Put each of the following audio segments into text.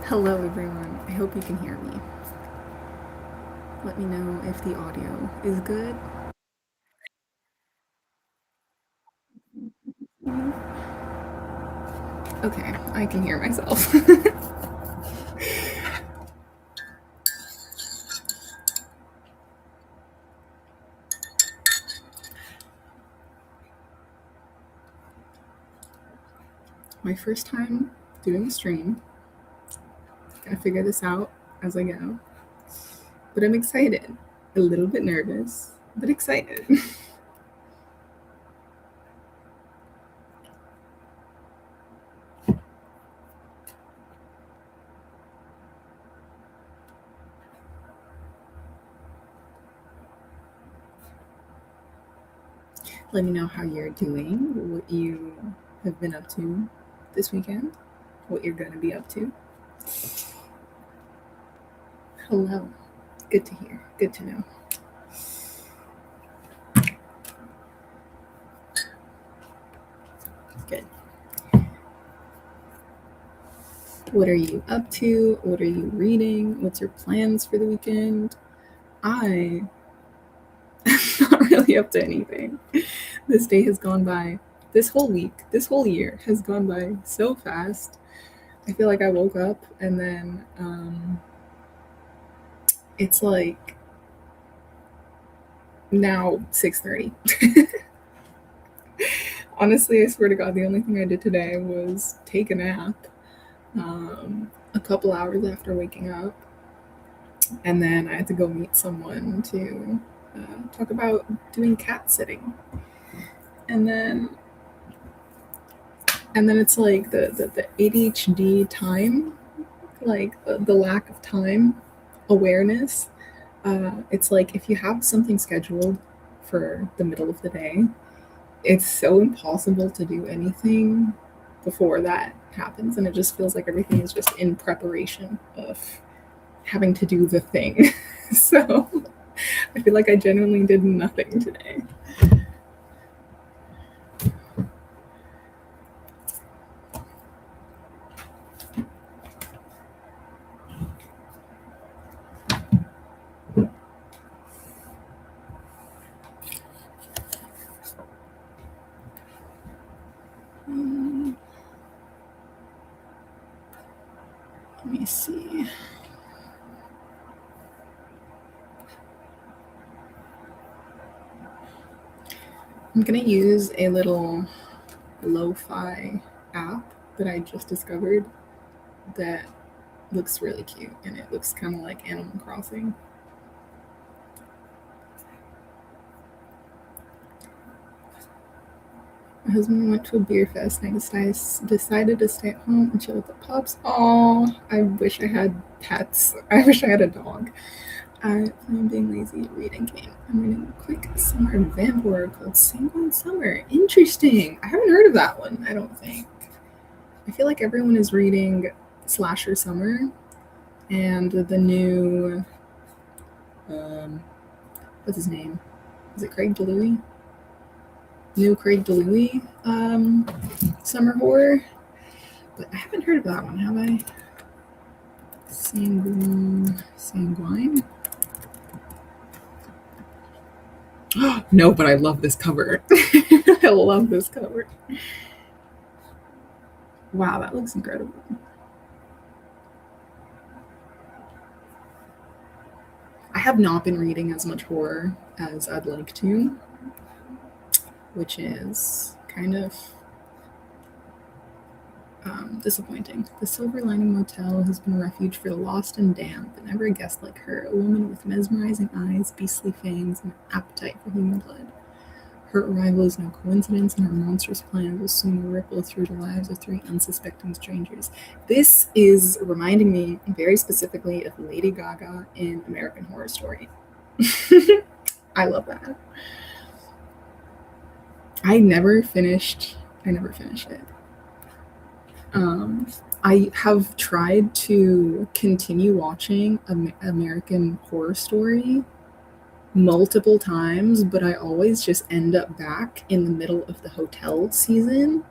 Hello, everyone. I hope you can hear me. Let me know if the audio is good. Okay, I can hear myself. My first time doing a stream. Gotta figure this out as I go. But I'm excited. A little bit nervous, but excited. Let me know how you're doing, what you have been up to this weekend, what you're gonna be up to. Hello. Good to hear. Good to know. Good. What are you up to? What are you reading? What's your plans for the weekend? I am not really up to anything. This day has gone by, this whole week, this whole year has gone by so fast. I feel like I woke up and then it's like now 6:30. Honestly, I swear to God, the only thing I did today was take a nap a couple hours after waking up. And then I had to go meet someone to talk about doing cat sitting. And then it's like the ADHD time, like the lack of time awareness. It's like if you have something scheduled for the middle of the day, it's so impossible to do anything before that happens. And it just feels like everything is just in preparation of having to do the thing. So I feel like I genuinely did nothing today. Let me see. I'm gonna use a little lo-fi app that I just discovered that looks really cute, and it looks kind of like Animal Crossing. My husband went to a beer fest and I decided to stay at home and chill with the pups. Oh, I wish I had pets. I wish I had a dog. I'm being lazy. Reading game. I'm reading a quick summer vampire called Sanguine Summer. Interesting. I haven't heard of that one, I don't think. I feel like everyone is reading Slasher Summer and the new what's his name? Is it Craig DeLuey? New Craig DeLuey summer horror. But I haven't heard of that one, have I? Sanguine? No, but I love this cover. I love this cover. Wow, that looks incredible. I have not been reading as much horror as I'd like to, which is kind of disappointing. The Silver Lining Motel has been a refuge for the lost and damned, but never a guest like her, a woman with mesmerizing eyes, beastly fangs, and an appetite for human blood. Her arrival is no coincidence, and her monstrous plan will soon ripple through the lives of three unsuspecting strangers. This is reminding me very specifically of Lady Gaga in American Horror Story. I love that. I never finished. I never finished it. I have tried to continue watching American Horror Story multiple times, but I always just end up back in the middle of the hotel season.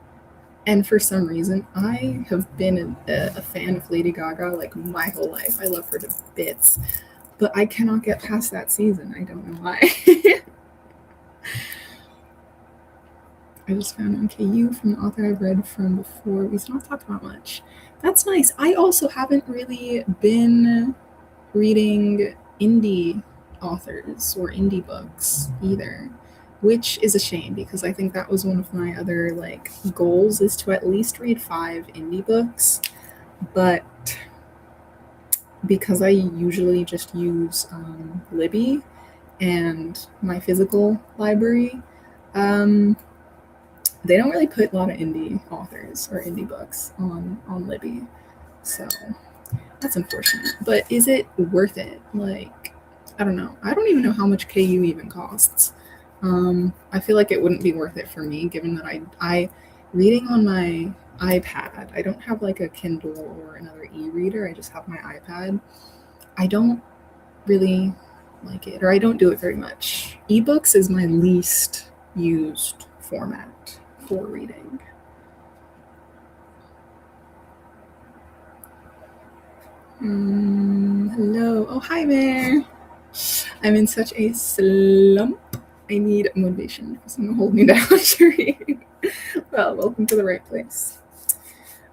And for some reason, I have been a fan of Lady Gaga like my whole life. I love her to bits, but I cannot get past that season. I don't know why. I just found on KU from the author I've read from before. We've not talked about much. That's nice. I also haven't really been reading indie authors or indie books either, which is a shame because I think that was one of my other like goals is to at least read 5 indie books. But because I usually just use Libby and my physical library, um, they don't really put a lot of indie authors or indie books on Libby, so that's unfortunate. But is it worth it? Like, I don't know. I don't even know how much KU even costs. I feel like it wouldn't be worth it for me, given that I reading on my iPad. I don't have like a Kindle or another e-reader. I just have my iPad. I don't really like it, or I don't do it very much. Ebooks is my least used format for reading. Hello. Oh, hi there. I'm in such a slump. I need motivation for someone to hold me down to read. Well, welcome to the right place.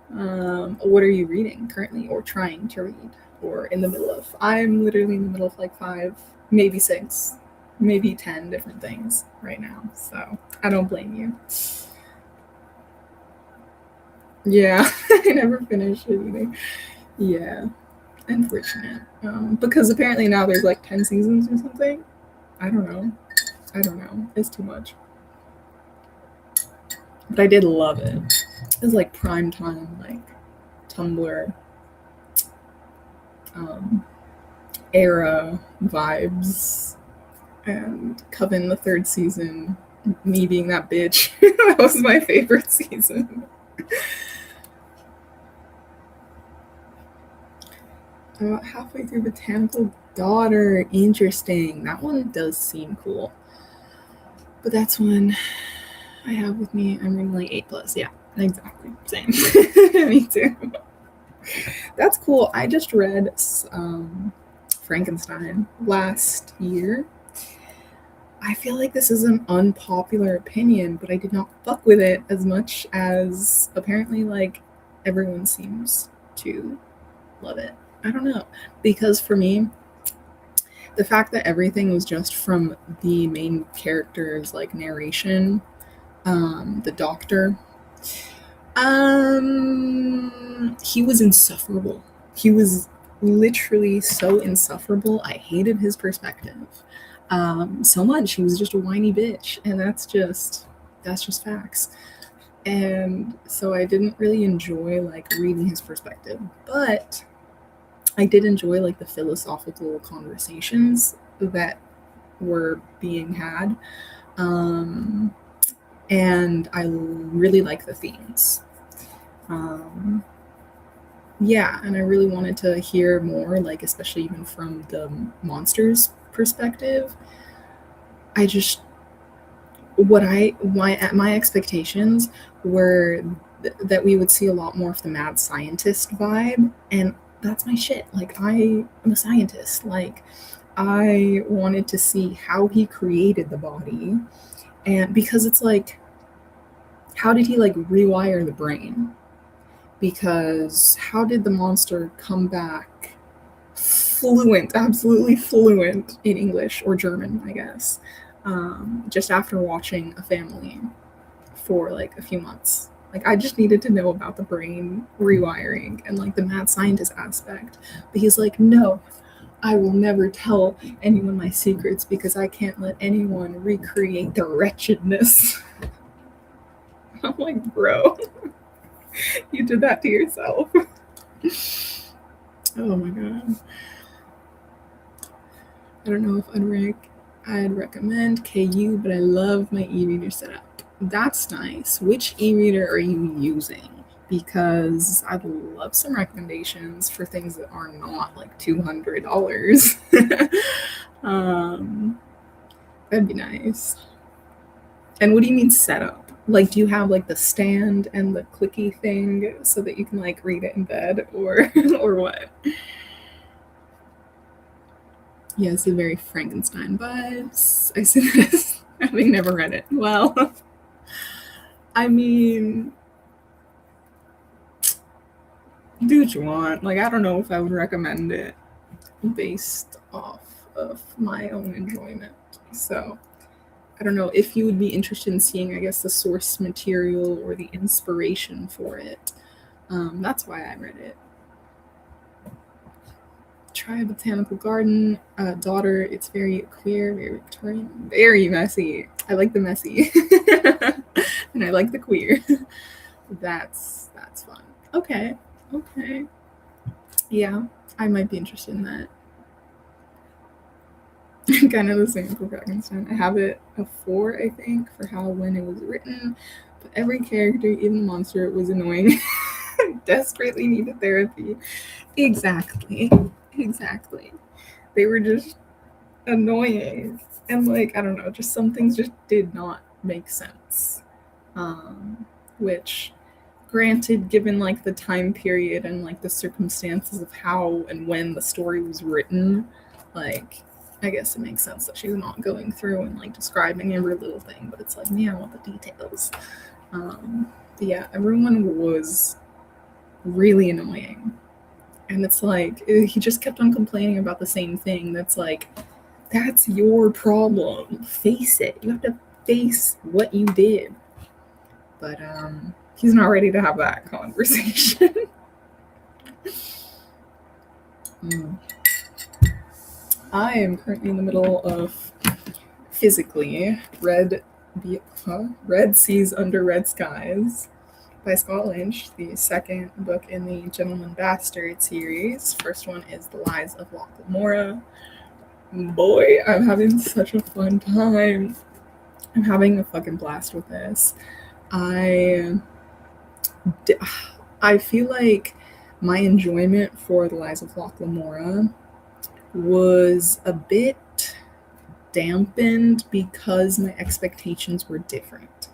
What are you reading currently or trying to read or in the middle of? I'm literally in the middle of like 5, maybe 6, maybe 10 different things right now. So I don't blame you. Yeah, I never finished it either. Yeah, unfortunate. Because apparently now there's like 10 seasons or something. I don't know. I don't know. It's too much. But I did love it. It was like prime time, like Tumblr um, era vibes. And Coven, the 3rd season, me being that bitch. That was my favorite season. About halfway through Botanical Daughter. Interesting. That one does seem cool. But that's one I have with me. I'm reading like 8+. Yeah, exactly. Same. Me too. That's cool. I just read Frankenstein last year. I feel like this is an unpopular opinion, but I did not fuck with it as much as apparently like everyone seems to love it. I don't know. Because for me, the fact that everything was just from the main character's like narration, the doctor, he was insufferable. He was literally so insufferable. I hated his perspective so much. He was just a whiny bitch, and that's just facts. And so I didn't really enjoy like reading his perspective, but I did enjoy like the philosophical conversations that were being had. Um, and I really like the themes. Um, yeah, and I really wanted to hear more, like especially even from the monsters' perspective. I just my expectations were that we would see a lot more of the mad scientist vibe, and that's my shit. Like I am a scientist. Like I wanted to see how he created the body, and because it's like how did he like rewire the brain? Because how did the monster come back fluent, absolutely fluent in English or German, I guess, just after watching a family for like a few months? Like, I just needed to know about the brain rewiring and like the mad scientist aspect. But he's like, no, I will never tell anyone my secrets because I can't let anyone recreate the wretchedness. I'm like, bro, you did that to yourself. Oh my god. I don't know if I'd recommend KU, but I love my e-reader setup. That's nice. Which e-reader are you using? Because I'd love some recommendations for things that are not like $200. um, that'd be nice. And what do you mean setup? Like, do you have like the stand and the clicky thing so that you can like read it in bed, or or what? Yeah, it's a very Frankenstein vibes. I see this having never read it. Well, I mean, do what you want. Like, I don't know if I would recommend it based off of my own enjoyment. So, I don't know if you would be interested in seeing, I guess, the source material or the inspiration for it. That's why I read it. Try a botanical garden, daughter. It's very queer, very Victorian, very messy. I like the messy, and I like the queer. That's fun. Okay, okay, yeah, I might be interested in that. Kind of the same for Frankenstein. I have it a 4, I think, for how when it was written. But every character, even the monster, was annoying. Desperately needed therapy. Exactly. Exactly. They were just annoying. And like, I don't know, just some things just did not make sense. Which granted, given like the time period and like the circumstances of how and when the story was written, like I guess it makes sense that she's not going through and like describing every little thing, but it's like, man, I want the details. But yeah, everyone was really annoying. And it's like, he just kept on complaining about the same thing. That's like, that's your problem. Face it. You have to face what you did. But he's not ready to have that conversation. I am currently in the middle of physically Red Seas Under Red Skies by Scott Lynch, the second book in the Gentleman Bastard series. First one is The Lies of Locke Lamora. Boy, I'm having such a fun time. I'm having a fucking blast with this. I feel like my enjoyment for The Lies of Locke Lamora was a bit dampened because my expectations were different.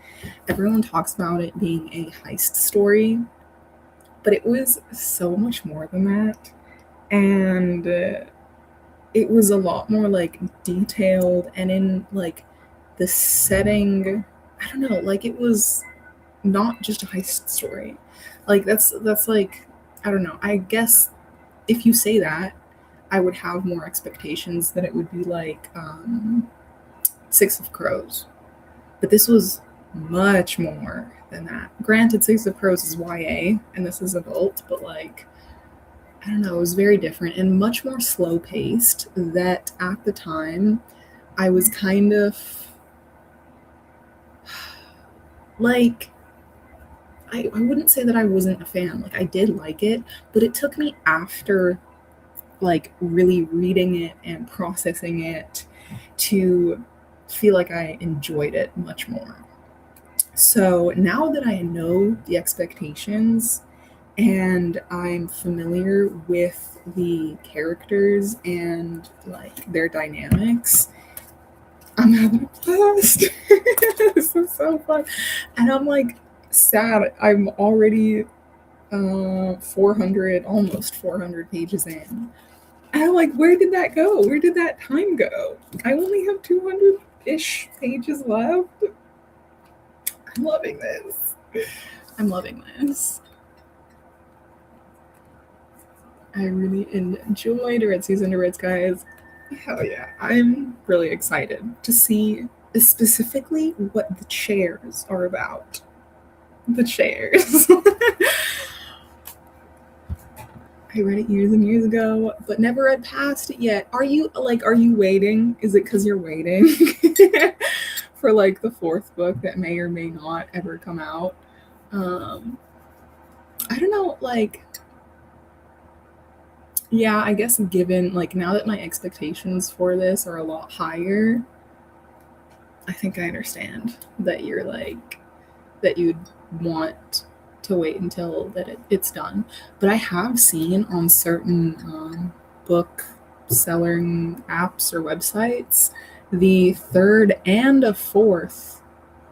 Everyone talks about it being a heist story, but it was so much more than that. And it was a lot more like detailed and in like the setting. I don't know, like it was not just a heist story. Like that's like, I don't know. I guess if you say that, I would have more expectations that it would be like Six of Crows. But this was much more than that. Granted, Six of Crows is YA and this is adult, but like, I don't know, it was very different and much more slow paced. That at the time, I was kind of like, I wouldn't say that I wasn't a fan. Like, I did like it, but it took me after like really reading it and processing it to feel like I enjoyed it much more. So now that I know the expectations and I'm familiar with the characters and like their dynamics, I'm having a blast. This is so fun. And I'm like sad. I'm already 400, almost 400 pages in. And I'm like, where did that go? Where did that time go? I only have 200-ish pages left. I'm loving this. I'm loving this. I really enjoyed Red Seas Under Red Skies. Hell yeah. I'm really excited to see specifically what the chairs are about. The chairs. I read it years and years ago, but never read past it yet. Are you waiting? Is it because you're waiting for like the 4th book that may or may not ever come out? I don't know, like, yeah, I guess given like now that my expectations for this are a lot higher, I think I understand that you're like that you'd want to wait until it's done. But I have seen on certain book selling apps or websites the 3rd and a 4th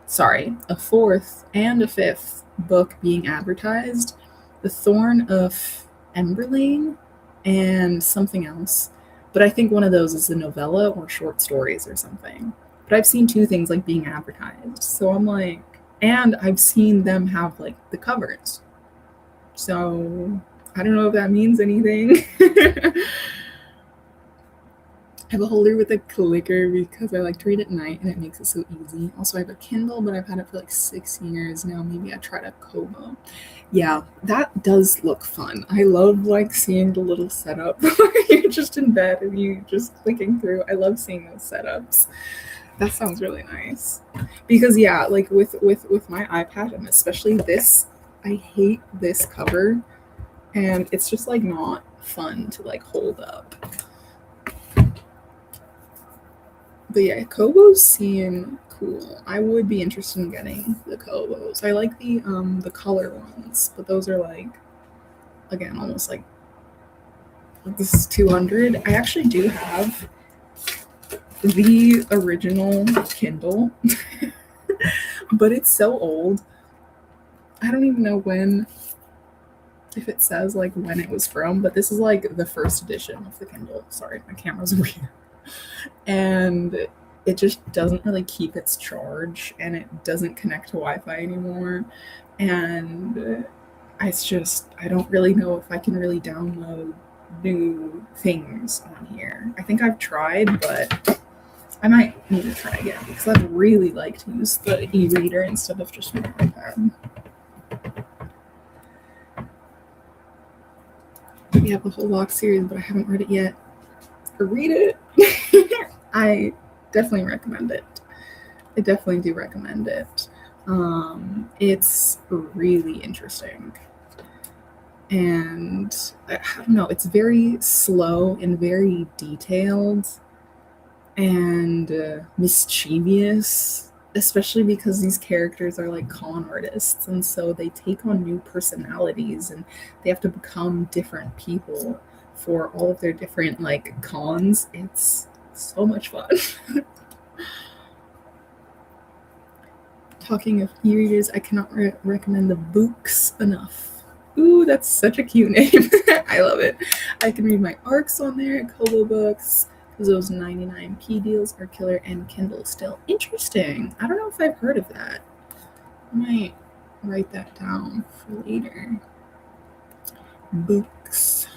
a fourth and a fifth book being advertised, The Thorn of Emberlane and something else. But I think one of those is a novella or short stories or something. But I've seen two things like being advertised. So I'm like, and I've seen them have like the covers. So I don't know if that means anything. I have a holder with a clicker because I like to read at night and it makes it so easy. Also, I have a Kindle, but I've had it for like 6 years now. Maybe I tried a Kobo. Yeah, that does look fun. I love like seeing the little setup where you're just in bed and you just clicking through. I love seeing those setups. That sounds really nice. Because yeah, like with my iPad and especially this, I hate this cover and it's just like not fun to like hold up. But yeah, Kobos seem cool. I would be interested in getting the Kobos. I like the color ones, but those are like again almost like this is 200. I actually do have the original Kindle, but it's so old. I don't even know when if it says like when it was from, but this is like the first edition of the Kindle. Sorry, my camera's weird. And it just doesn't really keep its charge and it doesn't connect to Wi-Fi anymore. And I don't really know if I can really download new things on here. I think I've tried, but I might need to try again because I'd really like to use the e-reader instead of just my iPad. We have the whole Locke series, but I haven't read it yet. Read it. I definitely recommend it. I definitely do recommend it. It's really interesting. And I don't know, it's very slow and very detailed and mischievous, especially because these characters are like con artists. And so they take on new personalities and they have to become different people for all of their different like cons. It's so much fun. Talking of e-readers, I cannot recommend the books enough. Ooh, that's such a cute name. I love it. I can read my ARCs on there, Kobo books, because those 99p deals are killer, and Kindle still. Interesting. I don't know if I've heard of that. I might write that down for later. Books.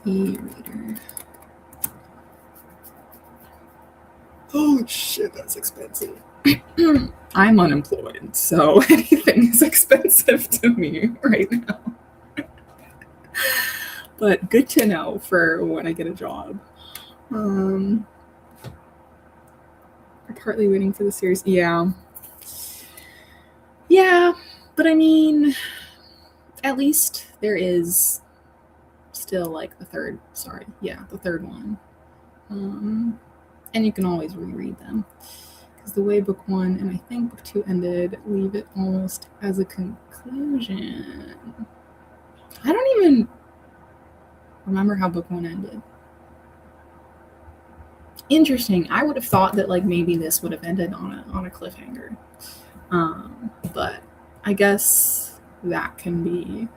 E-reader. Oh shit, that's expensive. I'm unemployed, so anything is expensive to me right now. But good to know for when I get a job. I'm partly waiting for the series. Yeah. Yeah, but I mean, at least there is still like the third one. And you can always reread them. Because the way book one and I think book two ended leave it almost as a conclusion. I don't even remember how book one ended. Interesting. I would have thought that like maybe this would have ended on a cliffhanger. But I guess that can be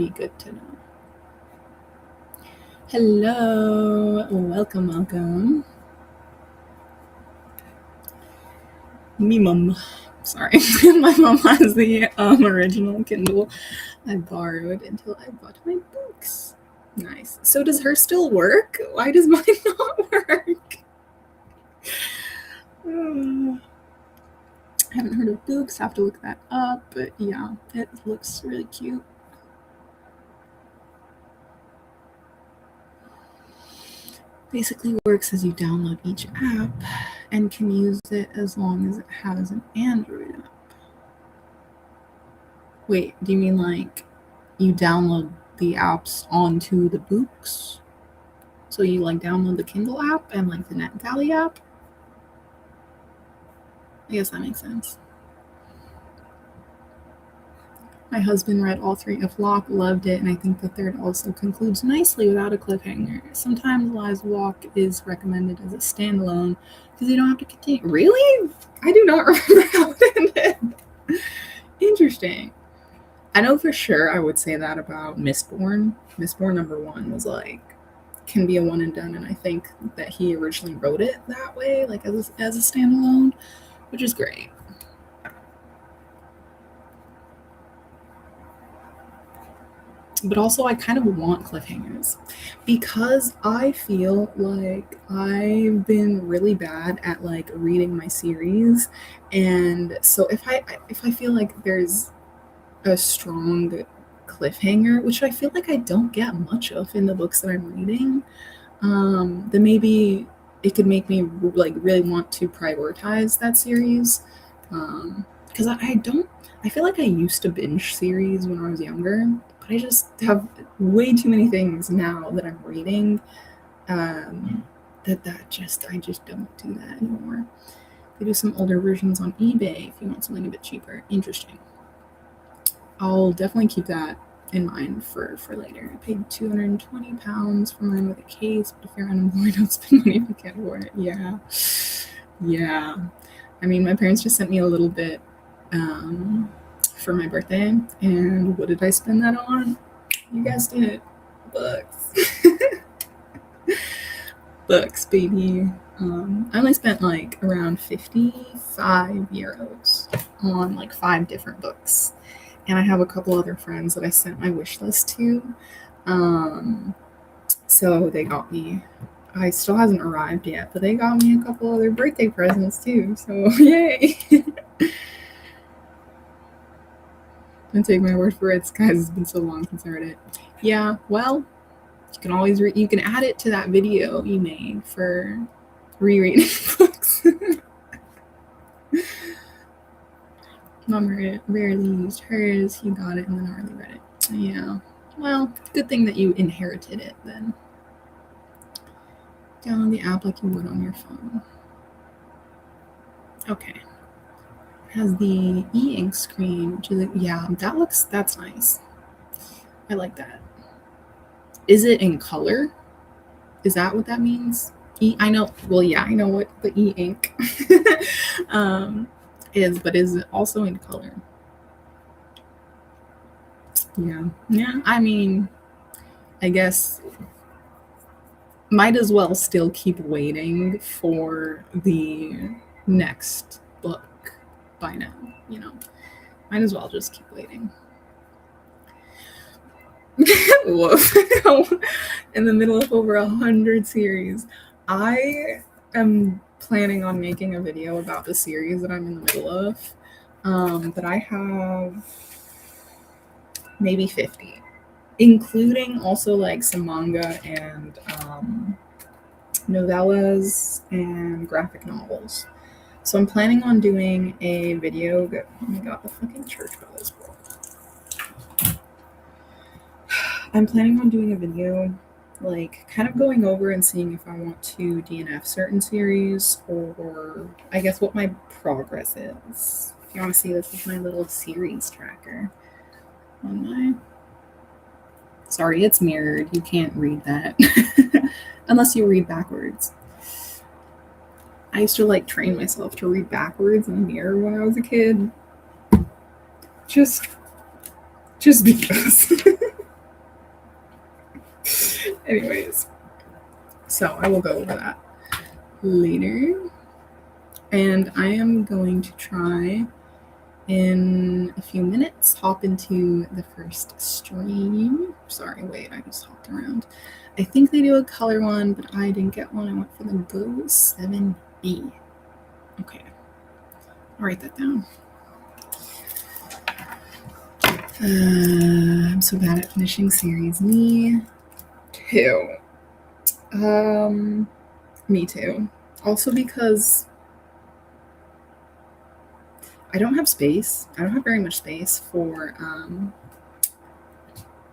good to know. Hello, welcome. Me mom. Sorry, my mom has the original Kindle I borrowed until I bought my books. Nice. So does her still work? Why does mine not work? I haven't heard of books. Have to look that up. But yeah, it looks really cute. Basically works as you download each app and can use it as long as it has an Android app. Wait, do you mean like you download the apps onto the books? So you like download the Kindle app and like the NetGalley app? I guess that makes sense. My husband read all 3 of Locke, loved it, and I think the third also concludes nicely without a cliffhanger. Sometimes Lies Walk is recommended as a standalone because you don't have to continue. Really? I do not remember how it ended. Interesting. I know for sure I would say that about Mistborn. Mistborn number 1 was like, can be a one and done, and I think that he originally wrote it that way, like as a standalone, which is great. But also, I kind of want cliffhangers because I feel like I've been really bad at like reading my series, and so if I feel like there's a strong cliffhanger, which I feel like I don't get much of in the books that I'm reading, then maybe it could make me like really want to prioritize that series. Because I don't, I feel like I used to binge series when I was younger, but I just have way too many things now that I'm reading. I just don't do that anymore. They do some older versions on eBay if you want something a bit cheaper. Interesting. I'll definitely keep that in mind for later. I paid £220 for mine with a case, but if you're unemployed, don't spend money if you can't afford it. Yeah. Yeah. I mean, my parents just sent me a little bit for my birthday, and what did I spend that on? You guessed it. Books. Books, baby. I only spent like around €55 on like 5 different books. And I have a couple other friends that I sent my wish list to. So they got me. I still hasn't arrived yet, but they got me a couple other birthday presents too. So yay! Don't take my word for it, guys. It's been so long since I read it. Yeah, well, you can always you can add it to that video you made for rereading books. Mom rarely used hers. He got it and then hardly read it. Yeah. Well, good thing that you inherited it then. Download the app like you would on your phone. Okay. It has the e-ink screen, which is that's nice. I like that. Is it in color? Is that what that means? I know what the e-ink is, but is it also in color? Yeah, I mean, I guess might as well still keep waiting for the next book by now, might as well just keep waiting. Woof. In the middle of over 100 series. I am planning on making a video about the series that I'm in the middle of, but I have maybe 50, including also like some manga and novellas and graphic novels. So I'm planning on doing a video. Oh my god, the fucking church bell is broke. I'm planning on doing a video, like kind of going over and seeing if I want to DNF certain series, or I guess what my progress is. If you want to see, this is my little series tracker on my. Sorry, it's mirrored. You can't read that unless you read backwards. I used to like train myself to read backwards in the mirror when I was a kid. Just because. Anyways, so I will go over that later. And I am going to try in a few minutes hop into the first stream. Sorry, wait, I just hopped around. I think they do a color one, but I didn't get one. I went for the Go 7B. Okay, I'll write that down. I'm so bad at finishing series. Me too. Me too. Also because I don't have space. I don't have very much space for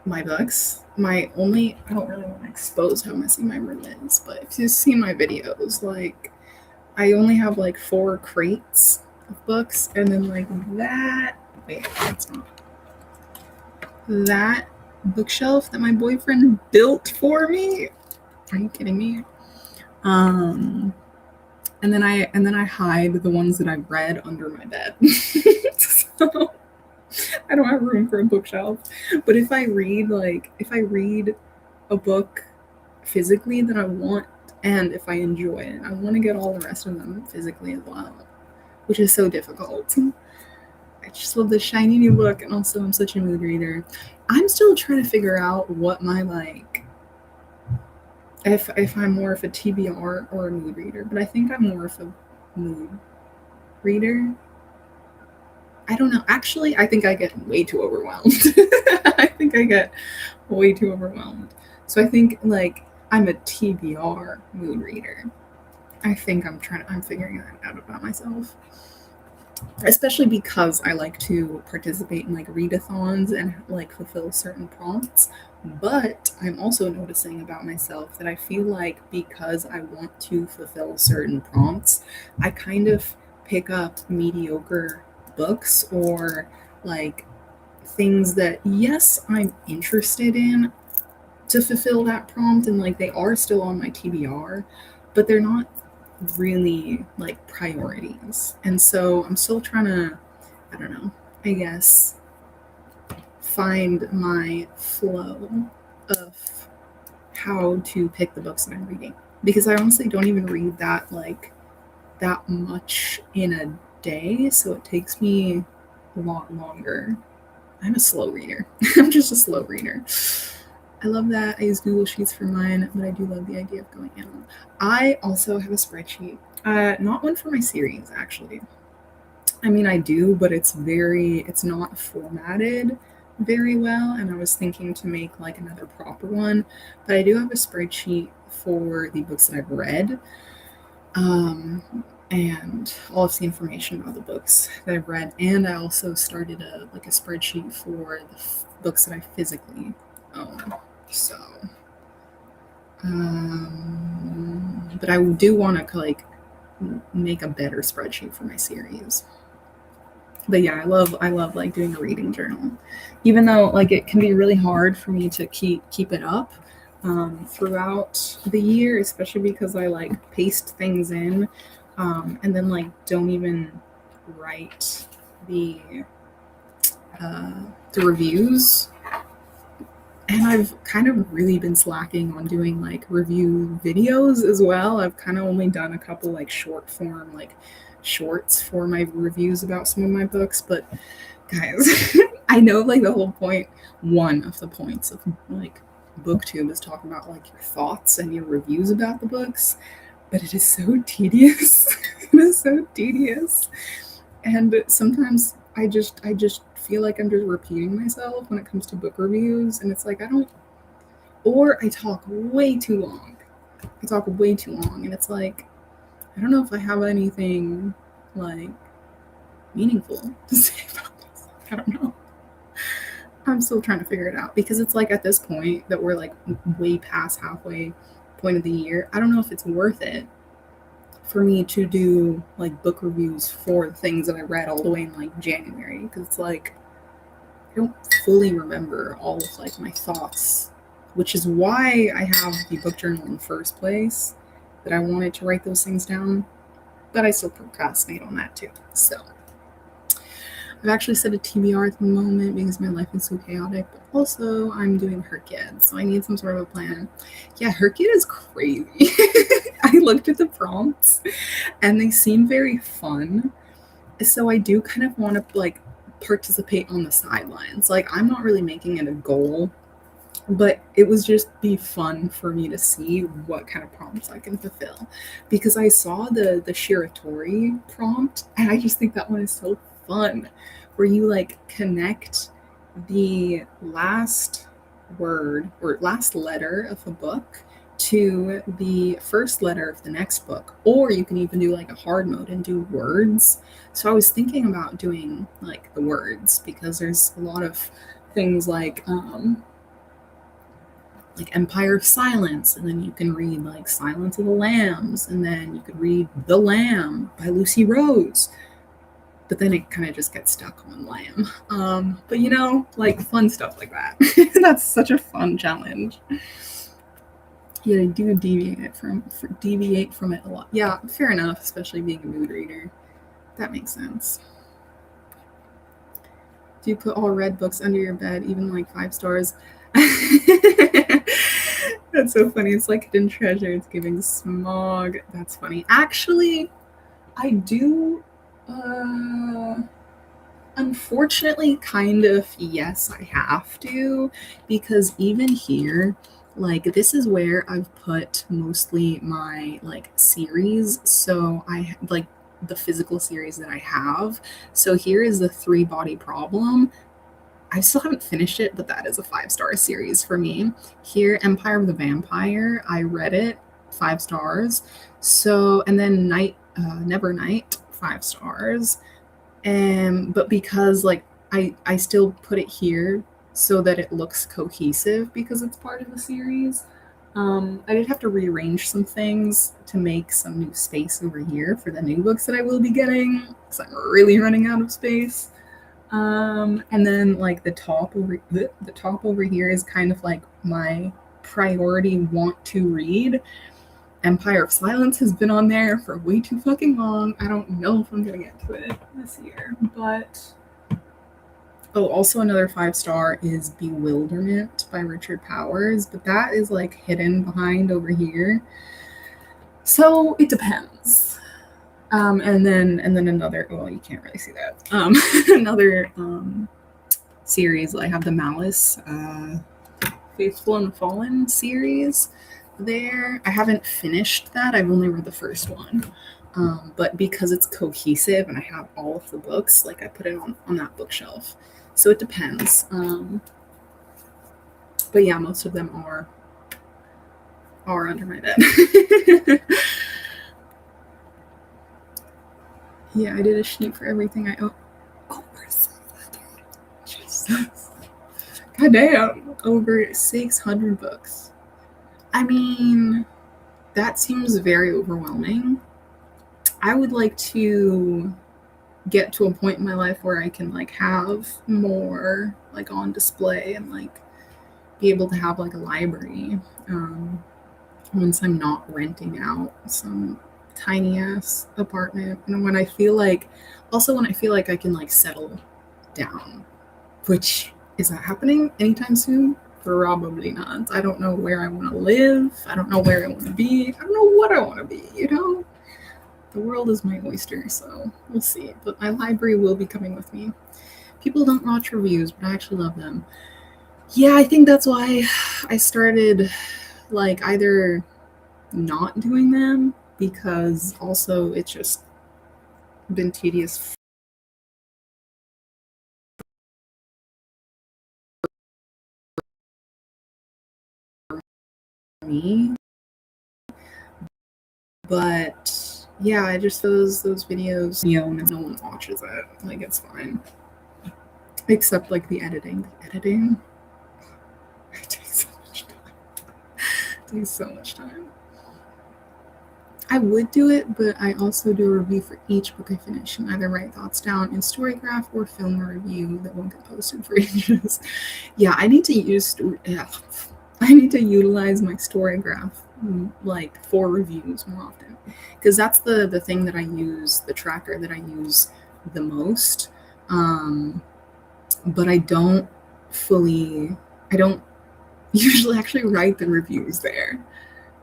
my books. I don't really want to expose how messy my room is, but if you've seen my videos, like I only have like 4 crates of books, and then like that. Wait, that's not. that bookshelf that my boyfriend built for me. Are you kidding me? Um, and then I hide the ones that I've read under my bed. So I don't have room for a bookshelf. But if I read a book physically that I want, and if I enjoy it, I want to get all the rest of them physically as well, which is so difficult. I just love the shiny new book, and also I'm such a mood reader. I'm still trying to figure out what my if I'm more of a TBR or a mood reader, but I think I'm more of a mood reader. I don't know. Actually, I think I get way too overwhelmed. I think I get way too overwhelmed. So I think I'm a TBR mood reader. I think I'm figuring that out about myself. Especially because I like to participate in readathons and fulfill certain prompts. But I'm also noticing about myself that I feel like because I want to fulfill certain prompts, I kind of pick up mediocre books or like things that, yes, I'm interested in to fulfill that prompt, and they are still on my TBR, but they're not really priorities. And so I'm still trying to, I don't know, I guess, find my flow of how to pick the books that I'm reading. Because I honestly don't even read that much in a day, so it takes me a lot longer. I'm a slow reader. I'm just a slow reader. I love that. I use Google Sheets for mine, but I do love the idea of going in. I also have a spreadsheet. Not one for my series, actually. I mean, I do, but it's not formatted very well, and I was thinking to make another proper one. But I do have a spreadsheet for the books that I've read, and all of the information about the books that I've read. And I also started a spreadsheet for the books that I physically own. So, but I do want to make a better spreadsheet for my series. But yeah, I love doing a reading journal, even though it can be really hard for me to keep it up throughout the year, especially because I paste things in, and then don't even write the uh, the reviews. And I've kind of really been slacking on doing review videos as well. I've kind of only done a couple short form shorts for my reviews about some of my books, but guys, I know the whole point, one of the points of booktube is talking about your thoughts and your reviews about the books, but it is so tedious. It is so tedious. And sometimes I just feel like I'm just repeating myself when it comes to book reviews, and it's I don't, or I talk way too long. I talk way too long, and it's I don't know if I have anything like meaningful to say about this. I don't know. I'm still trying to figure it out because it's at this point that we're way past halfway point of the year. I don't know if it's worth it for me to do book reviews for things that I read all the way in January, because it's I don't fully remember all of my thoughts, which is why I have the book journal in the first place, that I wanted to write those things down, but I still procrastinate on that too. So I've actually set a TBR at the moment because my life is so chaotic, but also I'm doing Herkid, so I need some sort of a plan. Yeah, Herkid is crazy. I looked at the prompts and they seem very fun, so I do kind of want to participate on the sidelines. I'm not really making it a goal, but it was just be fun for me to see what kind of prompts I can fulfill, because I saw the Shiratori prompt, and I just think that one is so fun, where you connect the last word or last letter of a book to the first letter of the next book, or you can even do a hard mode and do words. So I was thinking about doing the words, because there's a lot of things like Empire of Silence, and then you can read Silence of the Lambs, and then you could read The Lamb by Lucy Rose. but then it kind of just gets stuck on Lamb. But you know, like fun stuff like that. That's such a fun challenge. Yeah, I do deviate from it a lot. Yeah, fair enough, especially being a mood reader. That makes sense. Do you put all red books under your bed, even like 5 stars? That's so funny. It's like hidden treasure. It's giving smog. That's funny. Actually, I do. Unfortunately, kind of, yes, I have to, because even here, like, this is where I've put mostly my, like, series. So I like the physical series that I have. So here is the Three Body Problem. I still haven't finished it, but that is a 5 star series for me. Here, Empire of the Vampire, I read it, 5 stars. So, and then Nevernight, 5 stars. But because like I still put it here so that it looks cohesive because it's part of the series. I did have to rearrange some things to make some new space over here for the new books that I will be getting because I'm really running out of space. And then like the top over here is kind of like my priority want to read. Empire of Silence has been on there for way too fucking long. I don't know if I'm gonna get to it this year, but oh, also another 5 star is Bewilderment by Richard Powers, but that is like hidden behind over here. So it depends. And then another. Well, you can't really see that. Another series. I have the Malice, Faithful and Fallen series. There, I haven't finished that. I've only read the first one. But because it's cohesive and I have all of the books, like I put it on that bookshelf. So it depends. But yeah, most of them are under my bed. Yeah, I did a sheet for everything I own. Oh, Jesus. God damn. Over 600 books. I mean, that seems very overwhelming. I would like to get to a point in my life where I can like have more like on display and like be able to have like a library once I'm not renting out some tiny ass apartment, and when I feel like I can like settle down, which is not happening anytime soon. Probably not. I don't know where I want to live. I don't know where I want to be. I don't know what I want to be, you know? The world is my oyster, so we'll see. But my library will be coming with me. People don't watch reviews, but I actually love them. Yeah, I think that's why I started like either not doing them, because also it's just been tedious for me. But yeah, I just those videos, you know, no one watches it. Like it's fine. Except like the editing. The editing it takes so much time. It takes so much time. I would do it, but I also do a review for each book I finish and either write thoughts down in Storygraph or film a review that won't get posted for ages. Yeah, I need to utilize my Storygraph like for reviews more often, because that's the thing that I use, the tracker that I use the most. But I don't usually actually write the reviews there,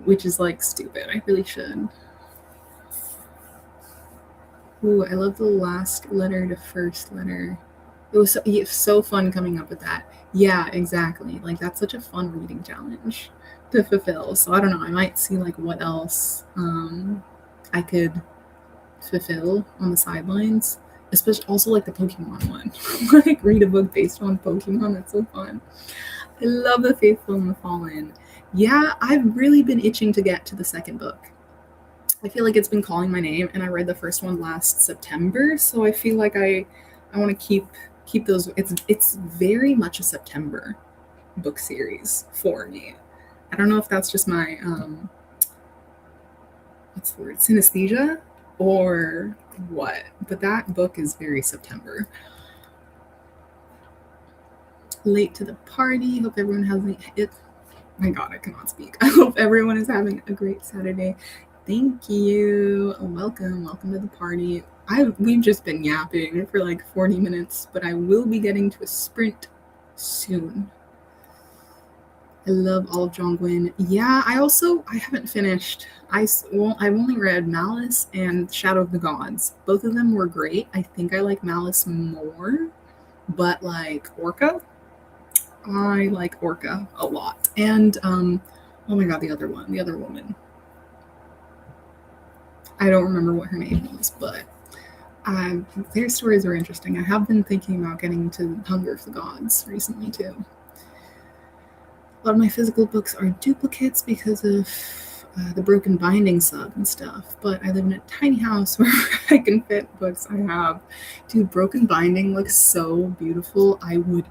which is like stupid. I really should. Ooh, I love the last letter to first letter. It was so fun coming up with that. Yeah, exactly. Like that's such a fun reading challenge to fulfill. So I don't know. I might see like what else I could fulfill on the sidelines. Especially also like the Pokemon one. Like read a book based on Pokemon. That's so fun. I love The Faithful and the Fallen. Yeah, I've really been itching to get to the second book. I feel like it's been calling my name, and I read the first one last September, so I feel like I want to keep those. It's very much a September book series for me. I don't know if that's just my what's the word, synesthesia, or what, but that book is very September. Late to the party. Hope everyone has it. My God, I cannot speak. I hope everyone is having a great Saturday. Thank you. Welcome to the party. We've just been yapping for like 40 minutes, but I will be getting to a sprint soon. I love all of John Gwynne. Yeah, I haven't finished. I've only read Malice and Shadow of the Gods. Both of them were great. I think I like Malice more, but like Orca, I like Orca a lot. And oh my God, the other woman. I don't remember what her name was, but their stories are interesting. I have been thinking about getting to Hunger of the Gods recently too. A lot of my physical books are duplicates because of the broken binding sub and stuff, but I live in a tiny house where I can fit books I have. Dude, broken binding looks so beautiful. I would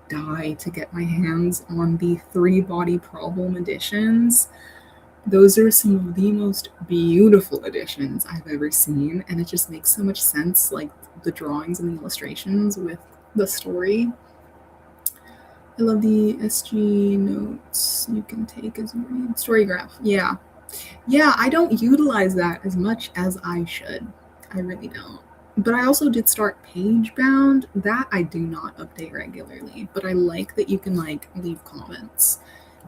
die to get my hands on the 3-body problem editions. Those are some of the most beautiful editions I've ever seen, and it just makes so much sense, like the drawings and the illustrations with the story. I love the SG notes you can take as you read. Storygraph, yeah. Yeah, I don't utilize that as much as I should. I really don't. But I also did start Pagebound. That I do not update regularly, but I like that you can like leave comments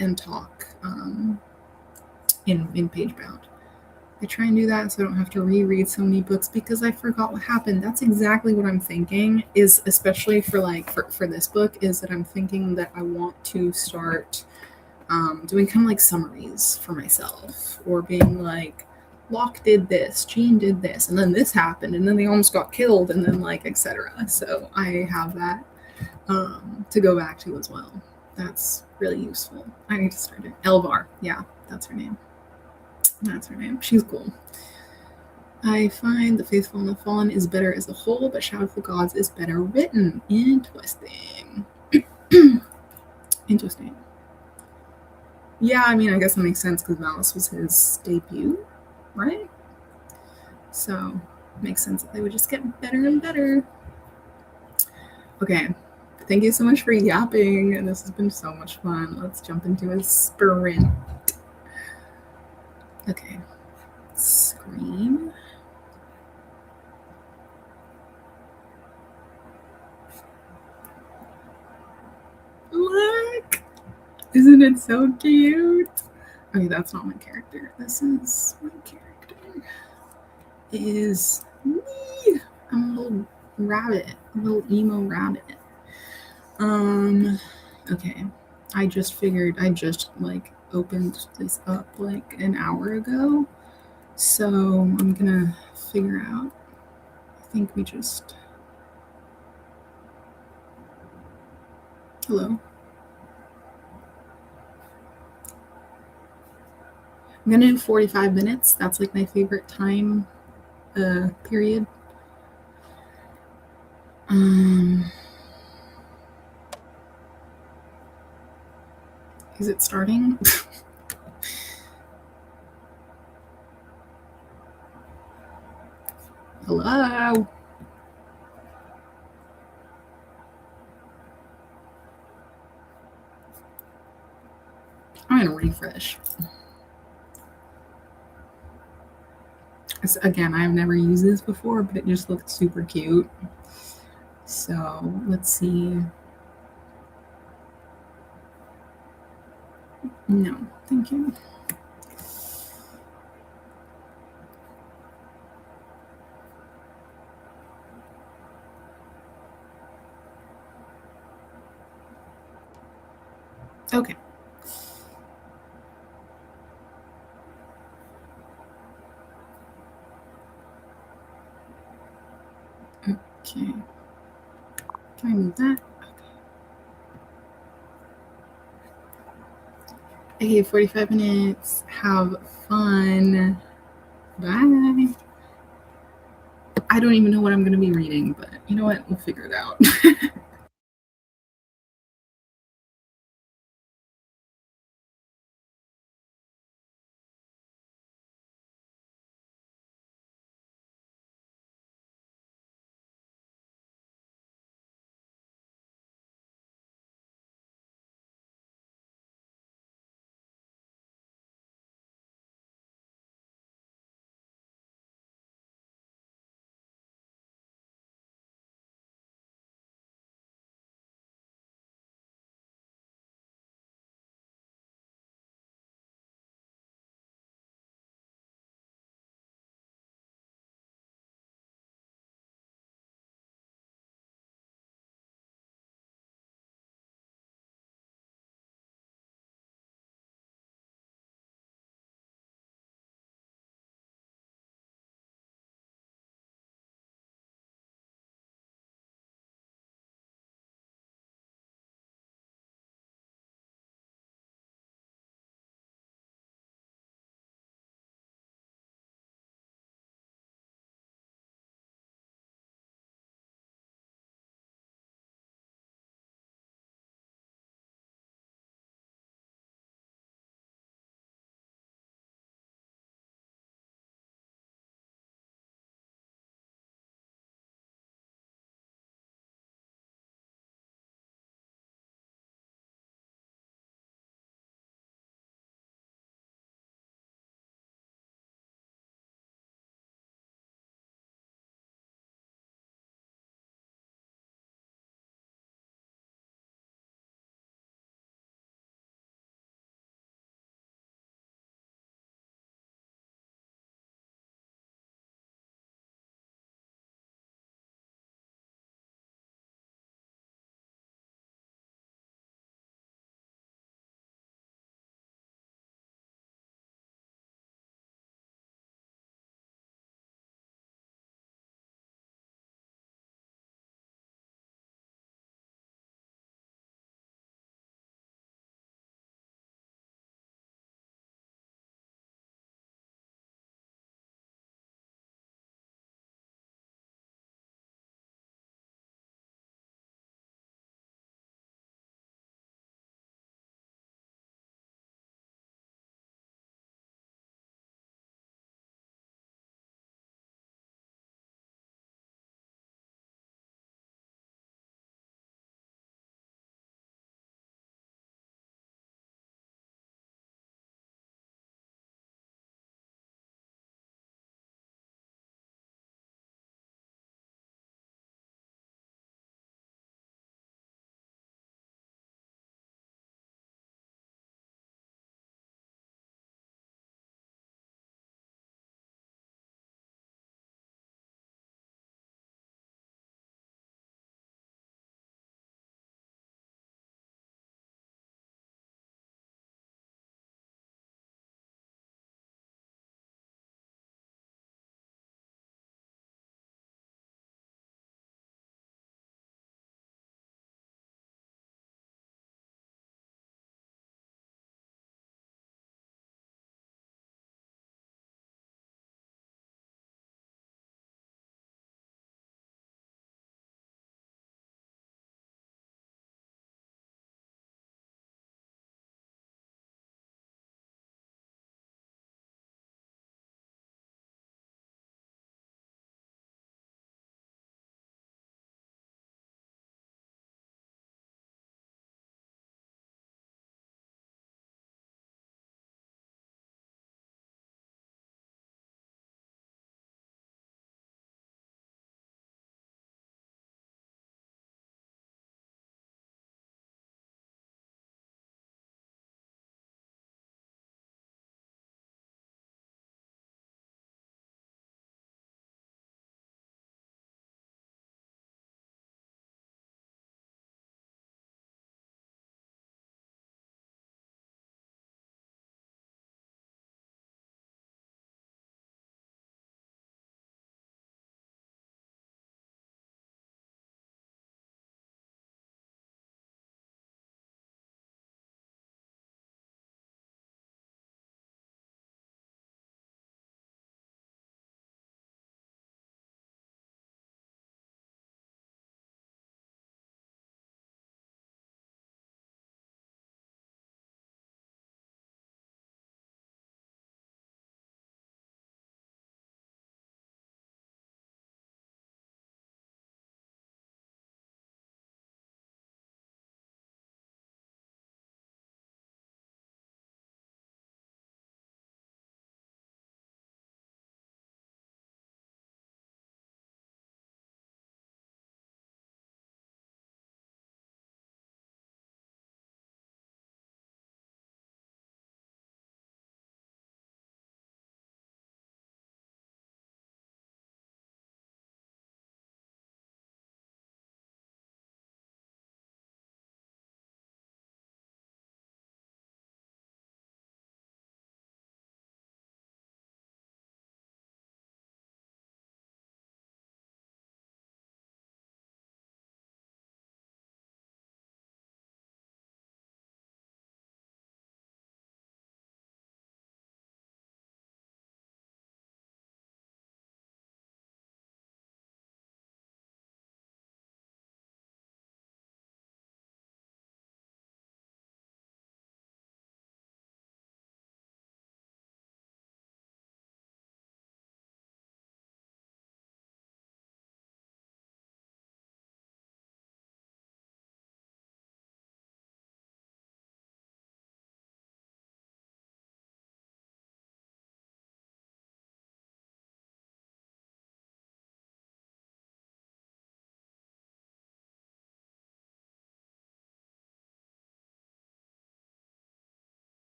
and talk in Pagebound. I try and do that so I don't have to reread so many books because I forgot what happened. That's exactly what I'm thinking, is especially for like for this book, is that I'm thinking that I want to start doing kind of like summaries for myself, or being like, Locke did this, Jean did this, and then this happened, and then they almost got killed, and then like etc. So I have that to go back to as well. That's really useful. I need to start it. Elvar, yeah, that's her name. That's her name. She's cool. I find The Faithful and the Fallen is better as a whole, but Shadow of the Gods is better written. Interesting. Interesting. Yeah, I mean, I guess that makes sense because Malice was his debut, right? So it makes sense that they would just get better and better. Okay. Thank you so much for yapping, and this has been so much fun. Let's jump into a sprint. Okay. Screen. Look! Isn't it so cute? Okay, that's not my character. This is my character. Is me. I'm a little rabbit, a little emo rabbit. Okay. I just like opened this up like an hour ago. So I'm gonna figure out. I think we just. Hello. I'm gonna do 45 minutes. That's like my favorite time period. Is it starting? Hello. I'm gonna refresh. Again, I've never used this before, but it just looked super cute. So let's see. No, thank you. Okay. Okay. Can I move that? Okay, 45 minutes. Have fun. Bye. I don't even know what I'm going to be reading, but you know what? We'll figure it out.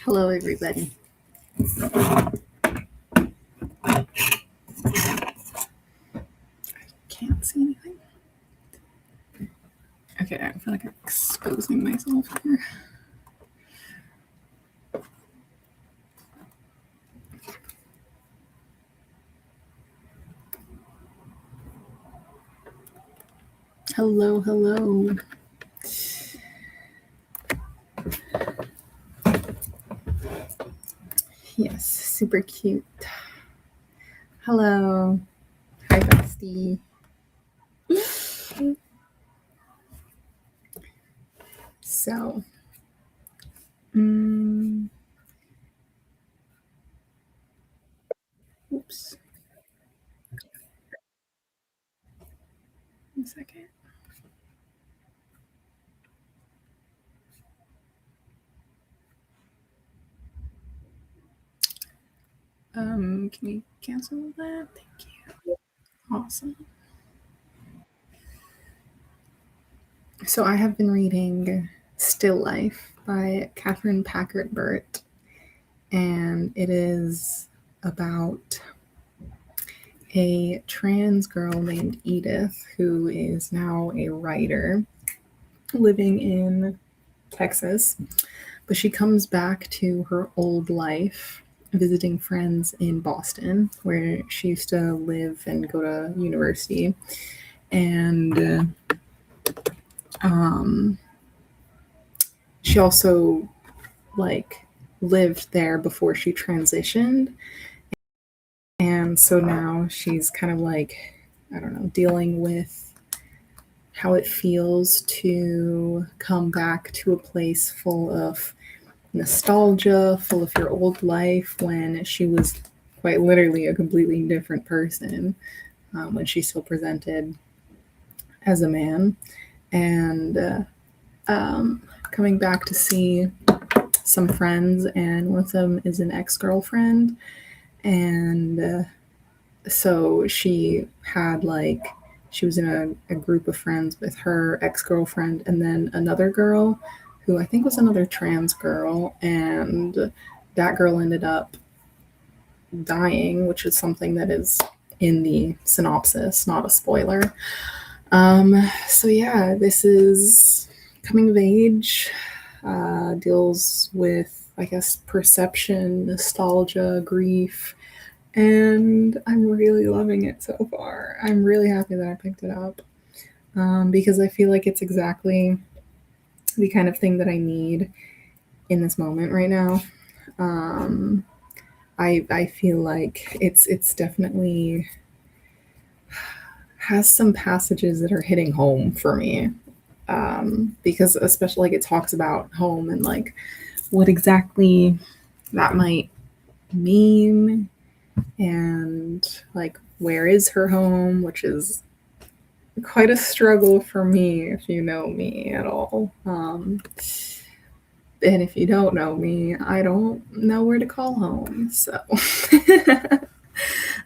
Hello, everybody. Can't see anything. Okay, I feel like I'm exposing myself here. Hello, hello. Yes, super cute. Hello. Hi, bestie. So, oops. 1 second. Can you cancel that? Thank you. Awesome. So I have been reading Still Life by Catherine Packard Burt, and it is about a trans girl named Edith who is now a writer living in Texas, but she comes back to her old life visiting friends in Boston where she used to live and go to university. And she also lived there before she transitioned, and so now she's kind of I don't know, dealing with how it feels to come back to a place full of nostalgia, full of your old life, when she was quite literally a completely different person, when she still presented as a man. And coming back to see some friends, and one of them is an ex-girlfriend. And so she was in a group of friends with her ex-girlfriend and then another girl who I think was another trans girl, and that girl ended up dying, which is something that is in the synopsis, not a spoiler. So yeah, this is coming of age, deals with, I guess, perception, nostalgia, grief, and I'm really loving it so far. I'm really happy that I picked it up, because I feel like it's exactly the kind of thing that I need in this moment right now. I feel like it's definitely has some passages that are hitting home for me, because especially it talks about home and what exactly that might mean, and where is her home, which is quite a struggle for me if you know me at all. And if you don't know me, I don't know where to call home. So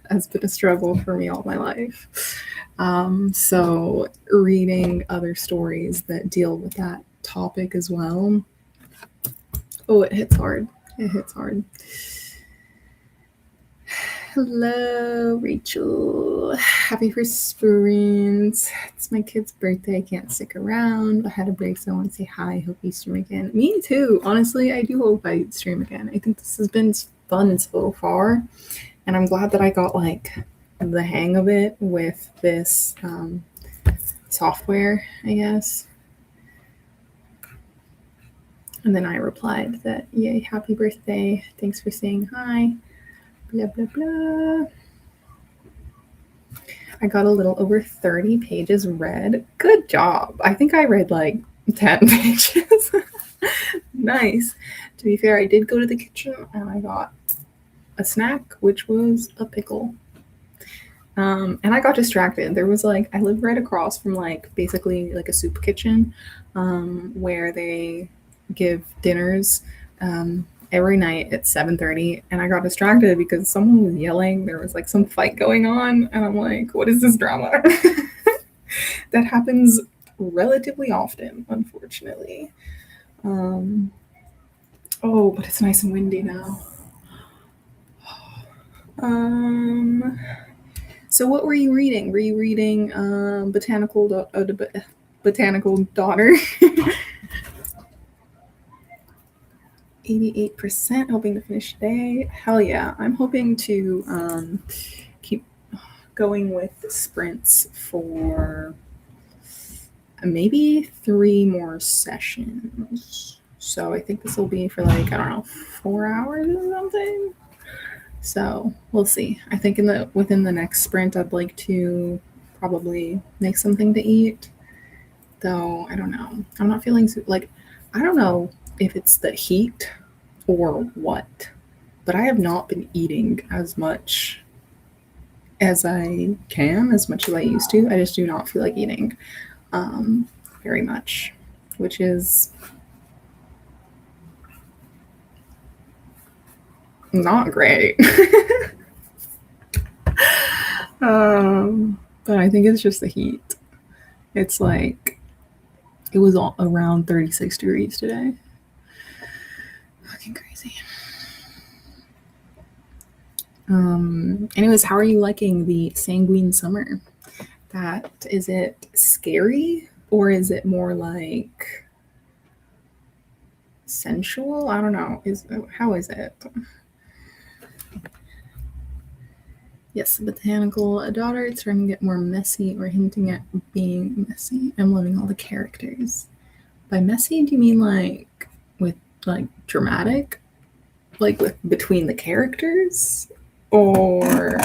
that's been a struggle for me all my life. So reading other stories that deal with that topic as well. Oh, it hits hard. It hits hard. Hello, Rachel. Happy first sprints. It's my kid's birthday. I can't stick around. I had a break, so I want to say hi. Hope you stream again. Me too. Honestly, I do hope I stream again. I think this has been fun so far, and I'm glad that I got the hang of it with this software, I guess. And then I replied that, yay, happy birthday. Thanks for saying hi. Blah, blah, blah. I got a little over 30 pages read. Good job. I think I read 10 pages. Nice. To be fair, I did go to the kitchen and I got a snack, which was a pickle. And I got distracted. There was I live right across from basically a soup kitchen, where they give dinners every night at 7:30, and I got distracted because someone was yelling. There was some fight going on, and I'm like, what is this drama? That happens relatively often, unfortunately. Oh, but it's nice and windy now. Um, so what were you reading? Were you reading Botanical Daughter? 88%, hoping to finish today. Hell yeah. I'm hoping to keep going with sprints for maybe 3 more sessions. So I think this will be for like, I don't know, 4 hours or something. So we'll see. I think within the next sprint, I'd like to probably make something to eat. Though I don't know. I'm not feeling like, I don't know if it's the heat or what, but I have not been eating as much as I can, as much as I used to. I just do not feel like eating um, very much, which is not great. But I think it's just the heat. It's like it was all around 36 degrees today. Fucking crazy. Anyways, how are you liking the Sanguine Summer? That is it scary or is it more like sensual? I don't know. How is it? Yes, Botanical Daughter. It's starting to get more messy or hinting at being messy. I'm loving all the characters. By messy, do you mean like with like dramatic? Like with between the characters? Or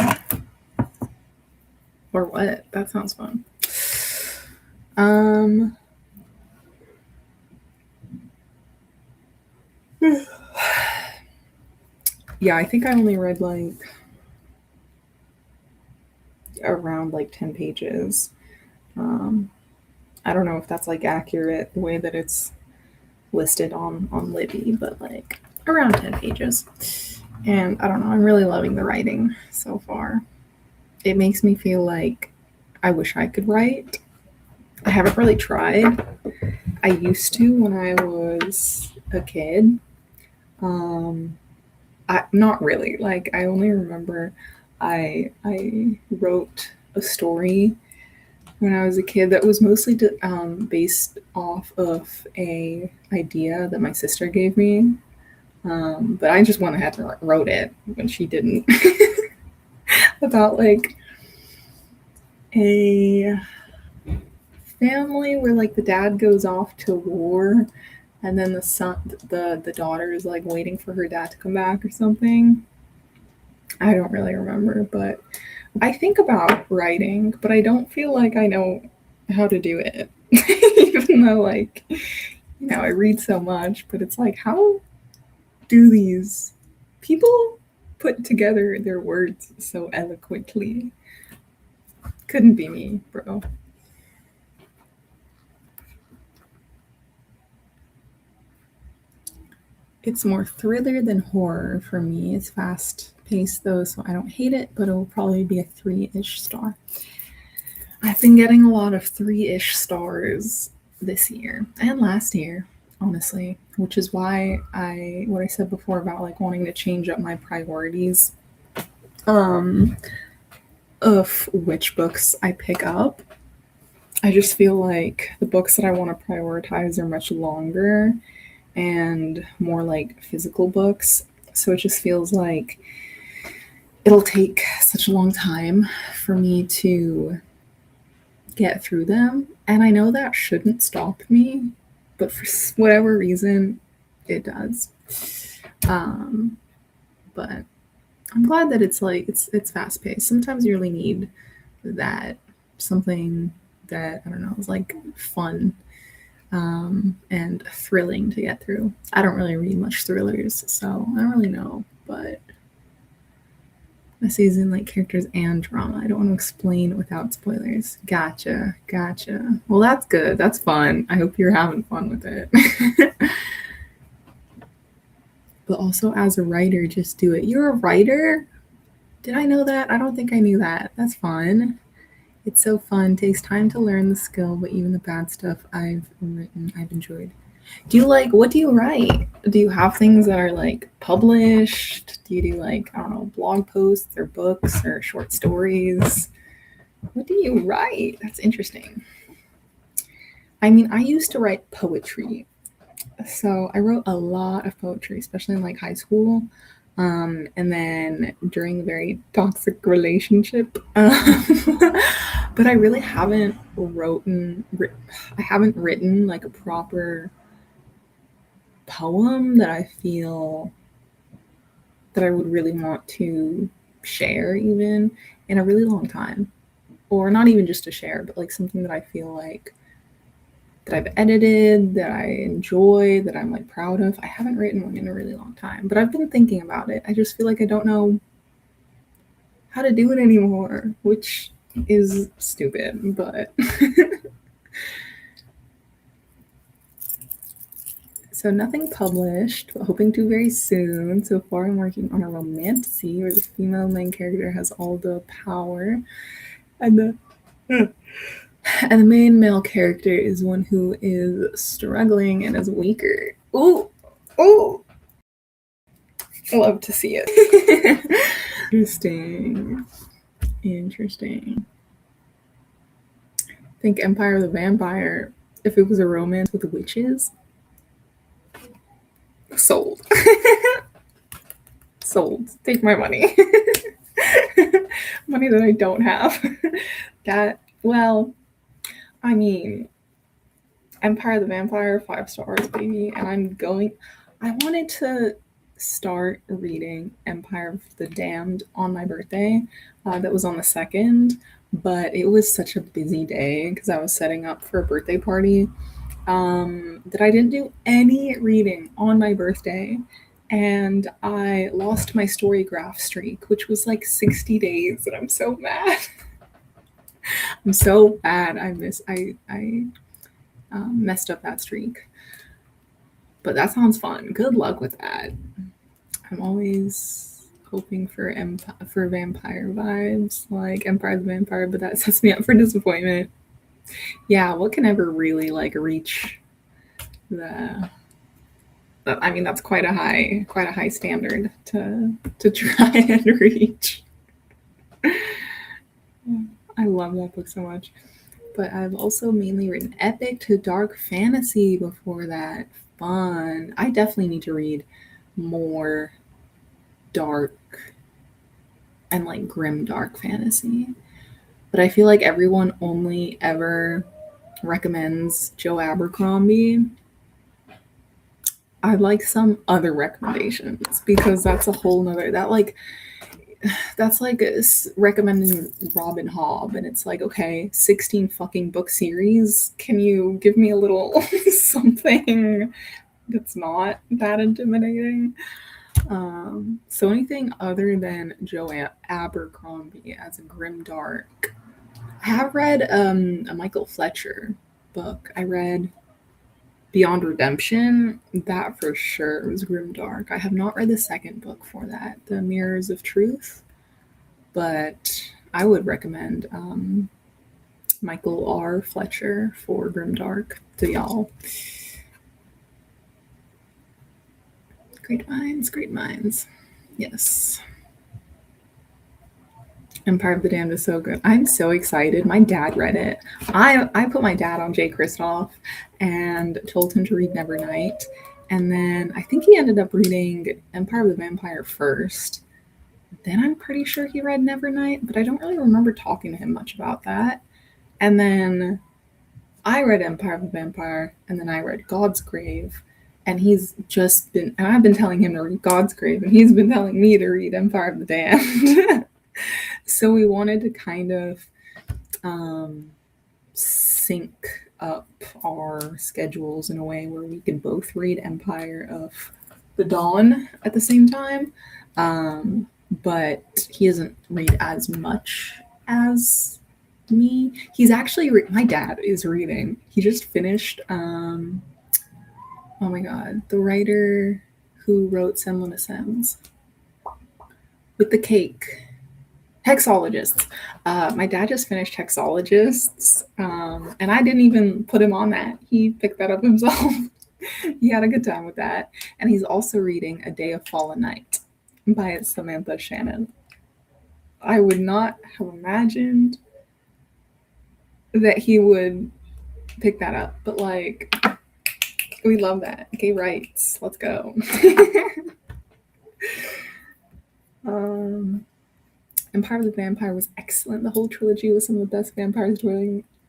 what? That sounds fun. Um yeah, I think I only read like around like 10 pages. Um I don't know if that's like accurate the way that it's listed on Libby, but like around 10 pages. And I don't know, I'm really loving the writing so far. It makes me feel like I wish I could write. I haven't really tried. I used to when I was a kid. Um, not really. Like I only remember I wrote a story when I was a kid that was mostly based off of a idea that my sister gave me. But I just went ahead and like, wrote it when she didn't. About like a family where like the dad goes off to war and then the daughter is like waiting for her dad to come back or something. I don't really remember, but I think about writing, but I don't feel like I know how to do it. Even though like, I read so much, but it's like how do these people put together their words so eloquently? Couldn't be me, bro. It's more thriller than horror for me. It's fast paced though, so I don't hate it, but it will probably be a 3-ish star. I've been getting a lot of 3-ish stars this year and last year, honestly, which is why what I said before about like wanting to change up my priorities um of which books I pick up. I just feel like the books that I want to prioritize are much longer and more like physical books. So it just feels like it'll take such a long time for me to get through them. And I know that shouldn't stop me, but for whatever reason, it does. Um, but I'm glad that it's like it's fast paced. Sometimes you really need that something that I don't know is like fun and thrilling to get through. I don't really read much thrillers, so I don't really know. But a season like characters and drama. I don't want to explain without spoilers. Gotcha. Well, that's good. That's fun. I hope you're having fun with it. But also, as a writer, just do it. You're a writer? Did I know that? I don't think I knew that. That's fun. It's so fun. Takes time to learn the skill, but even the bad stuff I've written, I've enjoyed. What do you write? Do you have things that are like published? Do you do like, I don't know, blog posts or books or short stories? What do you write? That's interesting. I mean, I used to write poetry. So I wrote a lot of poetry, especially in like high school. And then during a very toxic relationship. But I really haven't I haven't written like a proper poem that I feel that I would really want to share even in a really long time. Or not even just to share, but like something that I feel like that I've edited, that I enjoy, that I'm like proud of. I haven't written one in a really long time, but I've been thinking about it. I just feel like I don't know how to do it anymore, which is stupid, but so nothing published, but hoping to very soon. So far I'm working on a romantasy where the female main character has all the power and the main male character is one who is struggling and is weaker. Ooh, ooh, I love to see it. Interesting. Interesting. I think Empire of the Vampire, if it was a romance with witches, sold. Sold. Take my money. Money that I don't have. Well, I mean, Empire of the Vampire, 5 stars, baby. And I wanted to start reading Empire of the Damned on my birthday. That was on the 2nd, but it was such a busy day because I was setting up for a birthday party that I didn't do any reading on my birthday. And I lost my Storygraph streak, which was like 60 days, and I'm so mad. I'm so bad. I messed up that streak. But that sounds fun. Good luck with that. I'm always hoping for vampire vibes, like Empire of the Vampire, but that sets me up for disappointment. Yeah, what can ever really like reach the? I mean, that's quite a high standard to try and reach. I love that book so much. But I've also mainly written epic to dark fantasy before that. Fun. I definitely need to read more dark and like grim dark fantasy. But I feel like everyone only ever recommends Joe Abercrombie. I'd like some other recommendations because that's a whole nother that's like recommending Robin Hobb, and it's like, okay, 16 fucking book series. Can you give me a little something that's not that intimidating? So anything other than Joe Abercrombie as a grimdark. I have read a Michael Fletcher book. I read Beyond Redemption. That for sure was grimdark. I have not read the second book for that, The Mirrors of Truth, but I would recommend Michael R. Fletcher for grimdark to y'all. Great minds, great minds. Yes. Empire of the Damned is so good. I'm so excited. My dad read it. I put my dad on Jay Kristoff and told him to read Nevernight. And then I think he ended up reading Empire of the Vampire first. Then I'm pretty sure he read Nevernight, but I don't really remember talking to him much about that. And then I read Empire of the Vampire, and then I read God's Grave. And I've been telling him to read God's Grave, and he's been telling me to read Empire of the Damned. So we wanted to kind of sync up our schedules in a way where we could both read Empire of the Dawn at the same time. But he doesn't read as much as me. He's actually my dad is reading. He just finished oh my god, the writer who wrote Semlin Ascends with the cake. Hexologists. My dad just finished Hexologists, and I didn't even put him on that. He picked that up himself. He had a good time with that. And he's also reading A Day of Fallen Night by Samantha Shannon. I would not have imagined that he would pick that up, but like, we love that. Gay rights. Let's go. Empire of the Vampire was excellent. The whole trilogy was some of the best vampire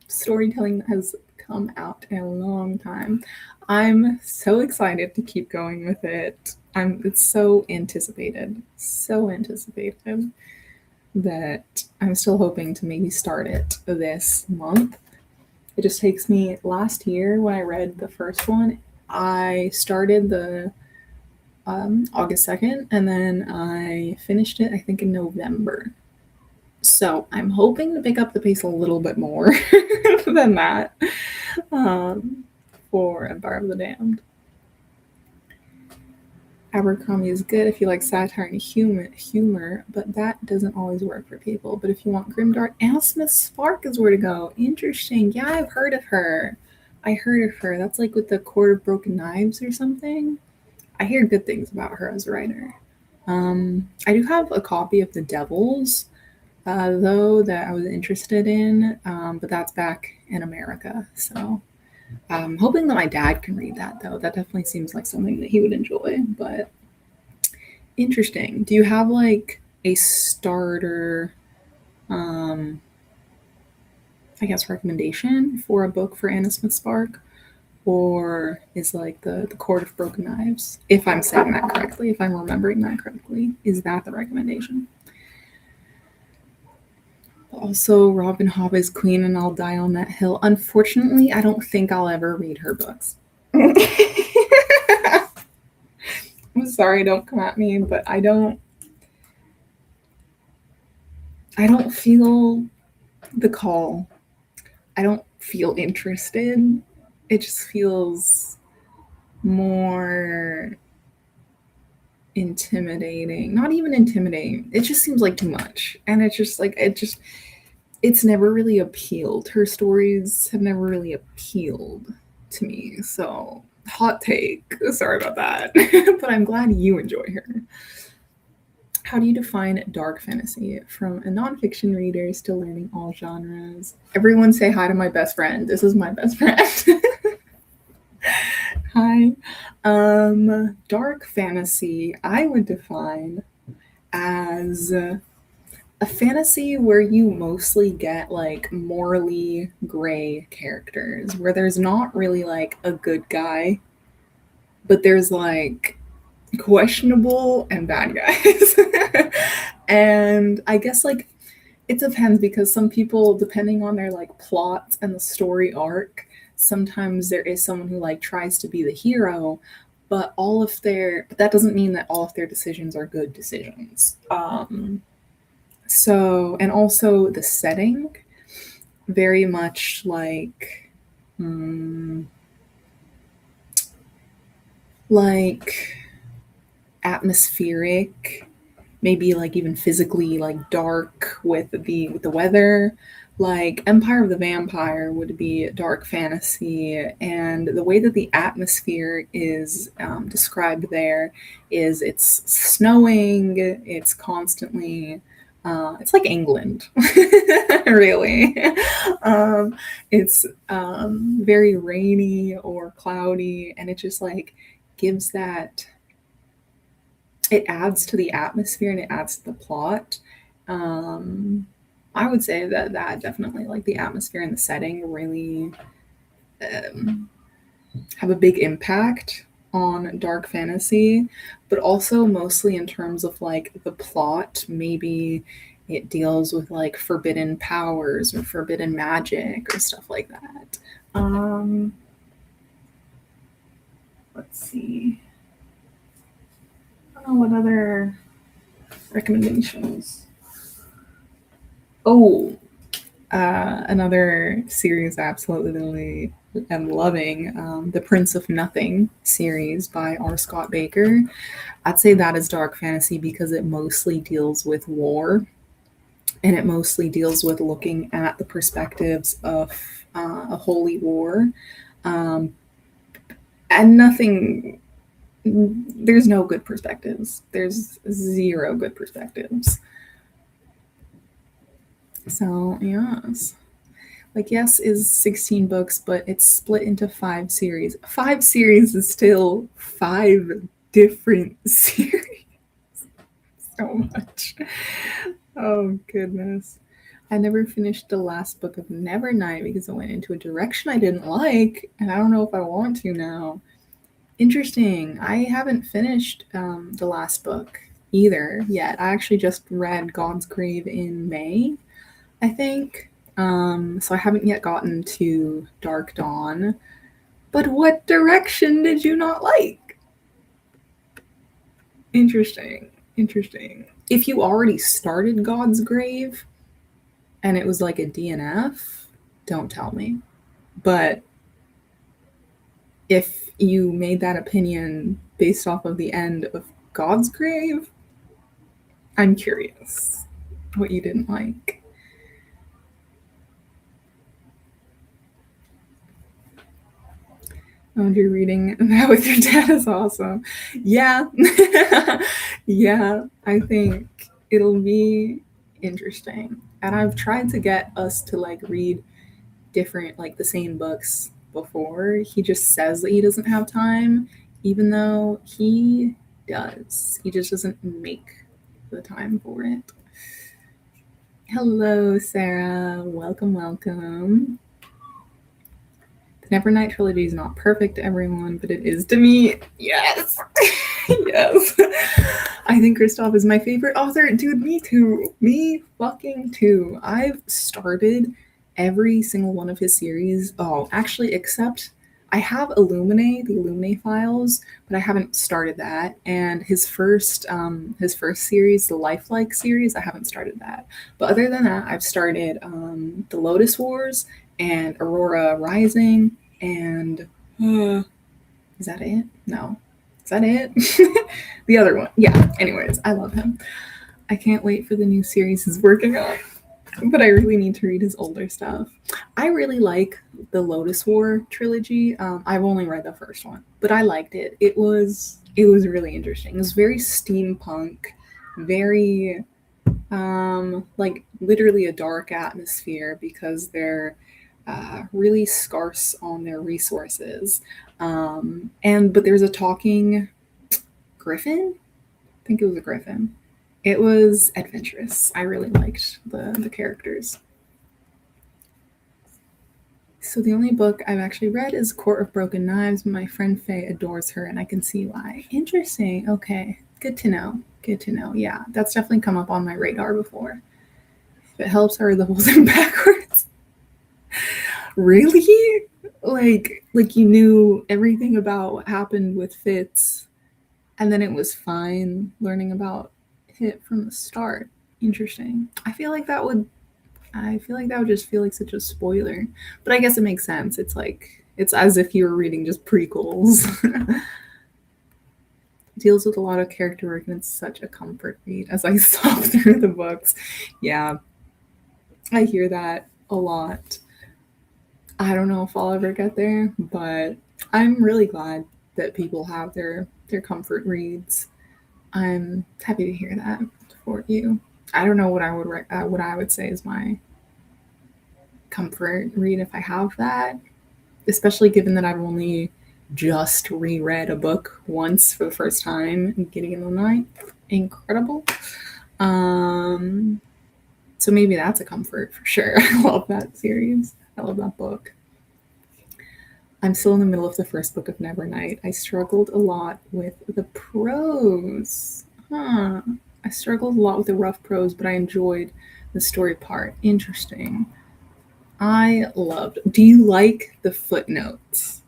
storytelling that has come out in a long time. I'm so excited to keep going with it. It's so anticipated that I'm still hoping to maybe start it this month. It just takes me last year when I read the first one, I started the August 2nd, and then I finished it, I think, in November. So I'm hoping to pick up the pace a little bit more than that for Empire of the Damned. Abercrombie is good if you like satire and humor, but that doesn't always work for people. But if you want grimdark, Anna Smith Spark is where to go. Interesting. Yeah, I've heard of her. That's like with the Court of Broken Knives or something. I hear good things about her as a writer. I do have a copy of The Devils, though, that I was interested in, but that's back in America. So I'm hoping that my dad can read that, though. That definitely seems like something that he would enjoy. But interesting. Do you have like a starter, I guess, recommendation for a book for Anna Smith Spark? Or is like the Court of Broken Knives, if I'm saying that correctly, if I'm remembering that correctly, is that the recommendation? Also, Robin Hobb is queen and I'll die on that hill. Unfortunately, I don't think I'll ever read her books. I'm sorry, don't come at me, but I don't feel the call. I don't feel interested. It just feels more intimidating. Not even intimidating. It just seems like too much. And it's just like it's never really appealed. Her stories have never really appealed to me. So, hot take. Sorry about that. But I'm glad you enjoy her. How do you define dark fantasy? From a nonfiction reader still learning all genres. Everyone say hi to my best friend. This is my best friend. Hi. Dark fantasy, I would define as a fantasy where you mostly get like morally gray characters, where there's not really like a good guy, but there's like questionable and bad guys. And I guess like it depends, because some people, depending on their like plots and the story arc, sometimes there is someone who like tries to be the hero, but that doesn't mean that all of their decisions are good decisions. So, and also the setting, very much like atmospheric, maybe like even physically like dark with the weather. Like Empire of the Vampire would be dark fantasy, and the way that the atmosphere is described there is it's snowing, it's constantly it's like England, really. It's very rainy or cloudy, and it just like gives that, it adds to the atmosphere and it adds to the plot. I would say that definitely, like, the atmosphere and the setting really have a big impact on dark fantasy, but also mostly in terms of like the plot. Maybe it deals with like forbidden powers or forbidden magic or stuff like that. Let's see. I don't know what other recommendations. Oh, another series I absolutely am loving, the Prince of Nothing series by R. Scott Baker. I'd say that is dark fantasy because it mostly deals with war, and it mostly deals with looking at the perspectives of a holy war, and nothing. There's no good perspectives. There's zero good perspectives. So yes, like yes is 16 books, but it's split into 5 series. 5 series is still 5 different series. So much. Oh goodness. I never finished the last book of Nevernight because it went into a direction I didn't like, and I don't know if I want to now. Interesting. I haven't finished the last book either yet. I actually just read God's Grave in May, I think. So I haven't yet gotten to Dark Dawn. But what direction did you not like? Interesting. Interesting. If you already started God's Grave and it was like a DNF, don't tell me. But if you made that opinion based off of the end of God's Grave, I'm curious what you didn't like. Oh, you're reading that with your dad is awesome. Yeah. Yeah, I think it'll be interesting. And I've tried to get us to like read different, like the same books before. He just says that he doesn't have time, even though he does. He just doesn't make the time for it. Hello, Sarah. Welcome, welcome. The Nevernight trilogy is not perfect to everyone, but it is to me. Yes. Yes. I think Kristoff is my favorite author. Dude, me too. Me fucking too. I've started every single one of his series. Oh, actually, except I have Illuminae, the Illuminae files, but I haven't started that. And his first series, the Lifelike series, I haven't started that. But other than that, I've started the Lotus Wars and Aurora Rising, and is that it? No. Is that it? The other one. Yeah. Anyways, I love him. I can't wait for the new series he's working on. But I really need to read his older stuff. I really like the Lotus War trilogy. I've only read the first one, but I liked it. It was really interesting. It was very steampunk, very like literally a dark atmosphere because they're really scarce on their resources. But there's a talking griffin. I think it was a griffin. It was adventurous. I really liked the characters. So the only book I've actually read is Court of Broken Knives. My friend Faye adores her, and I can see why. Interesting. Okay, good to know. Good to know. Yeah, that's definitely come up on my radar before. If it helps, I read the whole thing backwards. Really? Like you knew everything about what happened with Fitz, and then it was fine learning about it from the start. Interesting. I feel like that would just feel like such a spoiler. But I guess it makes sense. It's like it's as if you were reading just prequels. Deals with a lot of character work and it's such a comfort read as I saw through the books. Yeah. I hear that a lot. I don't know if I'll ever get there, but I'm really glad that people have their comfort reads. I'm happy to hear that for you. I don't know what I would say is my comfort read if I have that, especially given that I've only just reread a book once for the first time and getting in the night. Incredible. So maybe that's a comfort for sure. I love that series. I love that book. I'm still in the middle of the first book of Nevernight. I struggled a lot with the prose. Huh. I struggled a lot with the rough prose, but I enjoyed the story part. Interesting. I loved. Do you like the footnotes?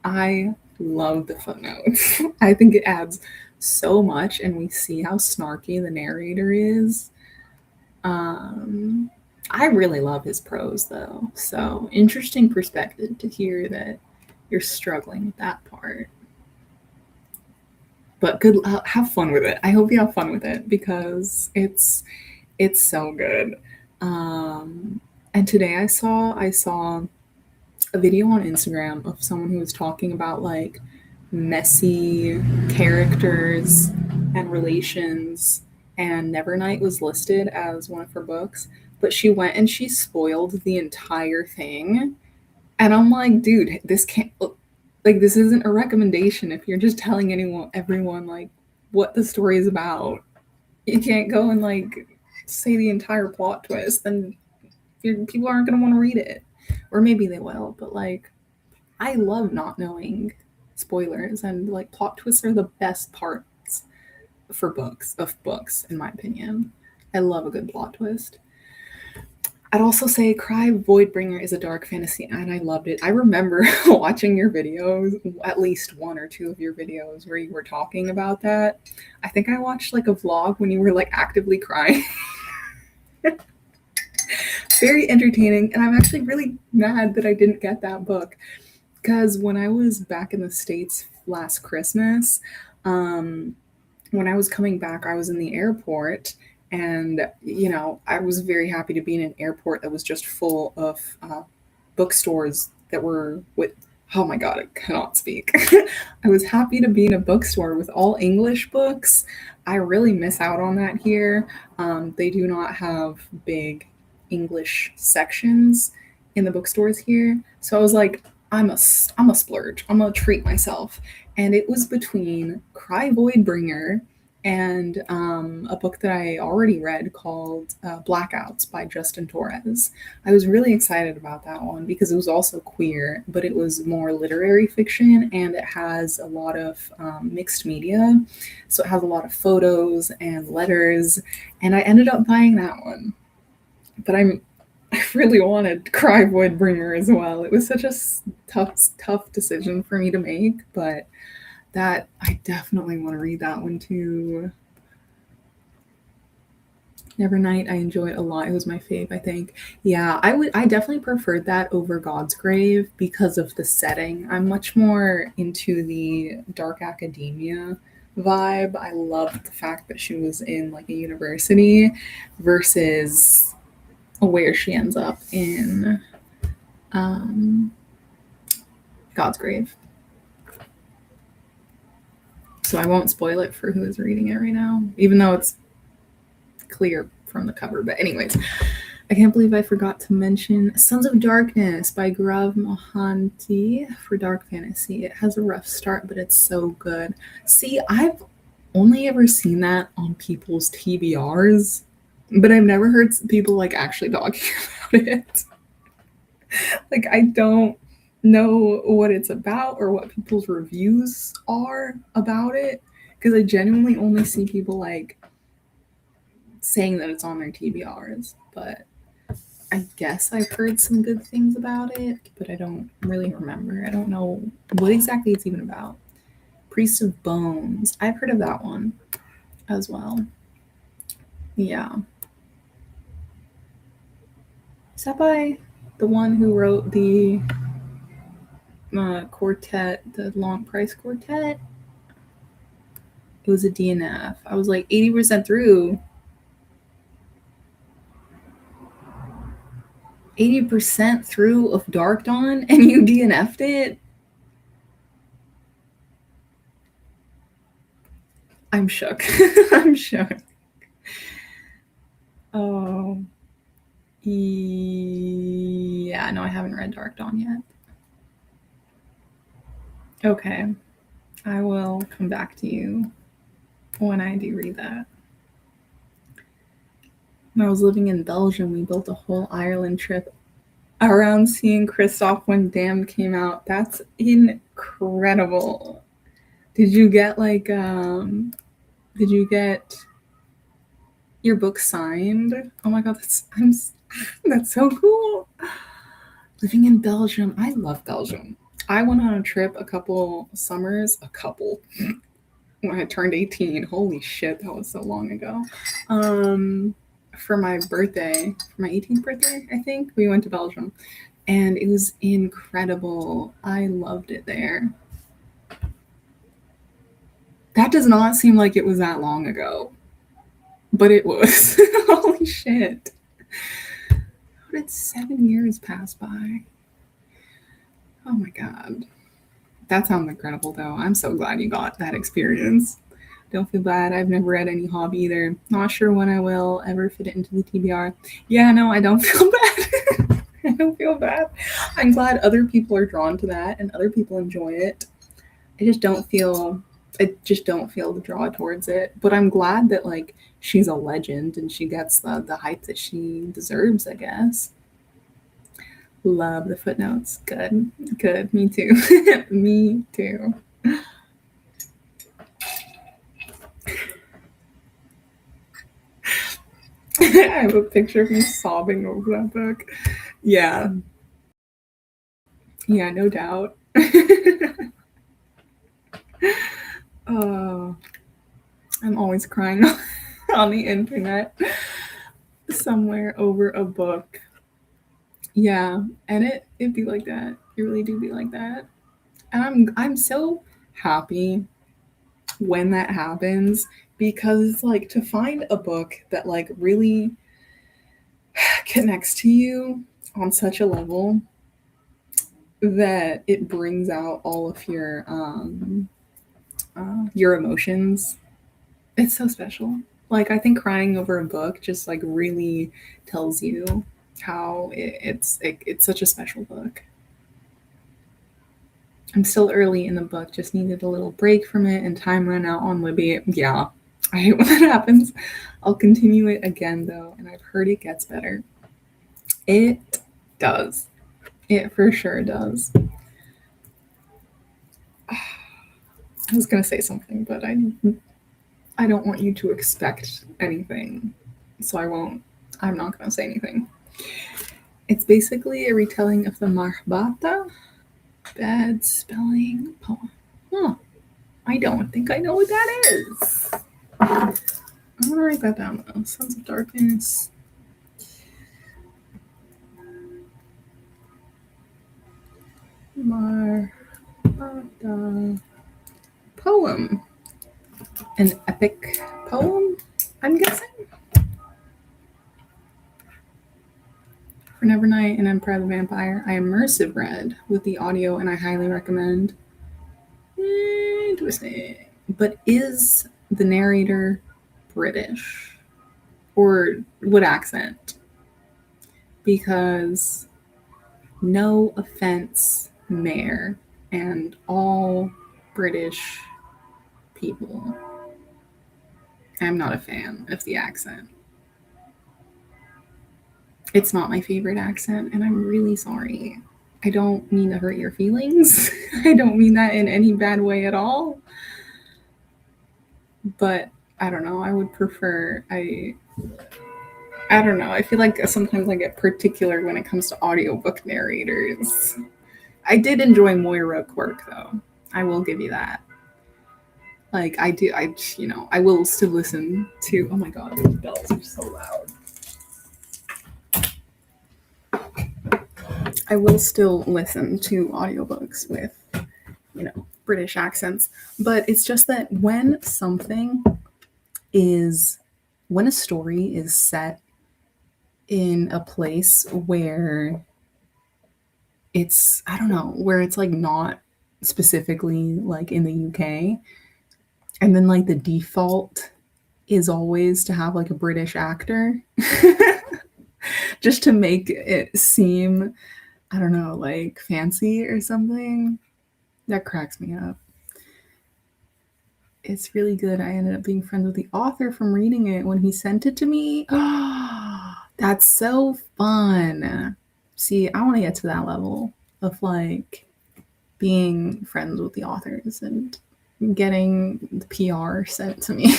I love the footnotes. I think it adds so much, and we see how snarky the narrator is. I really love his prose, though. So interesting perspective to hear that you're struggling with that part. But good, have fun with it. I hope you have fun with it because it's so good. And today I saw a video on Instagram of someone who was talking about like messy characters and relations, and Nevernight was listed as one of her books, but she went and she spoiled the entire thing. And I'm like, dude, this can't, like, this isn't a recommendation if you're just telling everyone, like, what the story is about. You can't go and, like, say the entire plot twist, then people aren't going to want to read it. Or maybe they will, but, like, I love not knowing spoilers, and, like, plot twists are the best parts for books, in my opinion. I love a good plot twist. I'd also say Cry Voidbringer is a dark fantasy, and I loved it. I remember watching your videos, at least one or two of your videos, where you were talking about that. I think I watched like a vlog when you were like actively crying. Very entertaining, and I'm actually really mad that I didn't get that book, because when I was back in the States last Christmas, when I was coming back, I was in the airport, and I was very happy to be in an airport that was just full of bookstores that were with. Oh my god, I cannot speak. I was happy to be in a bookstore with all English books. I really miss out on that here. They do not have big English sections in the bookstores here, so I was like, I'm a splurge. I'm gonna treat myself, and it was between Cry Voidbringer and a book that I already read called Blackouts by Justin Torres. I was really excited about that one because it was also queer, but it was more literary fiction, and it has a lot of mixed media. So it has a lot of photos and letters, and I ended up buying that one. But I really wanted Cry Voidbringer as well. It was such a tough decision for me to make, but that I definitely want to read that one too. Nevernight, I enjoyed a lot. It was my fave, I think. Yeah, I definitely preferred that over God's Grave because of the setting. I'm much more into the dark academia vibe. I loved the fact that she was in like a university versus where she ends up in God's Grave. So I won't spoil it for who is reading it right now, even though it's clear from the cover. But anyways, I can't believe I forgot to mention Sons of Darkness by Gaurav Mohanty for dark fantasy. It has a rough start, but it's so good. See, I've only ever seen that on people's TBRs, but I've never heard people like actually talking about it. Like, I don't know what it's about or what people's reviews are about it, because I genuinely only see people like saying that it's on their TBRs, but I guess I've heard some good things about it, but I don't really remember. I don't know what exactly it's even about. Priest of Bones. I've heard of that one as well. Yeah. Is that by the one who wrote the quartet, the Long Price Quartet? It was a DNF. I was like 80% through. 80% through of Dark Dawn and you DNF'd it? I'm shook. I'm shook. Oh. Yeah, no, I haven't read Dark Dawn yet. Okay. I will come back to you when I do read that. When I was living in Belgium, we built a whole Ireland trip around seeing Kristoff when Damned came out. That's incredible. Did you get did you get your book signed? Oh my god, that's so cool. Living in Belgium. I love Belgium. I went on a trip a couple summers, when I turned 18. Holy shit, that was so long ago. For my birthday, for my 18th birthday, I think, we went to Belgium. And it was incredible. I loved it there. That does not seem like it was that long ago. But it was. Holy shit. How did 7 years pass by? Oh my god. That sounds incredible, though. I'm so glad you got that experience. Don't feel bad. I've never read any hobby either. Not sure when I will ever fit it into the TBR. Yeah, no, I don't feel bad. I don't feel bad. I'm glad other people are drawn to that and other people enjoy it. I just don't feel the draw towards it. But I'm glad that like she's a legend and she gets the hype that she deserves, I guess. Love the footnotes. Good. Good. Me too. Me too. I have a picture of me sobbing over that book. Yeah. Yeah, no doubt. Oh, I'm always crying on the internet somewhere over a book. Yeah, and it be like that. It really do be like that. And I'm so happy when that happens because it's like to find a book that like really connects to you on such a level that it brings out all of your emotions. It's so special. Like I think crying over a book just like really tells you how it's such a special book. I'm still early in the book, just needed a little break from it and time ran out on Libby. Yeah, I hate when that happens. I'll continue it again though, and I've heard it gets better. It does. It for sure does. I was gonna say something, but I don't want you to expect anything, so I won't. I'm not gonna say anything. It's basically a retelling of the Mahbata. Bad spelling poem. Huh. I don't think I know what that is. I'm gonna write that down though. Sons of Darkness. Mahbata poem. An epic poem, I'm guessing? For Nevernight and Empire of the Vampire, I immersive read with the audio and I highly recommend. Interesting. But is the narrator British? Or what accent? Because no offense, Mayor, and all British people. I'm not a fan of the accent. It's not my favorite accent, and I'm really sorry. I don't mean to hurt your feelings. I don't mean that in any bad way at all. But I don't know. I would prefer I don't know. I feel like sometimes I get particular when it comes to audiobook narrators. I did enjoy Moira Quirk though. I will give you that. Like I do I will still listen to oh my god, those bells are so loud. I will still listen to audiobooks with, British accents, but it's just that when a story is set in a place where it's I don't know, where it's like not specifically like in the UK and then like the default is always to have like a British actor just to make it seem I don't know, like fancy or something. That cracks me up. It's really good. I ended up being friends with the author from reading it when he sent it to me. That's so fun. See, I want to get to that level of like being friends with the authors and getting the PR sent to me.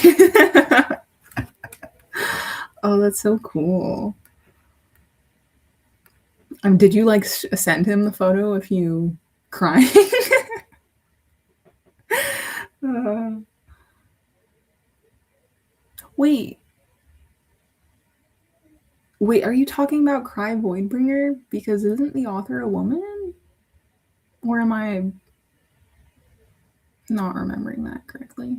Oh, that's so cool. Did you like send him the photo of you crying? uh, wait, wait, are you talking about Cry Voidbringer? Because isn't the author a woman? Or am I not remembering that correctly?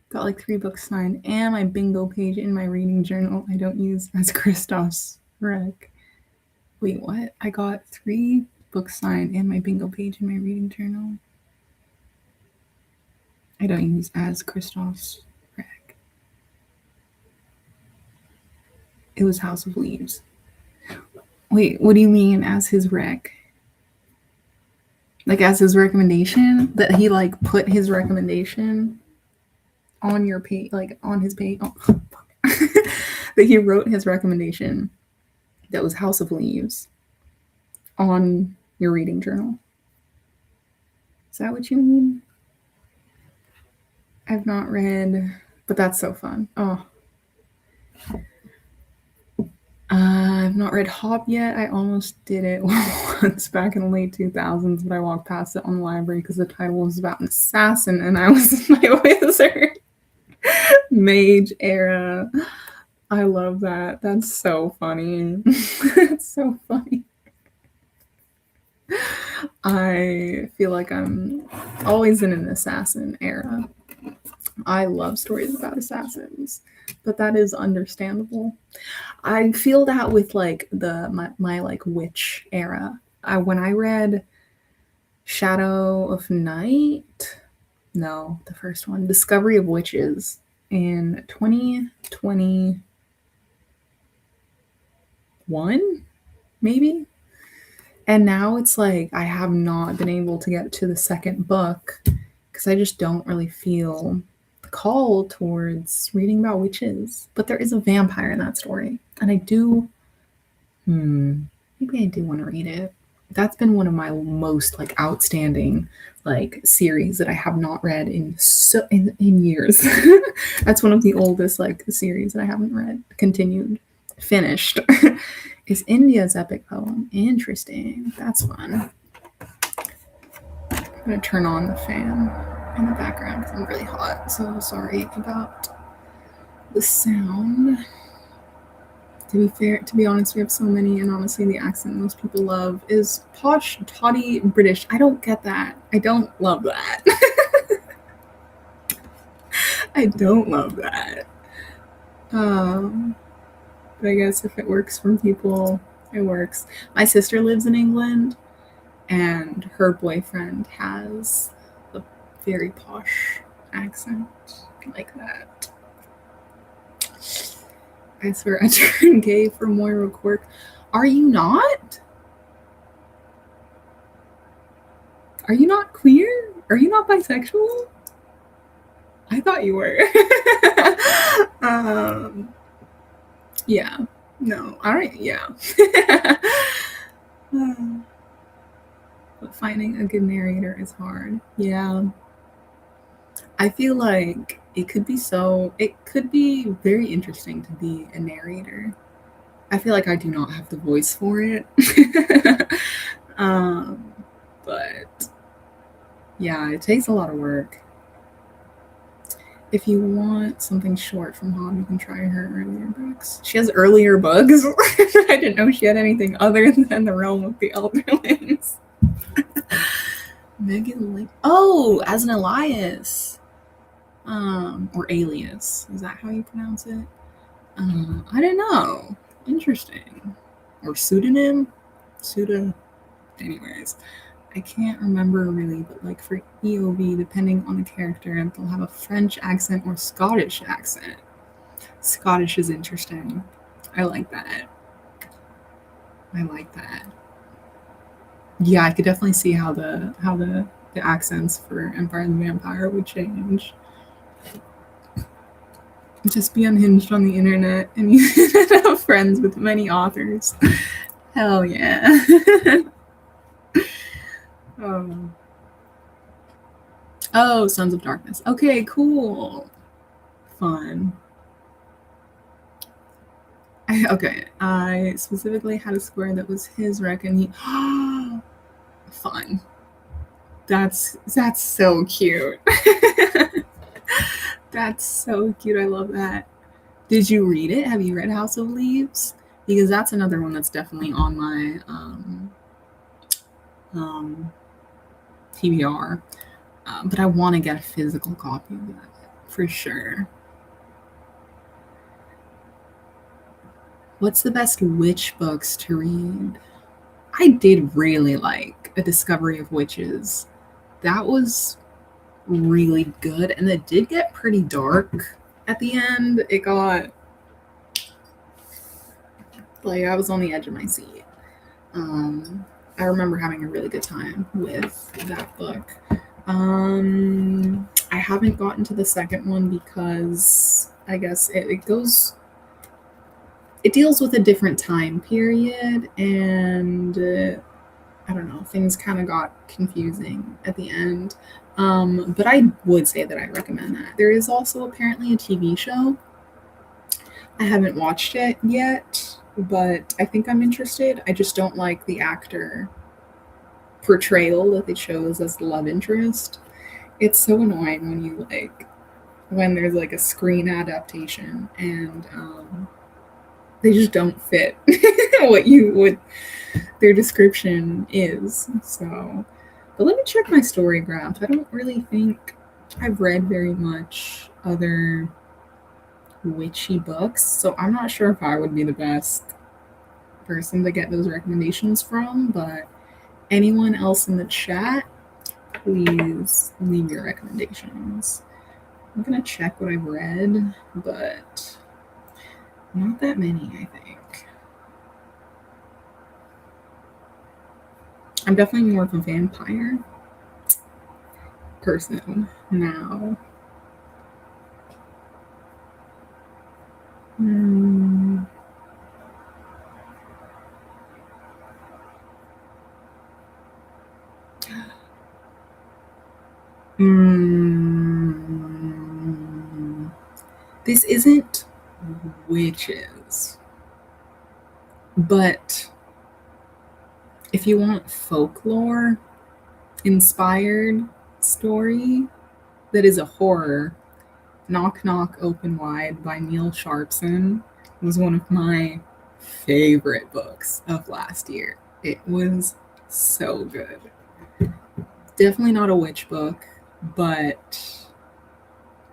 Got like 3 books signed and my bingo page in my reading journal I don't use as Christos Rec. Wait, what? I got 3 book sign and my bingo page in my reading journal. I don't use as Kristoff's rec. It was House of Leaves. Wait, what do you mean as his rec? Like as his recommendation? That he like put his recommendation on your page, like on his page? Oh, that he wrote his recommendation that was House of Leaves on your reading journal. Is that what you mean? I've not read, but that's so fun. Oh. I've not read Hop yet. I almost did it once back in the late 2000s, but I walked past it on the library because the title was about an assassin and I was my wizard. Mage era. I love that. That's so funny. It's so funny. I feel like I'm always in an assassin era. I love stories about assassins, but that is understandable. I feel that with like my like witch era. When I read Shadow of Night, no, the first one, Discovery of Witches in 2021, maybe. And now it's like I have not been able to get to the second book because I just don't really feel the call towards reading about witches. But there is a vampire in that story. And I do, maybe I do want to read it. That's been one of my most like outstanding like series that I have not read in years. That's one of the oldest like series that I haven't read, finished. Is India's epic poem. Interesting. That's fun. I'm gonna turn on the fan in the background because I'm really hot, so sorry about the sound. To be honest, we have so many, and honestly, the accent most people love is posh, toddy British. I don't get that. I don't love that. I don't love that. But I guess if it works for people, it works. My sister lives in England, and her boyfriend has a very posh accent like that. I swear I turned gay for Moira Quirk. Are you not? Are you not queer? Are you not bisexual? I thought you were. Yeah. No. All right. Yeah. But finding a good narrator is hard. Yeah. I feel like it could be very interesting to be a narrator. I feel like I do not have the voice for it. But yeah, it takes a lot of work. If you want something short from Hob, you can try her earlier books. She has earlier books. I didn't know she had anything other than The Realm of the Elderlings. Megan Lake. Oh, as an Elias. Or alias. Is that how you pronounce it? I don't know. Interesting. Or pseudonym? Anyways. I can't remember really, but like for EOV, depending on the character, they'll have a French accent or Scottish accent. Scottish is interesting. I like that. Yeah, I could definitely see how the accents for Empire and the Vampire would change. Just be unhinged on the internet and you have friends with many authors. Hell yeah. Oh, Sons of Darkness. Okay, cool. Fun. I specifically had a square that was his rec and he fun. That's so cute. That's so cute. I love that. Did you read it? Have you read House of Leaves? Because that's another one that's definitely on my TBR. But I want to get a physical copy of that for sure. What's the best witch books to read? I did really like A Discovery of Witches. That was really good, and it did get pretty dark at the end. It got like I was on the edge of my seat. Um, I remember having a really good time with that book. I haven't gotten to the second one because I guess it deals with a different time period, and I don't know, things kind of got confusing at the end. But I would say that I recommend that. There is also apparently a TV show. I haven't watched it yet, but I think I'm interested. I just don't like the actor portrayal that they chose as the love interest. It's so annoying when you like when there's like a screen adaptation and they just don't fit what their description is. So, but let me check my story graph. I don't really think I've read very much other witchy books, so I'm not sure if I would be the best person to get those recommendations from, but anyone else in the chat, please leave your recommendations. I'm gonna check what I've read, but not that many, I think. I'm definitely more of a vampire person now. Mm. This isn't witches, but if you want folklore inspired story that is a horror, Knock Knock Open Wide by Neil Sharpson was one of my favorite books of last year. It was so good. Definitely not a witch book, but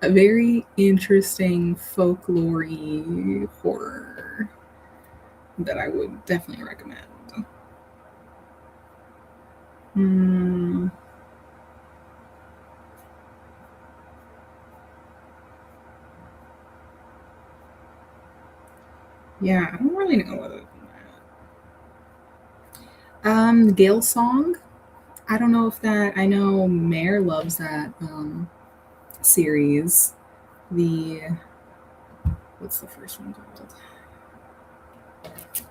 a very interesting folklore horror that I would definitely recommend. Mm. Yeah, I don't really know other than that. Gale Song. I don't know if that. I know Mare loves that series. The what's the first one called?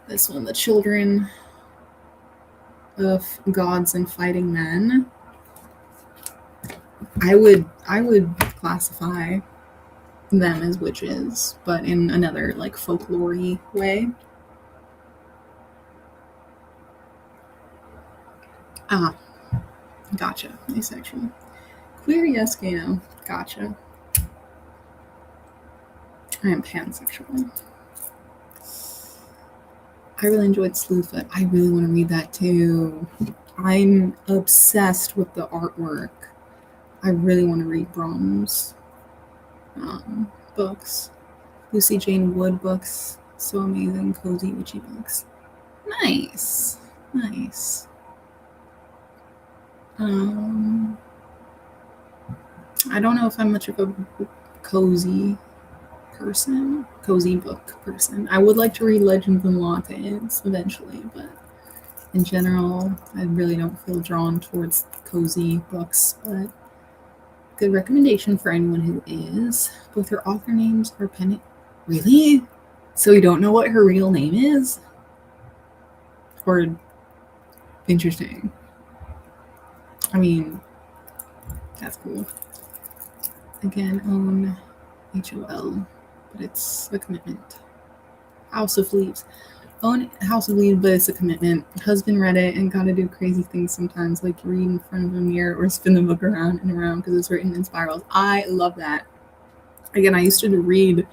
This one, The Children of Gods and Fighting Men. I would classify them as witches, but in another like folklore way. Ah, gotcha. Asexual. Queer, yes, gay, no. Gotcha. I am pansexual. I really enjoyed Slewfoot. I really want to read that too. I'm obsessed with the artwork. I really want to read Brahms books. Lucy Jane Wood books. So amazing. Cozy, witchy books. Nice. Nice. I don't know if I'm much of a cozy book person. I would like to read Legends and Lattes eventually, but in general, I really don't feel drawn towards cozy books. But good recommendation for anyone who is. Both her author names are Penny. Really? So you don't know what her real name is? Or interesting. I mean, that's cool. Again, own HOL, but it's a commitment. House of Leaves. Own House of Leaves, but it's a commitment. Husband read it and gotta do crazy things sometimes, like read in front of a mirror or spin the book around and around because it's written in spirals. I love that. Again, I used to read,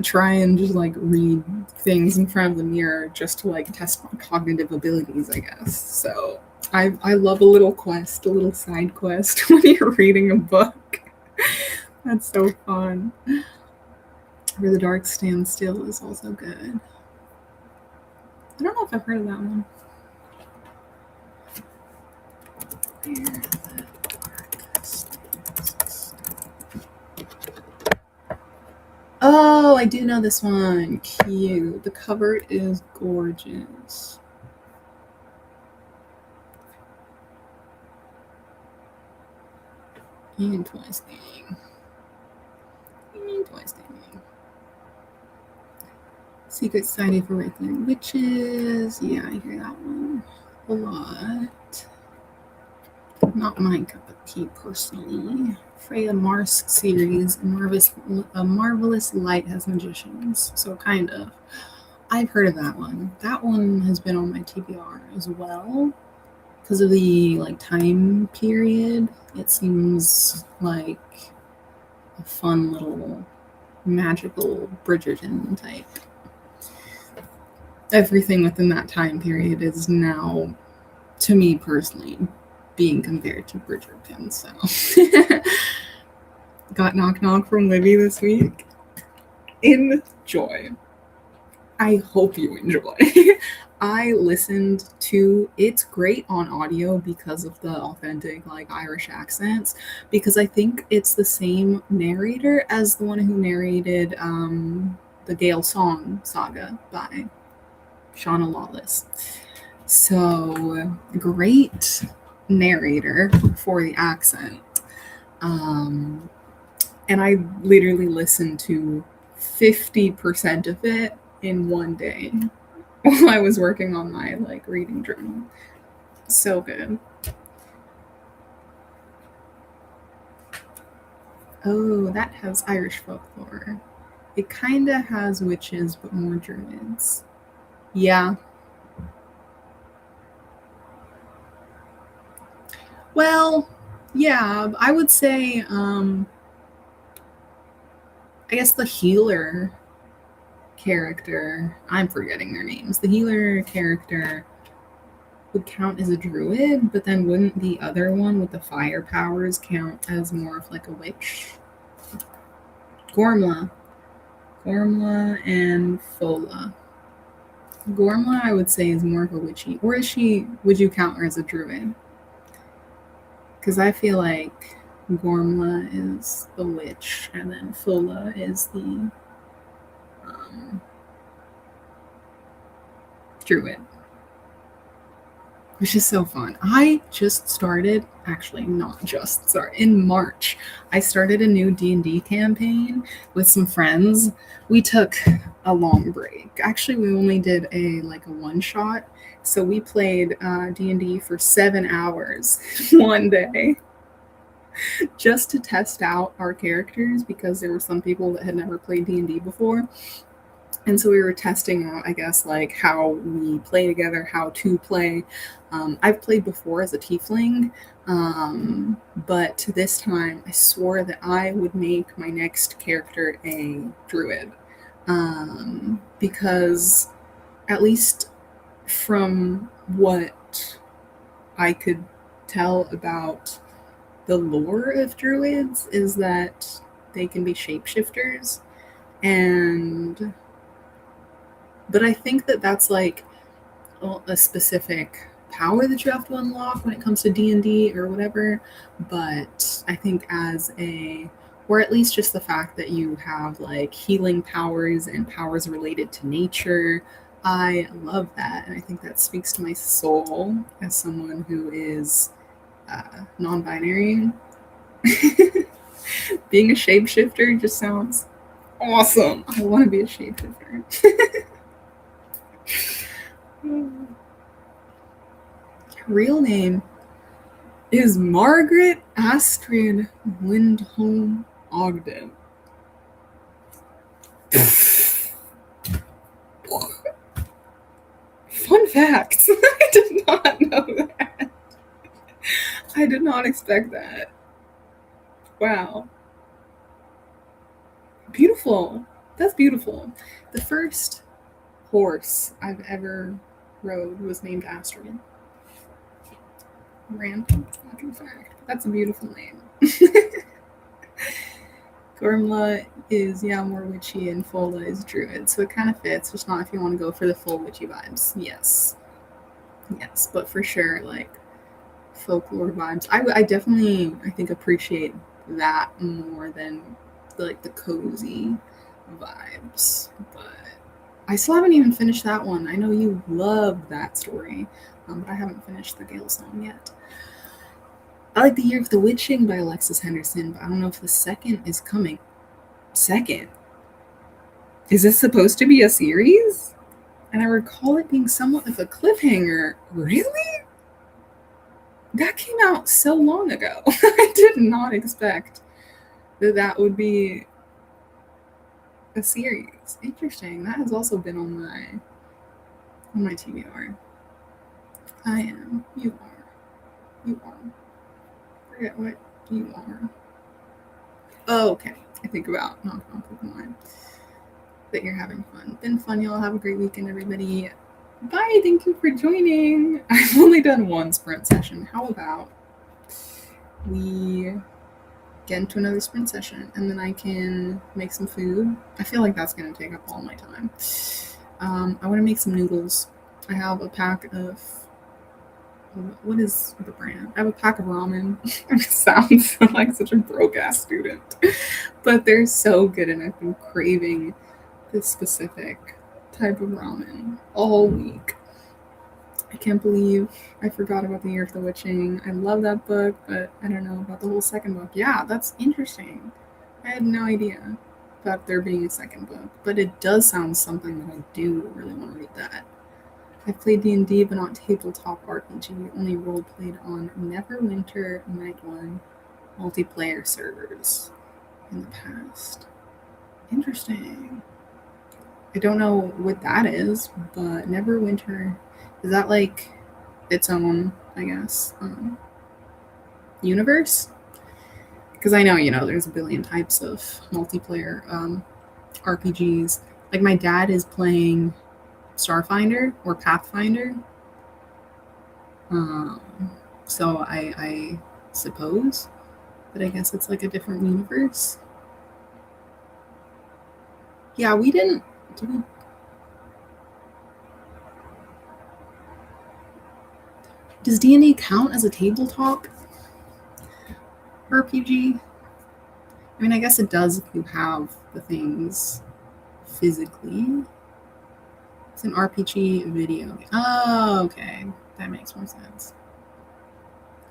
try and just like read things in front of the mirror just to like test my cognitive abilities, I guess. So I love a little quest, a little side quest when you're reading a book. That's so fun. Where the Dark Stands Still is also good. I don't know if I've heard of that one. Oh, I do know this one. Cute. The cover is gorgeous. Interesting. Secret Society for Regular Witches. Yeah, I hear that one a lot. Not my cup of tea personally. Freya Marsk series, A Marvelous Light Has Magicians. So kind of. I've heard of that one. That one has been on my TBR as well. Because of the time period, it seems like a fun little magical Bridgerton type. Everything within that time period is now, to me personally, being compared to Bridgerton. So, got knock knock from Libby this week. Enjoy. I hope you enjoy. I listened to it's great on audio because of the authentic Irish accents, because I think it's the same narrator as the one who narrated the Gale Song saga by Shauna Lawless. So great narrator for the accent. And I literally listened to 50% of it in one day while I was working on my reading journal. So good. Oh, that has Irish folklore. It kind of has witches, but more druids. Yeah. Well, yeah, I would say, I guess the healer character, I'm forgetting their names. The healer character would count as a druid, but then wouldn't the other one with the fire powers count as more of a witch? Gormla and Fola. Gormla, I would say, is more of a witchy. Or would you count her as a druid? Because I feel like Gormla is the witch, and then Fola is the druid. Which is so fun. I just started, in March, I started a new D&D campaign with some friends. We took a long break. Actually, we only did a one shot. So we played D&D for 7 hours one day just to test out our characters, because there were some people that had never played D&D before. And so we were testing out, I guess, how we play together, how to play. I've played before as a tiefling, but this time I swore that I would make my next character a druid. Because at least from what I could tell about the lore of druids is that they can be shapeshifters, but I think that that's a specific power that you have to unlock when it comes to D&D or whatever. But I think or at least just the fact that you have healing powers and powers related to nature, I love that. And I think that speaks to my soul as someone who is non-binary. Being a shapeshifter just sounds awesome. I want to be a shapeshifter. Real name is Margaret Astrid Lindholm Ogden. Fun fact. I did not know that. I did not expect that. Wow. Beautiful. That's beautiful. The first horse I've ever rode was named Astrid. Random fucking fact. That's a beautiful name. Gormla is more witchy and Fola is druid, so it kind of fits. Just not if you want to go for the full witchy vibes. Yes, but for sure, folklore vibes. I definitely, I think, appreciate that more than like the cozy vibes. But I still haven't even finished that one. I know you love that story, but I haven't finished the Gale song yet. I like The Year of the Witching by Alexis Henderson, but I don't know if the second is coming. Second? Is this supposed to be a series? And I recall it being somewhat of a cliffhanger. Really? That came out so long ago. I did not expect that that would be a series. Interesting. That has also been on my TBR. I am. You are. You are. Forget what you are. Oh, okay. I think about Knock Knock Pokemon. That you're having fun. Been fun, y'all. Have a great weekend, everybody. Bye. Thank you for joining. I've only done one sprint session. How about we get into another sprint session and then I can make some food? I feel like that's going to take up all my time. I want to make some noodles. I have a pack of, what is the brand? I have a pack of ramen. It sounds like such a broke ass student, but they're so good and I've been craving this specific type of ramen all week. I can't believe I forgot about The Year of the Witching. I love that book, but I don't know about the whole second book. Yeah, that's interesting. I had no idea about there being a second book, but it does sound something that I do really want to read that. I've played D&D, but not tabletop RPG, only role-played on Neverwinter Night One multiplayer servers in the past. Interesting. I don't know what that is, but Neverwinter, is that like its own, I guess, universe? Because I know, there's a billion types of multiplayer RPGs. Like my dad is playing Starfinder or Pathfinder. Um, so I suppose, but I guess it's like a different universe. Yeah, we didn't. Does D&D count as a tabletop RPG? I mean, I guess it does if you have the things physically. It's an RPG video. Oh, okay. That makes more sense.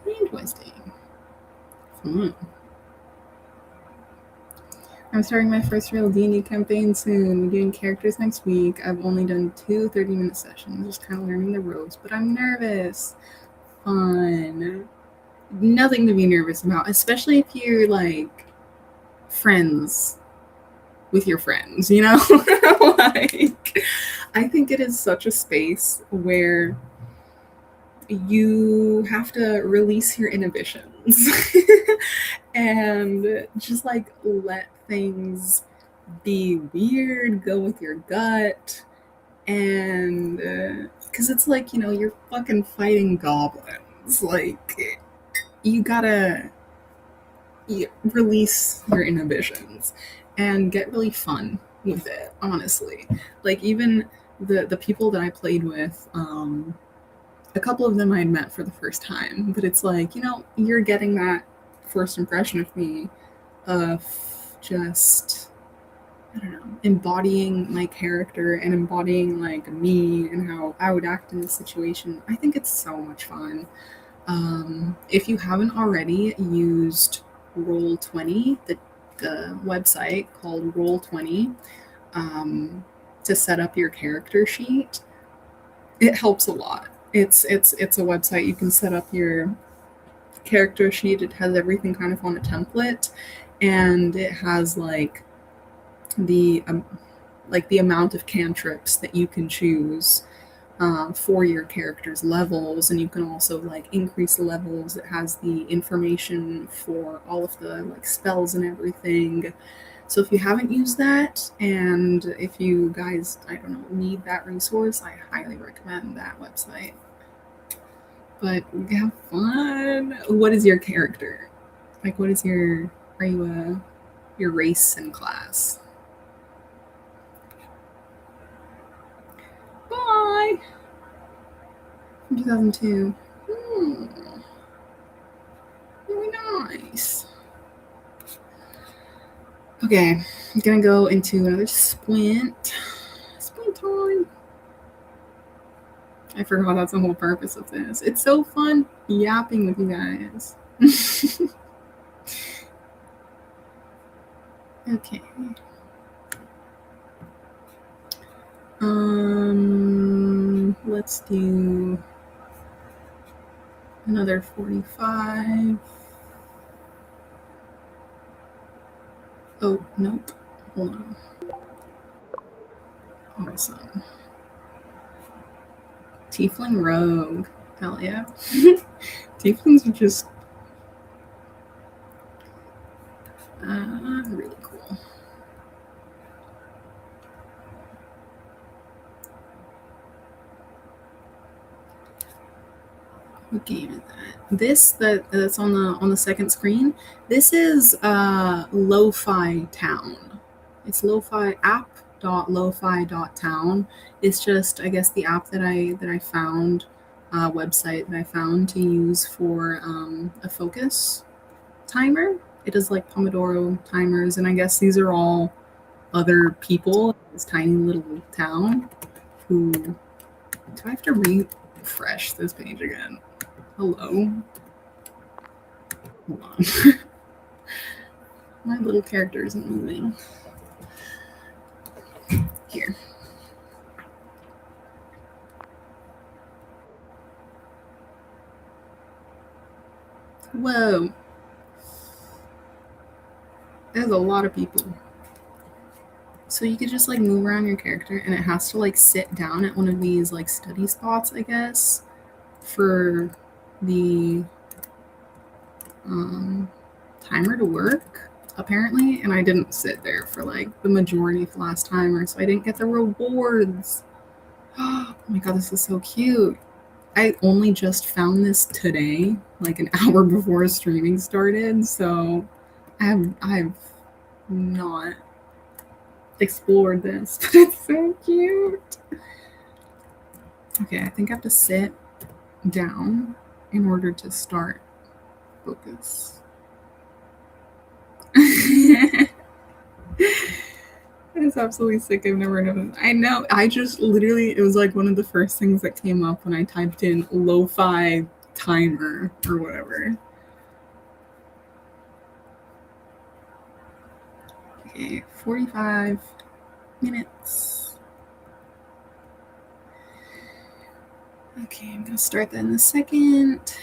Interesting. I'm starting my first real D&D campaign soon. We're doing characters next week. I've only done 2 30-minute sessions, just kind of learning the ropes, but I'm nervous. Fun. Nothing to be nervous about, especially if you're like friends with your friends, like, I think it is such a space where you have to release your inhibitions and just like let things be weird, go with your gut, and because it's like, you're fucking fighting goblins, like you gotta release your inhibitions and get really fun with it, honestly. Like even the people that I played with, a couple of them I had met for the first time, but it's like, you're getting that first impression of me of just, I don't know, embodying my character and embodying like me and how I would act in this situation. I think it's so much fun. If you haven't already used Roll20, the website called Roll20, to set up your character sheet, it helps a lot. It's a website you can set up your character sheet. It has everything kind of on a template, and it has like the amount of cantrips that you can choose for your character's levels, and you can also like increase the levels. It has the information for all of the like spells and everything. So if you haven't used that, and if you guys, I don't know, need that resource, I highly recommend that website. But have fun. What is your character? Like, what is your, are you your race and class? Bye! From 2002. Nice. Okay, I'm gonna go into another splint. Splint time. I forgot that's the whole purpose of this. It's so fun yapping with you guys. Okay. Let's do another 45. Oh, nope. Hold on. Awesome. Tiefling Rogue. Hell yeah. Tieflings are just really cool. What game is that? This that's on the second screen. This is Lo-Fi Town. It's Lo-Fi app.lofi.town. It's just I guess the app that I found, website that I found to use for a focus timer. It does like Pomodoro timers, and I guess these are all other people in this tiny little town who. Do I have to refresh this page again? Hello? Hold on. My little character isn't moving. Here. Whoa. There's a lot of people. So you could just like move around your character and it has to like sit down at one of these like study spots, I guess, for the timer to work, apparently. And I didn't sit there for like the majority of the last timer, so I didn't get the rewards. Oh my god, this is so cute. I only just found this today, like an hour before streaming started, so I've not explored this, but it's so cute. Okay, I think I have to sit down in order to start focus. It's absolutely sick. I've never known. I know. I just literally, it was like one of the first things that came up when I typed in lo-fi timer or whatever. Okay, 45 minutes. Okay, I'm gonna start that in a second.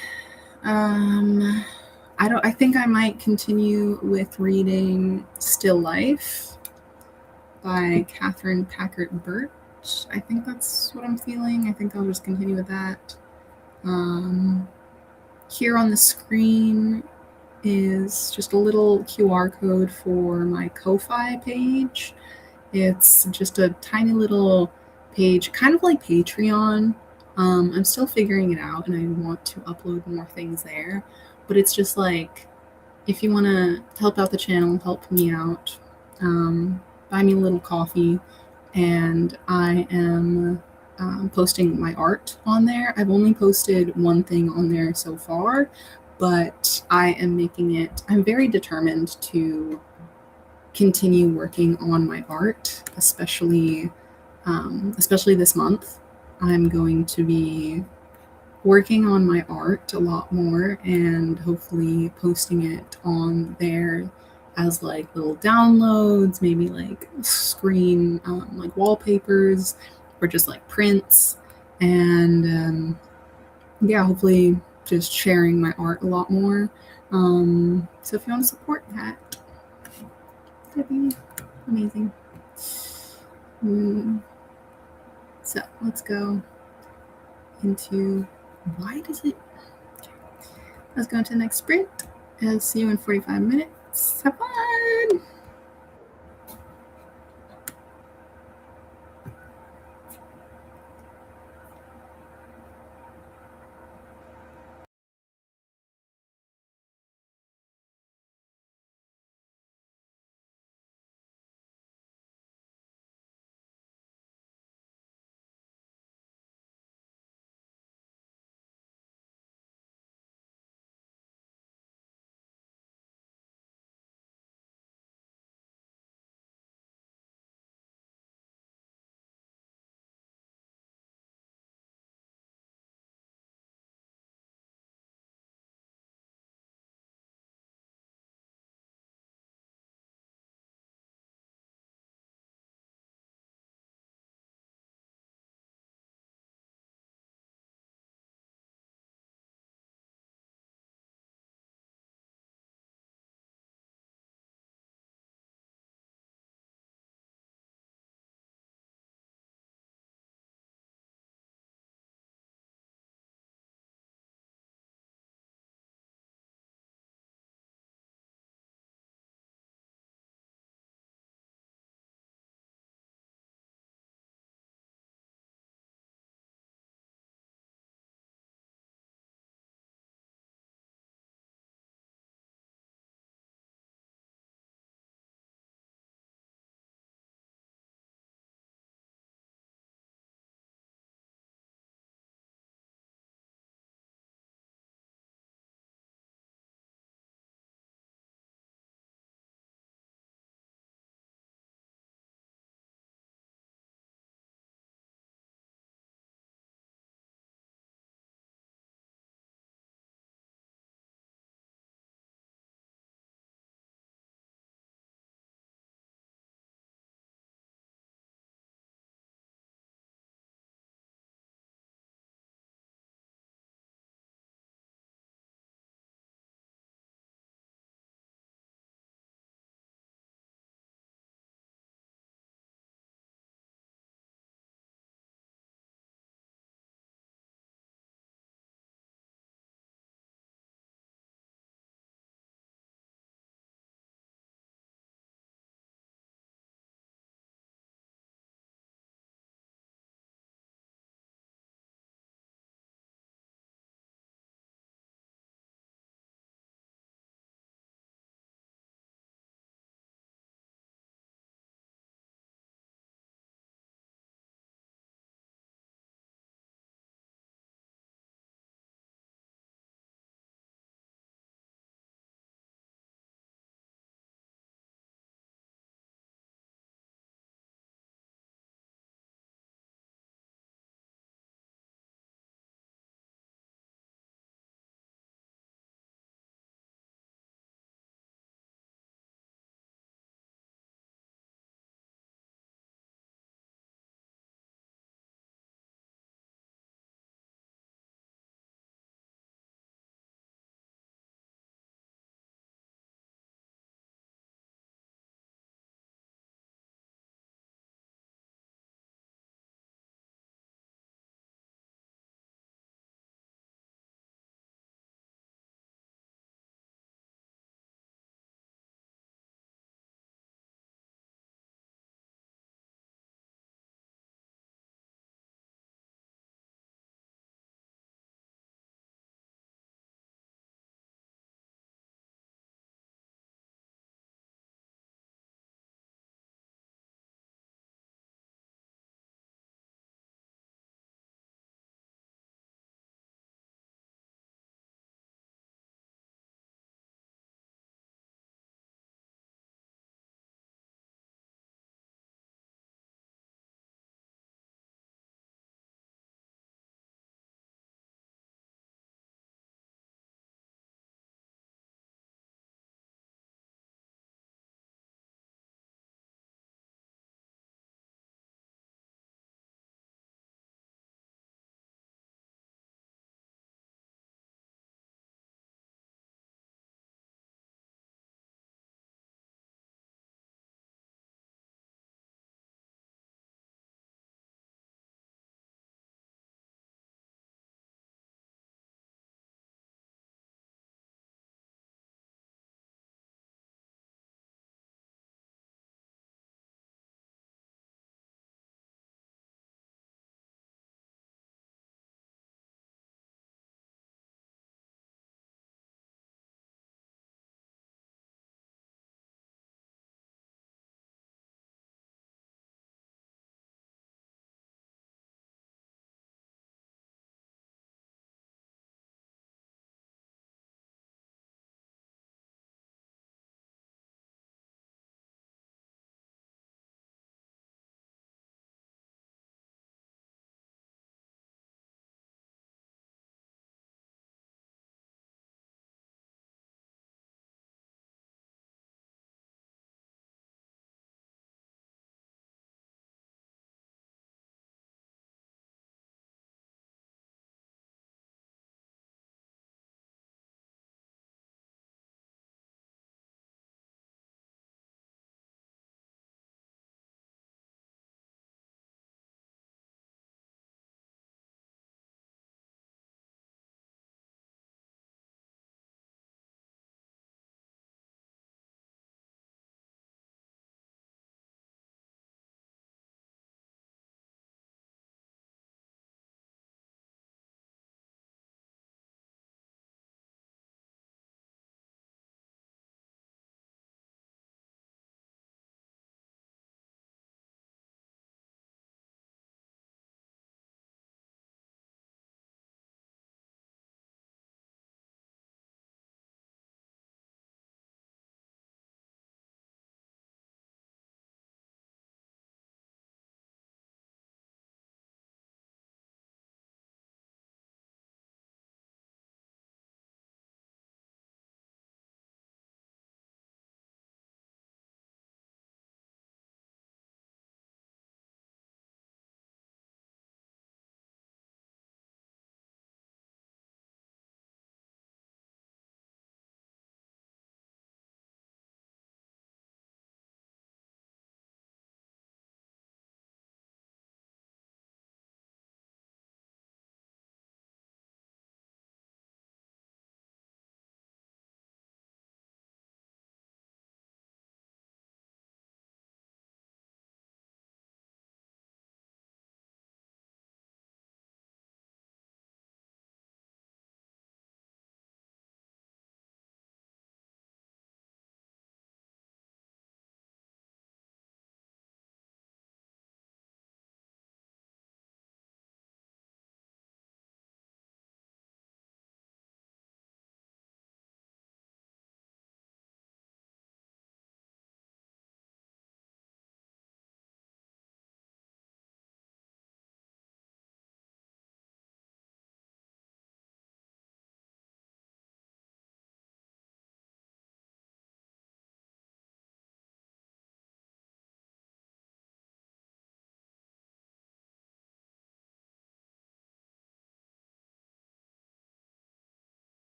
I think I might continue with reading Still Life by Catherine Packard Burt. I think that's what I'm feeling. I think I'll just continue with that. Here on the screen is just a little QR code for my Ko-Fi page. It's just a tiny little page, kind of like Patreon. I'm still figuring it out and I want to upload more things there. But it's just like, if you want to help out the channel, help me out, buy me a little coffee. And I am posting my art on there. I've only posted one thing on there so far, but I am making it, I'm very determined to continue working on my art, especially this month. I'm going to be working on my art a lot more and hopefully posting it on there as like little downloads, maybe like screen like wallpapers or just like prints. And yeah, hopefully just sharing my art a lot more. So if you want to support that, that'd be amazing. So let's go into, why does it, let's go into the next sprint. I'll see you in 45 minutes. Have fun!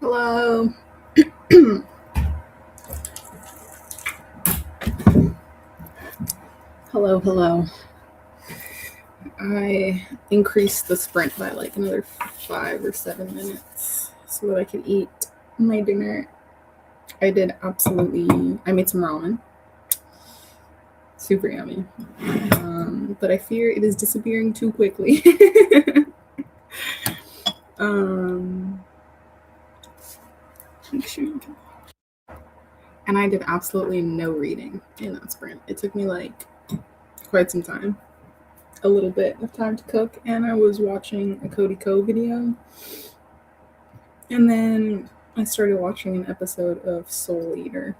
Hello. Hello. I increased the sprint by like another 5 or 7 minutes so that I could eat my dinner. I made some ramen. Super yummy. But I fear it is disappearing too quickly. um, and I did absolutely no reading in that sprint. It took me like quite some time. A little bit of time to cook, and I was watching a Cody Ko video. And then I started watching an episode of Soul Eater.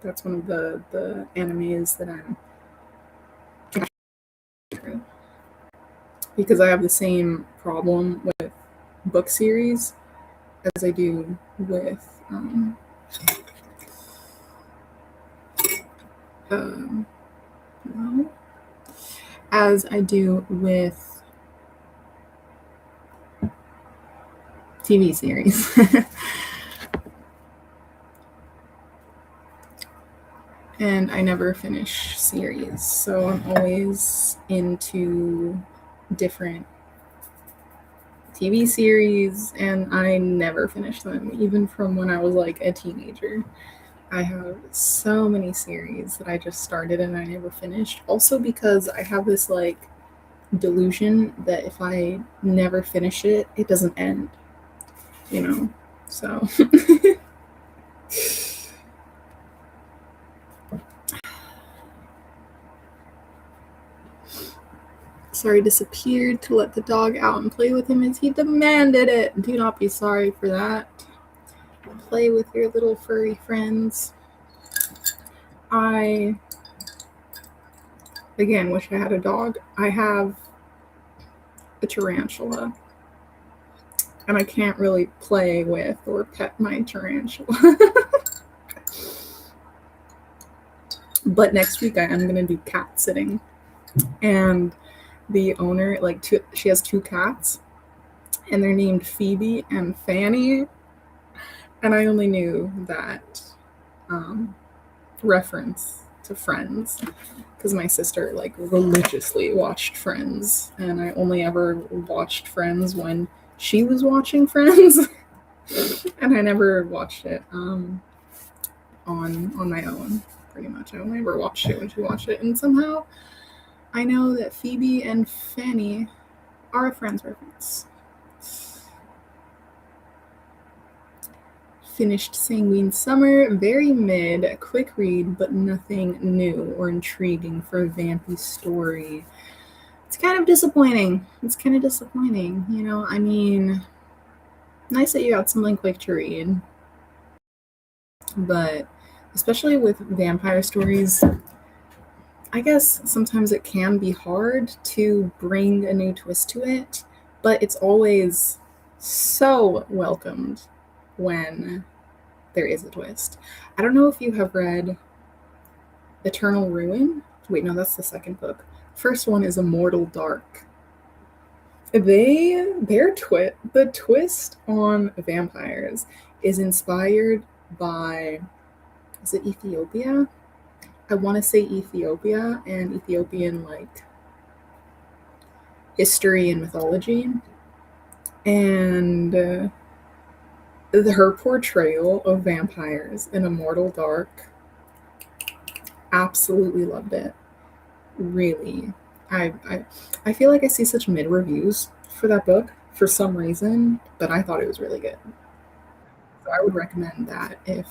That's one of the animes that I'm through. Because I have the same problem with book series as I do with well, as I do with TV series. And I never finish series, so I'm always into different TV series, and I never finish them, even from when I was like a teenager. I have so many series that I just started and I never finished. Also, because I have this like delusion that if I never finish it, it doesn't end, you know? So. Sorry disappeared to let the dog out and play with him as he demanded it. Do not be sorry for that. Play with your little furry friends. I, again, wish I had a dog. I have a tarantula, and I can't really play with or pet my tarantula. But next week I am going to do cat sitting. And the owner, she has 2 cats, and they're named Phoebe and Fanny. And I only knew that reference to Friends because my sister like religiously watched Friends, and I only ever watched Friends when she was watching Friends, and I never watched it on my own. Pretty much, I only ever watched it when she watched it, and somehow I know that Phoebe and Fanny are a Friends reference. Finished Sanguine Summer, very mid, quick read, but nothing new or intriguing for a vampy story. It's kind of disappointing. You know, I mean, nice that you got something quick to read, but especially with vampire stories, I guess sometimes it can be hard to bring a new twist to it, but it's always so welcomed when there is a twist. I don't know if you have read Eternal Ruin. Wait, no, that's the second book. First one is Immortal Dark. The twist on vampires is inspired by, is it Ethiopia? I want to say Ethiopia and Ethiopian like history and mythology, and her portrayal of vampires in Immortal Dark, absolutely loved it. Really, I feel like I see such mid reviews for that book for some reason, but I thought it was really good. So I would recommend that if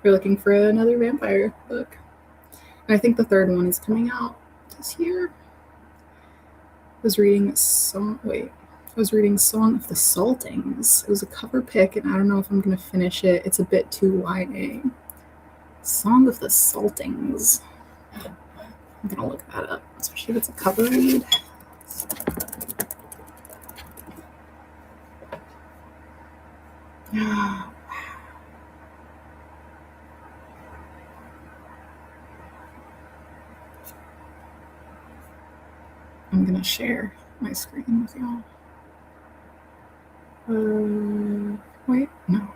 you're looking for another vampire book. And I think the third one is coming out this year. I was reading Song of the Saltings. It was a cover pick, and I don't know if I'm gonna finish it. It's a bit too YA. Song of the Saltings. I'm gonna look that up, especially if it's a cover read. I'm gonna share my screen with y'all. Wait, no.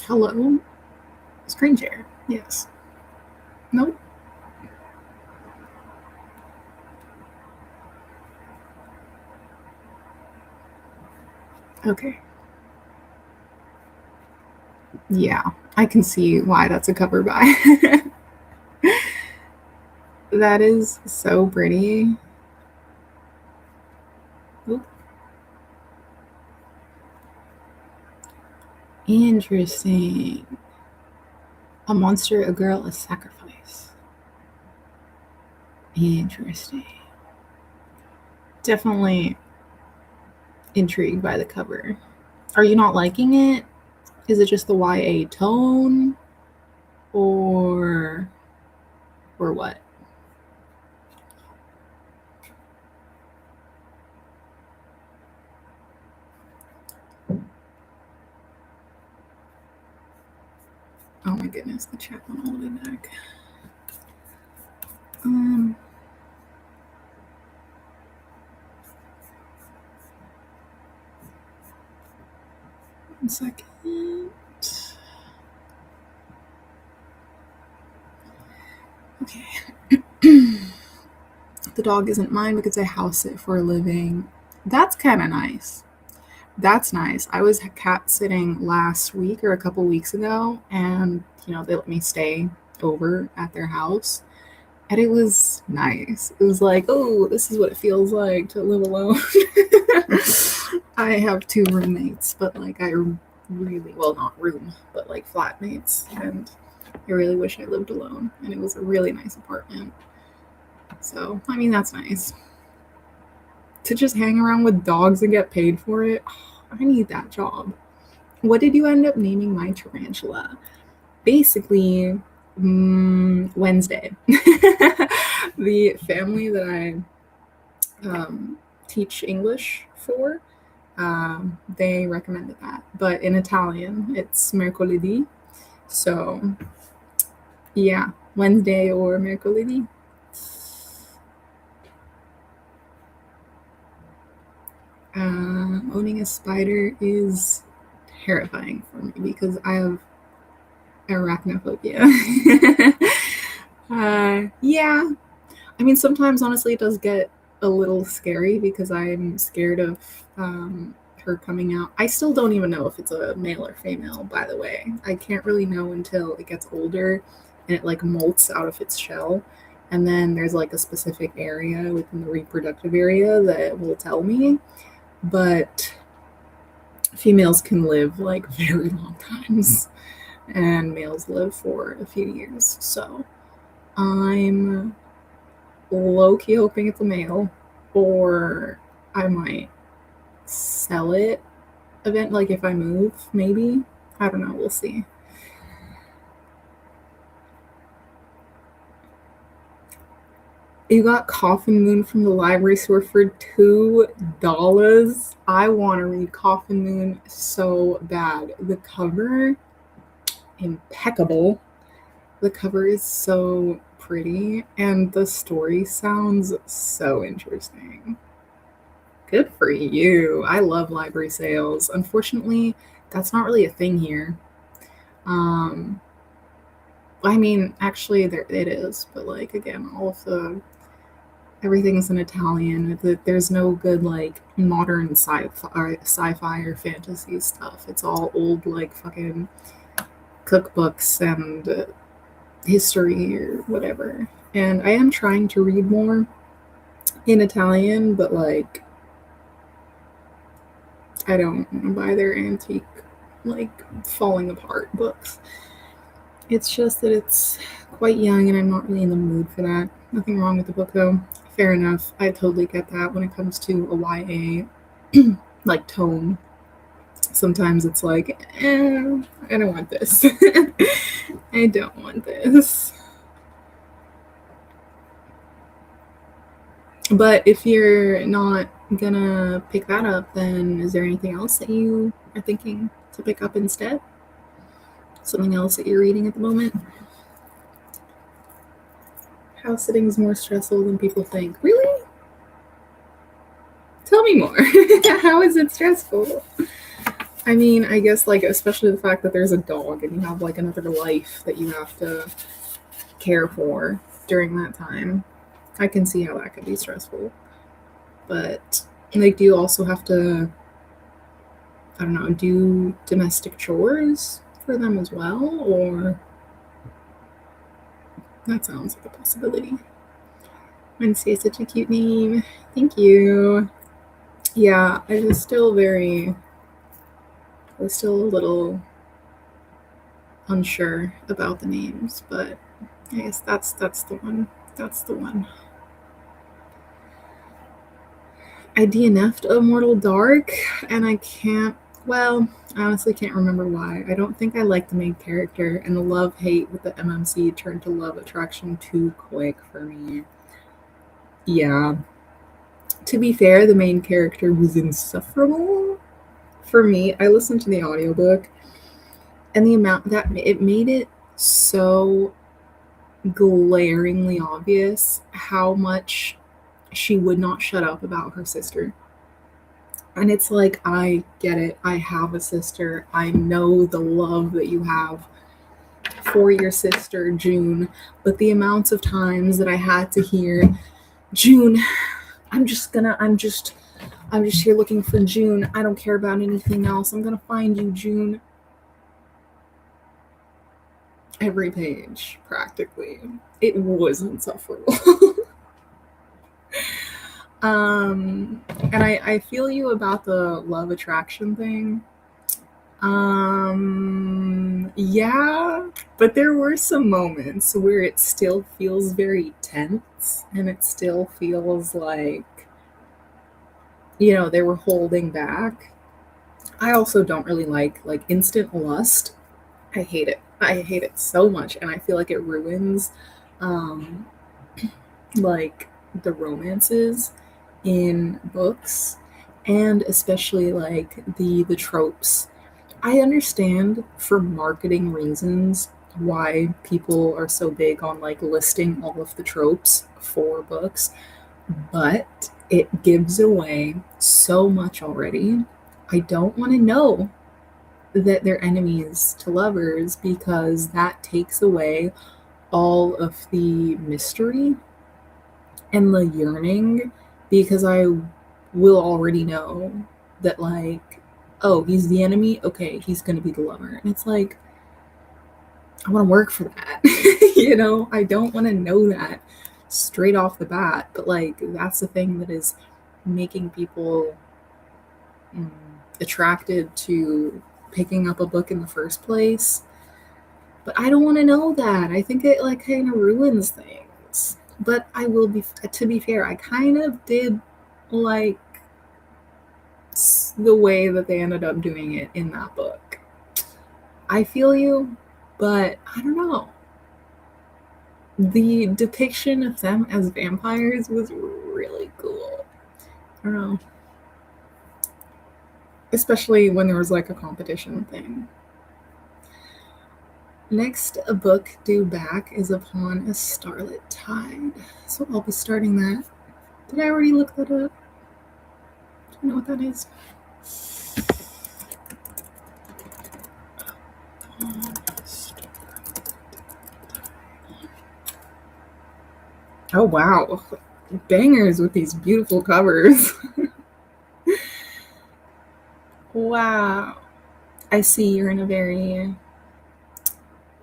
Hello? Screen share. Yes. Nope. Okay. Yeah, I can see why that's a cover by. That is so pretty. Oop. Interesting. A monster, a girl, a sacrifice. Interesting. Definitely intrigued by the cover. Are you not liking it? Is it just the YA tone? Or what? Oh my goodness, the chat went all the way back. Um 1 second. Okay. The dog isn't mine because I house it for a living. That's kind of nice. That's nice. I was cat sitting last week or a couple weeks ago, and they let me stay over at their house, and it was nice. It was like, oh, this is what it feels like to live alone. I have 2 roommates, but like I really, well, not room, but like flatmates, and I really wish I lived alone, and it was a really nice apartment. So, I mean, that's nice. To just hang around with dogs and get paid for it, I need that job. What did you end up naming my tarantula? Basically, Wednesday. The family that I teach English for, they recommended that. But in Italian, it's mercoledì. So, yeah, Wednesday or mercoledì. Owning a spider is terrifying for me because I have arachnophobia. Yeah. I mean, sometimes honestly it does get a little scary because I'm scared of her coming out. I still don't even know if it's a male or female, by the way. I can't really know until it gets older and it like molts out of its shell. And then there's like a specific area within the reproductive area that will tell me. But females can live like very long times and males live for a few years. So I'm low key hoping it's a male, or I might sell it event like if I move, maybe. I don't know, we'll see. You got Coffin Moon from the library store for $2. I want to read Coffin Moon so bad. The cover, impeccable. The cover is so pretty, and the story sounds so interesting. Good for you. I love library sales. Unfortunately, that's not really a thing here. Um, I mean, actually, there it is, but like again, all of the everything's in Italian. There's no good like modern sci-fi or fantasy stuff. It's all old like fucking cookbooks and history or whatever. And I am trying to read more in Italian, but like I don't want to buy their antique, like falling apart books. It's just that it's quite young and I'm not really in the mood for that. Nothing wrong with the book though. Fair enough. I totally get that when it comes to a YA like tone. Sometimes it's like, I don't want this. I don't want this. But if you're not gonna pick that up, then is there anything else that you are thinking to pick up instead? Something else that you're reading at the moment? House sitting is more stressful than people think. Really? Tell me more. How is it stressful? I mean, I guess like especially the fact that there's a dog and you have like another life that you have to care for during that time. I can see how that could be stressful. But like, do you also have to, I don't know, do domestic chores for them as well? Or that sounds like a possibility. Wednesday is such a cute name. Thank you. Yeah, I was still a little unsure about the names, but I guess that's the one. That's the one. I DNF'd Immortal Dark, and I can't. Well, I honestly can't remember why. I don't think I like the main character, and the love hate with the MMC turned to love attraction too quick for me. Yeah. To be fair, the main character was insufferable. For me, I listened to the audiobook, and the amount that it made it so glaringly obvious how much she would not shut up about her sister. And it's like, I get it. I have a sister. I know the love that you have for your sister, June. But the amounts of times that I had to hear, June, I'm just here looking for June. I don't care about anything else. I'm gonna find you, June. Every page, practically. It was insufferable. And I feel you about the love attraction thing. Yeah, but there were some moments where it still feels very tense and it still feels like, they were holding back. I also don't really like instant lust. I hate it. I hate it so much and I feel like it ruins um like the romances in books and especially like the tropes. I understand for marketing reasons why people are so big on like listing all of the tropes for books, but it gives away so much already. I don't want to know that they're enemies to lovers because that takes away all of the mystery and the yearning because I will already know that, like, oh, he's the enemy. Okay, he's going to be the lover. And it's like, I want to work for that. I don't want to know that straight off the bat. But, like, that's the thing that is making people attracted to picking up a book in the first place. But I don't want to know that. I think it, like, kind of ruins things. But I will be, to be fair, I kind of did like the way that they ended up doing it in that book. I feel you, but I don't know. The depiction of them as vampires was really cool. I don't know. Especially when there was like a competition thing. Next, a book due back is Upon a Starlit Tide. So I'll be starting that. Did I already look that up? Do you know what that is? Oh wow. Bangers with these beautiful covers. Wow. I see you're in a very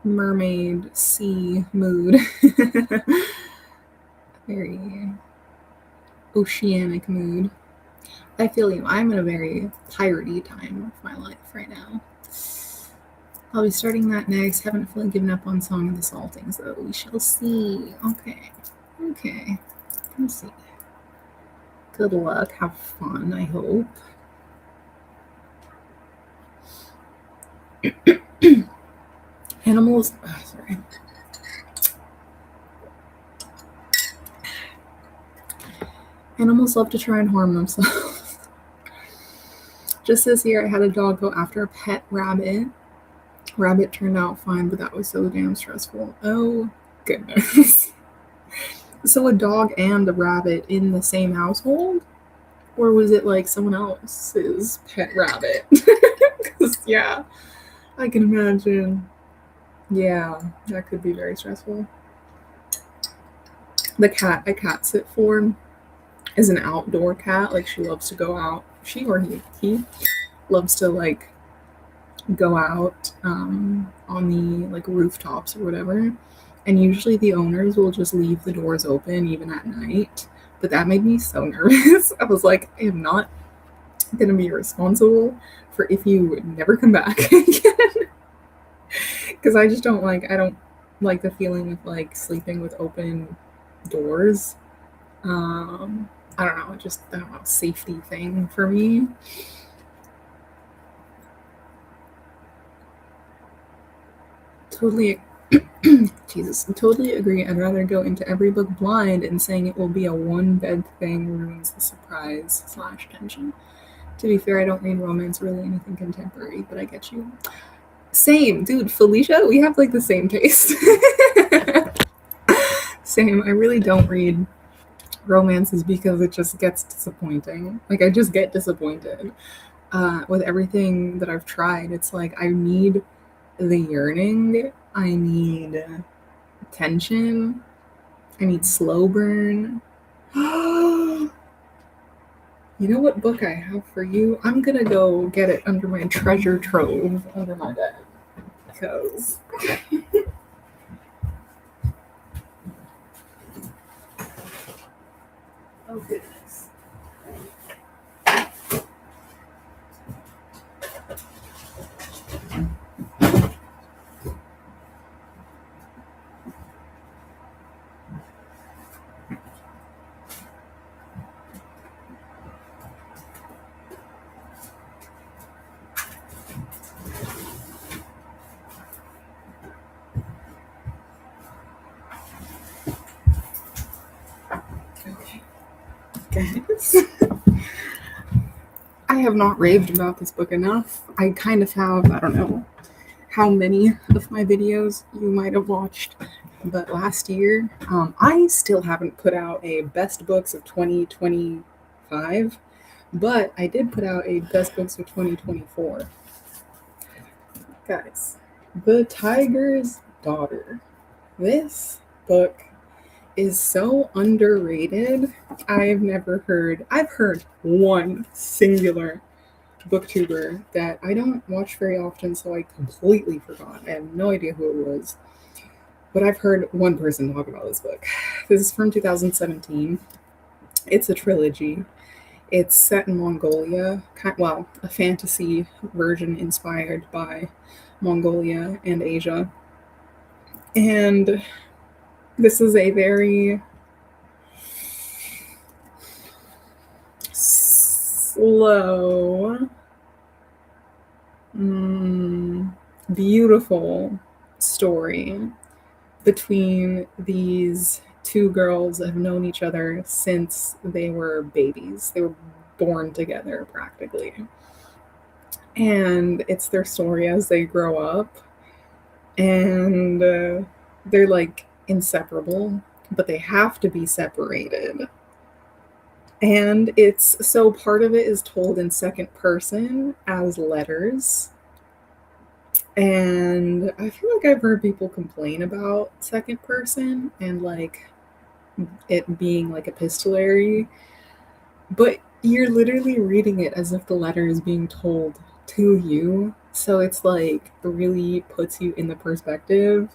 mermaid sea mood. Very oceanic mood. I feel you. I'm in a very piratey time of my life right now. I'll be starting that next. Haven't fully given up on Song of the Saltings, though. We shall see. Okay. Let's see. Good luck. Have fun, I hope. Animals. Oh, sorry. Animals love to try and harm themselves. Just this year, I had a dog go after a pet rabbit. Rabbit turned out fine, but that was so damn stressful. Oh, goodness. So a dog and a rabbit in the same household? Or was it like someone else's pet rabbit? Yeah, I can imagine. Yeah, that could be very stressful. The cat I cat sit for is an outdoor cat. Like she loves to go out. She or he loves to like go out on the like rooftops or whatever. And usually the owners will just leave the doors open even at night. But that made me so nervous. I was like, I am not gonna be responsible for if you never come back again. Because I don't like the feeling of like sleeping with open doors. I don't know, just I don't know, safety thing for me. Totally Jesus, totally agree. I'd rather go into every book blind and saying it will be a one bed thing ruins the surprise slash tension. To be fair, I don't read romance or really anything contemporary, but I get you. Same, dude, Felicia, we have like the same taste. Same. I really don't read romances because it just gets disappointing. Like I just get disappointed. With everything that I've tried, it's like I need the yearning, I need tension, I need slow burn. You know what book I have for you? I'm gonna go get it under my treasure trove under my bed. Because. Oh, goodness. Okay. Guys. I have not raved about this book enough. I kind of have, I don't know how many of my videos you might have watched, but last year, I still haven't put out a best books of 2025, but I did put out a best books of 2024. Guys, The Tiger's Daughter. This book is so underrated. I've heard one singular booktuber that I don't watch very often, so I completely forgot. I have no idea who it was. But I've heard one person talk about this book. This is from 2017. It's a trilogy. It's set in Mongolia, well, a fantasy version inspired by Mongolia and Asia. And this is a very slow, beautiful story between these two girls that have known each other since they were babies. They were born together practically. And it's their story as they grow up. And they're like inseparable, but they have to be separated. And it's so part of it is told in second person as letters. And I feel like I've heard people complain about second person and like it being like epistolary, but you're literally reading it as if the letter is being told to you. So it's like really puts you in the perspective.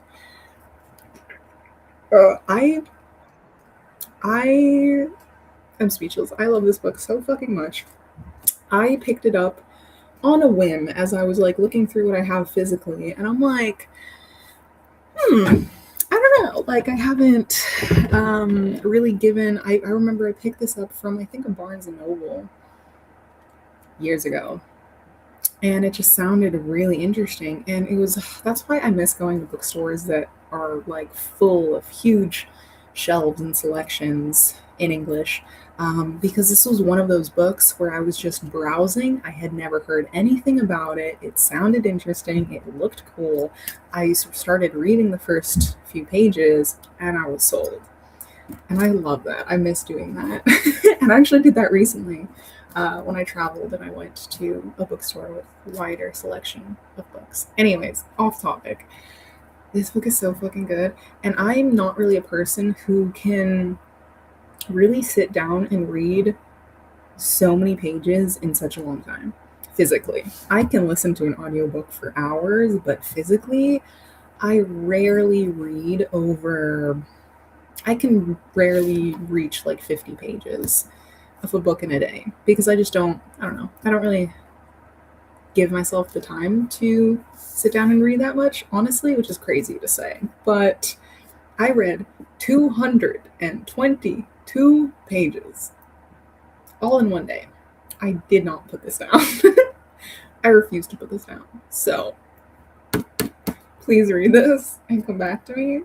I am speechless. I love this book so fucking much. I picked it up on a whim as I was like looking through what I have physically, and I'm like, I don't know. Like I haven't really given. I remember I picked this up from I think a Barnes and Noble years ago, and it just sounded really interesting. And it was that's why I miss going to bookstores that are like full of huge shelves and selections in English. Because this was one of those books where I was just browsing. I had never heard anything about it. It sounded interesting. It looked cool. I started reading the first few pages and I was sold. And I love that. I miss doing that. And I actually did that recently. when I traveled and I went to a bookstore with a wider selection of books. Anyways, off topic. This book is so fucking good. And I'm not really a person who can really sit down and read so many pages in such a long time physically. I can listen to an audiobook for hours, but physically, I rarely read over, I can rarely reach like 50 pages of a book in a day because I just don't, I don't know, I don't really give myself the time to sit down and read that much, honestly, which is crazy to say. But I read 222 pages all in one day. I did not put this down. I refuse to put this down. So please read this and come back to me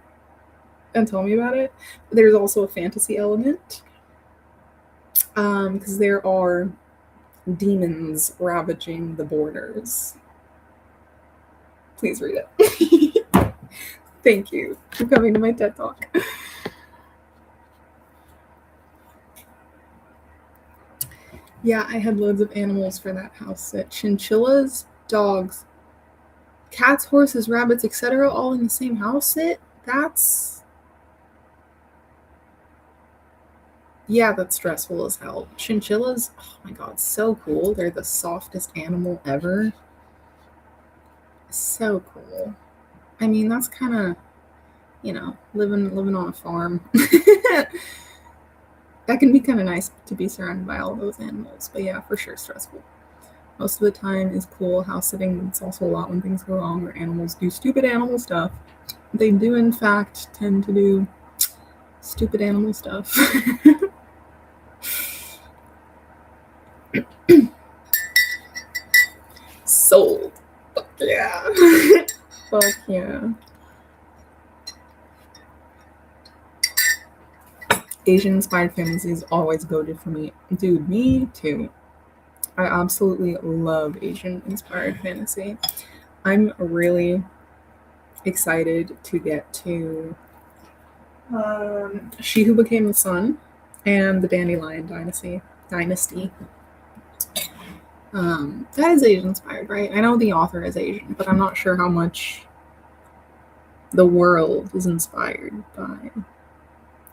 and tell me about it. There's also a fantasy element because there are demons ravaging the borders. Please read it. Thank you for coming to my TED Talk. Yeah, I had loads of animals for that house sit. Chinchillas, dogs, cats, horses, rabbits, etc. all in the same house sit. That's stressful as hell. Chinchillas, oh my god, so cool. They're the softest animal ever. So cool. I mean, that's kind of, living on a farm. That can be kind of nice to be surrounded by all those animals. But yeah, for sure, stressful. Most of the time is cool house sitting. It's also a lot when things go wrong or animals do stupid animal stuff. They do, in fact, tend to do stupid animal stuff. Sold. Fuck yeah. Fuck yeah. Asian inspired fantasies always goated for me. Dude, me too. I absolutely love Asian inspired fantasy. I'm really excited to get to She Who Became the Sun and the Dandelion Dynasty. That is Asian inspired, right? I know the author is Asian, but I'm not sure how much the world is inspired by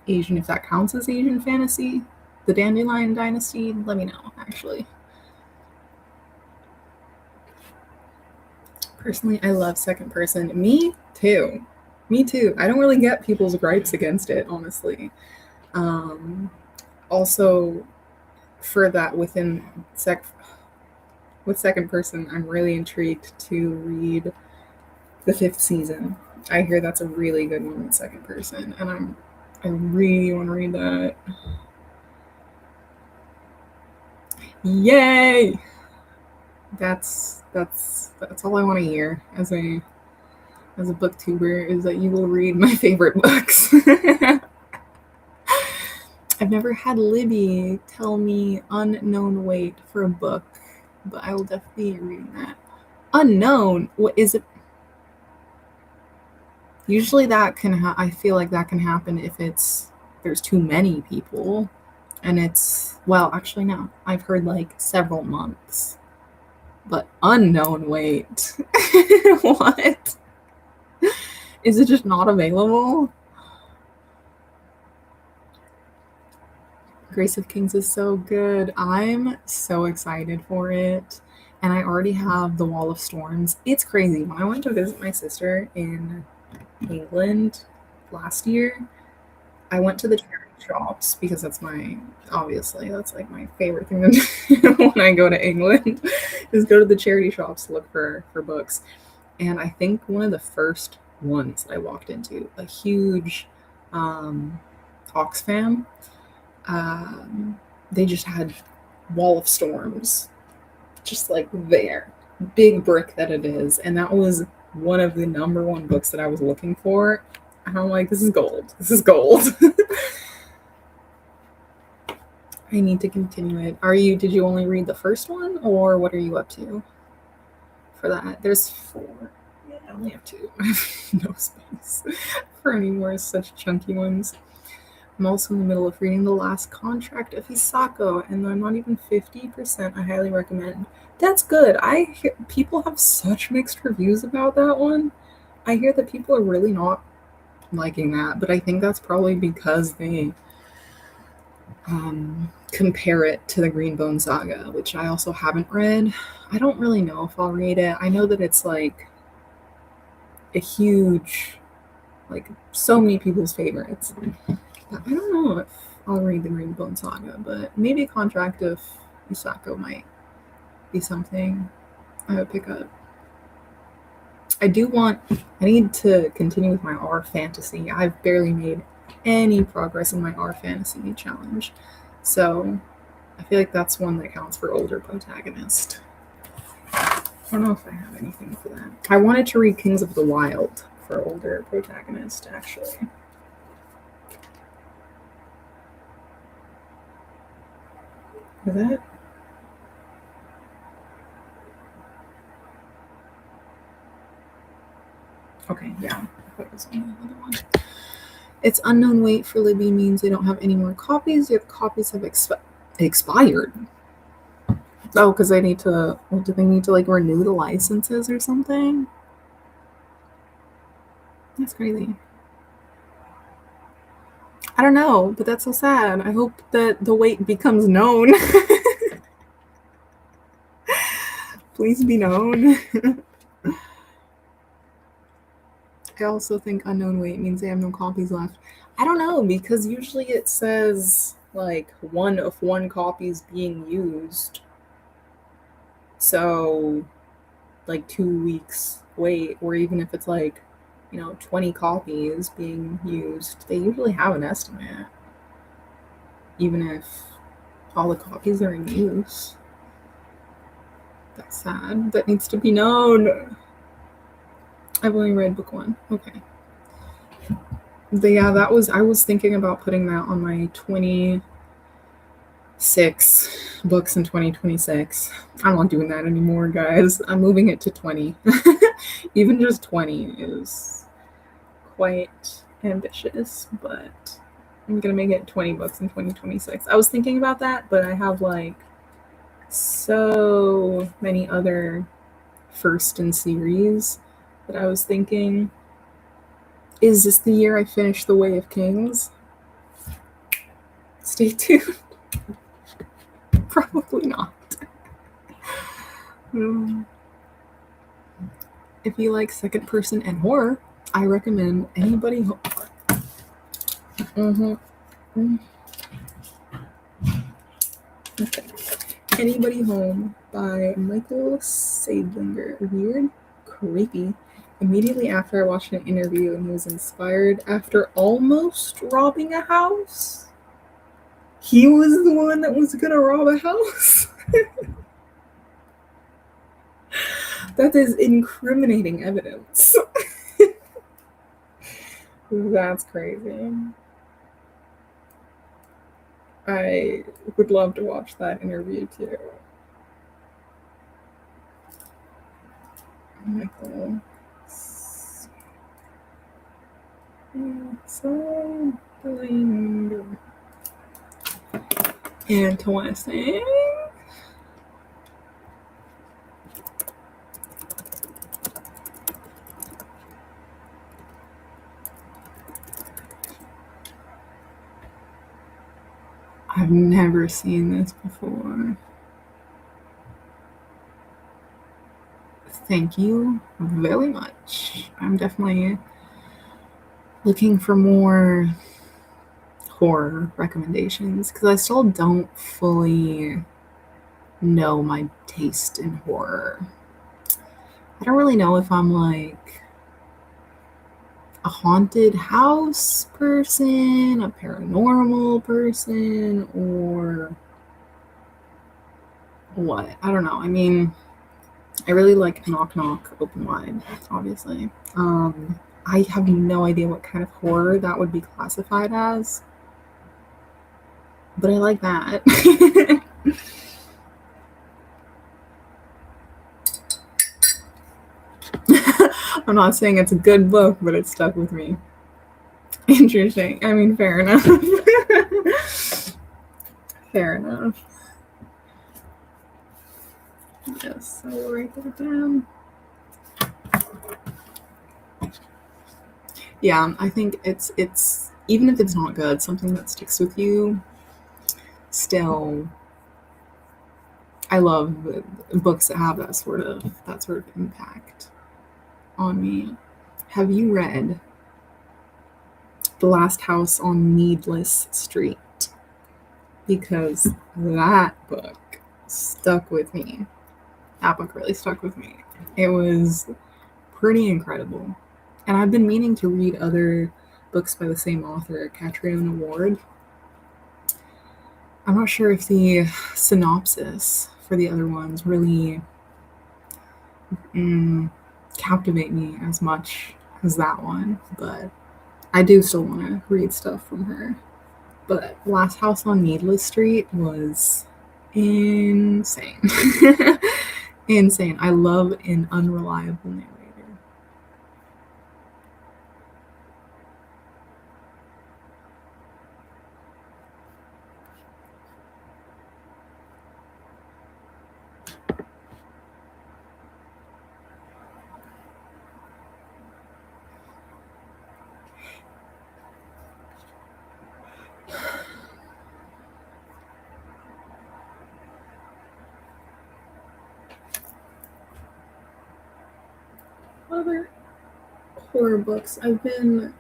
Asian, if that counts as Asian fantasy. The Dandelion Dynasty, let me know, actually. Personally, I love second person. Me too. I don't really get people's gripes against it, honestly. Also, for that with second person, I'm really intrigued to read the 5th season. I hear that's a really good one with second person, and I really want to read that. Yay! That's all I want to hear as a booktuber, is that you will read my favorite books. I've never had Libby tell me unknown weight for a book, but I will definitely be reading that. Unknown? What is it? Usually that I feel like that can happen if there's too many people, and well, actually no. I've heard like several months. But unknown weight. What? Is it just not available? Grace of Kings is so good. I'm so excited for it. And I already have The Wall of Storms. It's crazy. When I went to visit my sister in England last year, I went to the charity shops because that's like my favorite thing to do when I go to England is go to the charity shops to look for books. And I think one of the first ones I walked into, a huge Oxfam, they just had Wall of Storms just like there, big brick that it is, and that was one of the number one books that I was looking for. And I'm like, this is gold. I need to continue it. Did you only read the first one, or what are you up to for that? There's 4. Yeah, I only have 2. I have no space for any more such chunky ones. I'm also in the middle of reading The Last Contract of Hisako, and I'm not even 50%. I highly recommend. That's good. I hear people have such mixed reviews about that one. I hear that people are really not liking that, but I think that's probably because they compare it to the Greenbone Saga, which I also haven't read. I don't really know if I'll read it. I know that it's like a huge, like so many people's favorites. But I don't know if I'll read the Greenbone Saga, but maybe Contract of Isako might be something I would pick up. I need to continue with my R fantasy. I've barely made any progress in my R fantasy challenge. So I feel like that's one that counts for older protagonist. I don't know if I have anything for that. I wanted to read Kings of the Wild for older protagonist, actually. Is that? Okay, yeah. That was another one. It's unknown weight for Libby means they don't have any more copies. Your copies have expired. Oh, because they need to. Well, do they need to like renew the licenses or something? That's crazy. I don't know, but that's so sad. I hope that the weight becomes known. Please be known. I also think unknown weight means they have no copies left. I don't know, because usually it says like 1 of 1 copies being used. So like 2 weeks wait, or even if it's like, 20 copies being used, they usually have an estimate. Even if all the copies are in use. That's sad. That needs to be known. I've only read book 1. Okay. But yeah, I was thinking about putting that on my 26 books in 2026. I'm not doing that anymore, guys. I'm moving it to 20. Even just 20 is quite ambitious, but I'm gonna make it 20 books in 2026. I was thinking about that, but I have like so many other first in series that I was thinking, is this the year I finish The Way of Kings? Stay tuned. Probably not. If you like second person and horror, I recommend Anybody Home. Okay. Anybody Home by Michael Seidlinger. Weird, creepy. Immediately after I watched an interview and he was inspired after almost robbing a house. He was the one that was gonna rob a house. That is incriminating evidence. That's crazy. I would love to watch that interview too. Michael. So interesting. I've never seen this before. Thank you very much. I'm definitely looking for more horror recommendations because I still don't fully know my taste in horror. I don't really know if I'm like a haunted house person, a paranormal person, or what. I don't know. I mean, I really like Knock Knock Open Wide, obviously. I have no idea what kind of horror that would be classified as, but I like that. I'm not saying it's a good book, but it stuck with me. Interesting. I mean, fair enough. Fair enough. Yes, I will write that down. Yeah, I think it's even if it's not good, something that sticks with you. Still, I love books that have that sort of impact on me. Have you read The Last House on Needless Street? Because that book stuck with me. That book really stuck with me. It was pretty incredible. And I've been meaning to read other books by the same author, Catriona Ward. I'm not sure if the synopsis for the other ones really mm, captivate me as much as that one, but I do still want to read stuff from her. But Last House on Needless Street was insane. Insane. I love an unreliable narrator. Other horror books. I don't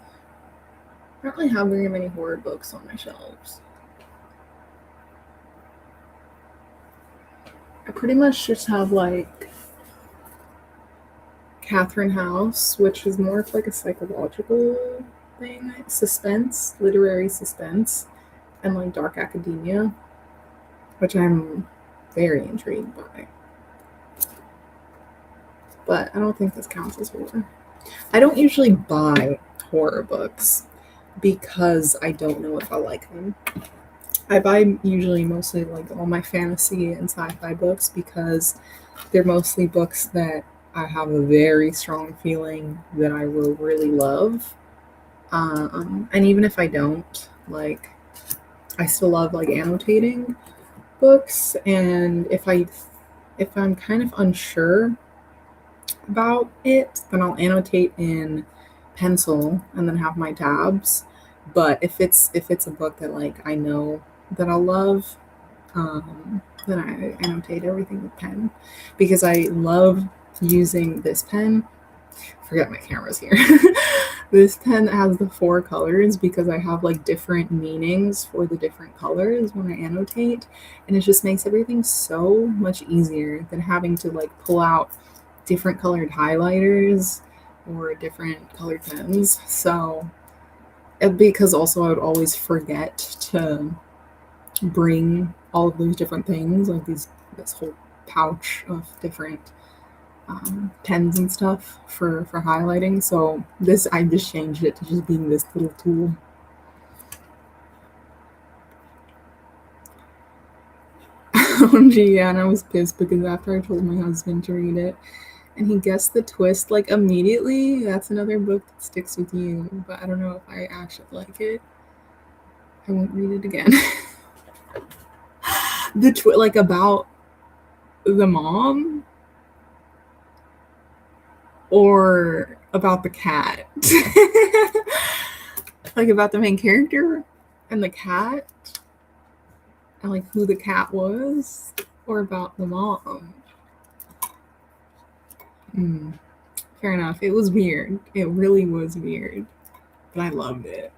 really have very many horror books on my shelves. I pretty much just have like Catherine House, which is more of like a psychological thing, suspense, literary suspense, and like Dark Academia, which I'm very intrigued by. But I don't think this counts as horror. I don't usually buy horror books because I don't know if I like them. I buy usually mostly like all my fantasy and sci-fi books because they're mostly books that I have a very strong feeling that I will really love. And even if I don't, like, I still love like annotating books. And if I'm kind of unsure about it, then I'll annotate in pencil and then have my tabs. But if it's a book that like I know that I'll love, then I annotate everything with pen because I love using this pen. Forget my camera's here. This pen has the four colors because I have like different meanings for the different colors when I annotate, and it just makes everything so much easier than having to like pull out different colored highlighters or different colored pens. So, because also I would always forget to bring all of those different things, like this whole pouch of different pens and stuff for highlighting. So this I just changed it to just being this little tool. OMG, yeah, and I was pissed because after I told my husband to read it, and he guessed the twist like immediately. That's another book that sticks with you, but I don't know if I actually like it. I won't read it again. Like about the mom or about the cat. Like about the main character and the cat and like who the cat was or about the mom. Mm, fair enough. It was weird. It really was weird, but I loved it.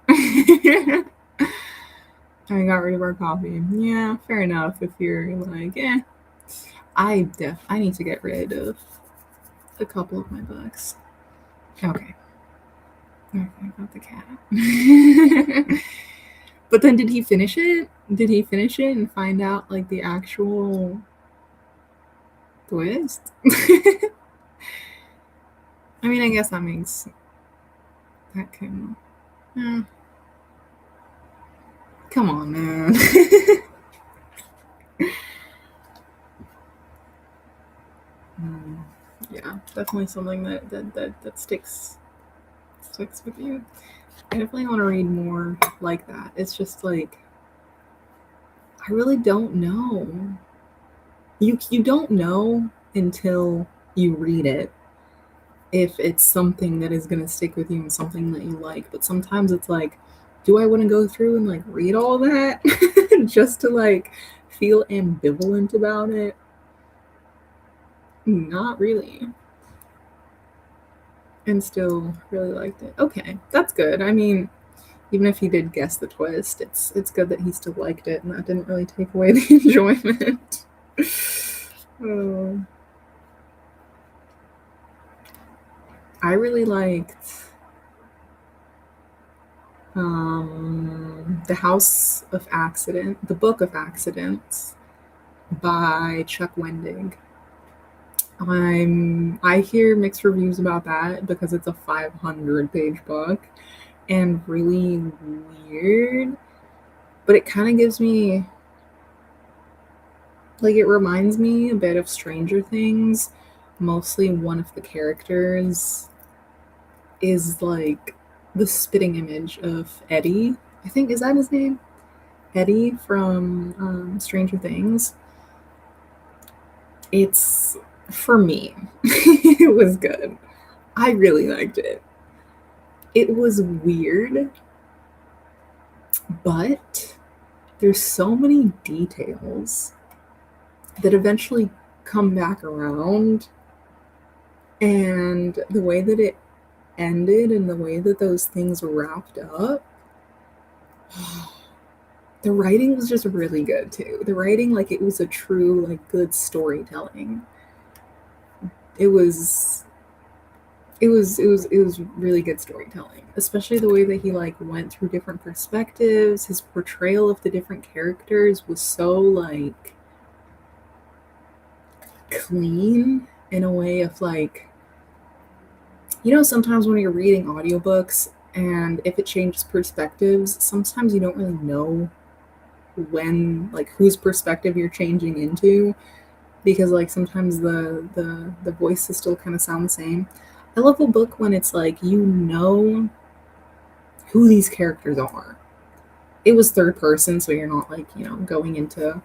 I got rid of our coffee. Yeah, fair enough. If you're like, I need to get rid of a couple of my books. Okay. Okay, about the cat. But then did he finish it? Did he finish it and find out like the actual twist? I mean, I guess that can. eh, Come on, man. Mm, yeah, definitely something that sticks sticks with you. I definitely want to read more like that. It's just like I really don't know. You don't know until you read it if it's something that is going to stick with you and something that you like. But sometimes it's like, do I want to go through and like read all that just to like feel ambivalent about it? Not really. And still really liked it. Okay, that's good. I mean, even if he did guess the twist, it's good that he still liked it, and that didn't really take away the enjoyment. Oh. I really liked The House of Accident, The Book of Accidents by Chuck Wendig. I hear mixed reviews about that because it's a 500-page book and really weird, but it kind of gives me like it reminds me a bit of Stranger Things. Mostly one of the characters is like the spitting image of Eddie. I think is that his name? Eddie from Stranger Things. It's for me. It was good. I really liked it. It was weird, but there's so many details that eventually come back around, and the way that it ended and the way that those things wrapped up, the writing was just really good too. The writing, like it was a true like good storytelling. It was really good storytelling, especially the way that he like went through different perspectives. His portrayal of the different characters was so like clean in a way of like, sometimes when you're reading audiobooks and if it changes perspectives, sometimes you don't really know when like whose perspective you're changing into, because like sometimes the voices still kind of sound the same. I love a book when it's like who these characters are. It was third person, so you're not like going into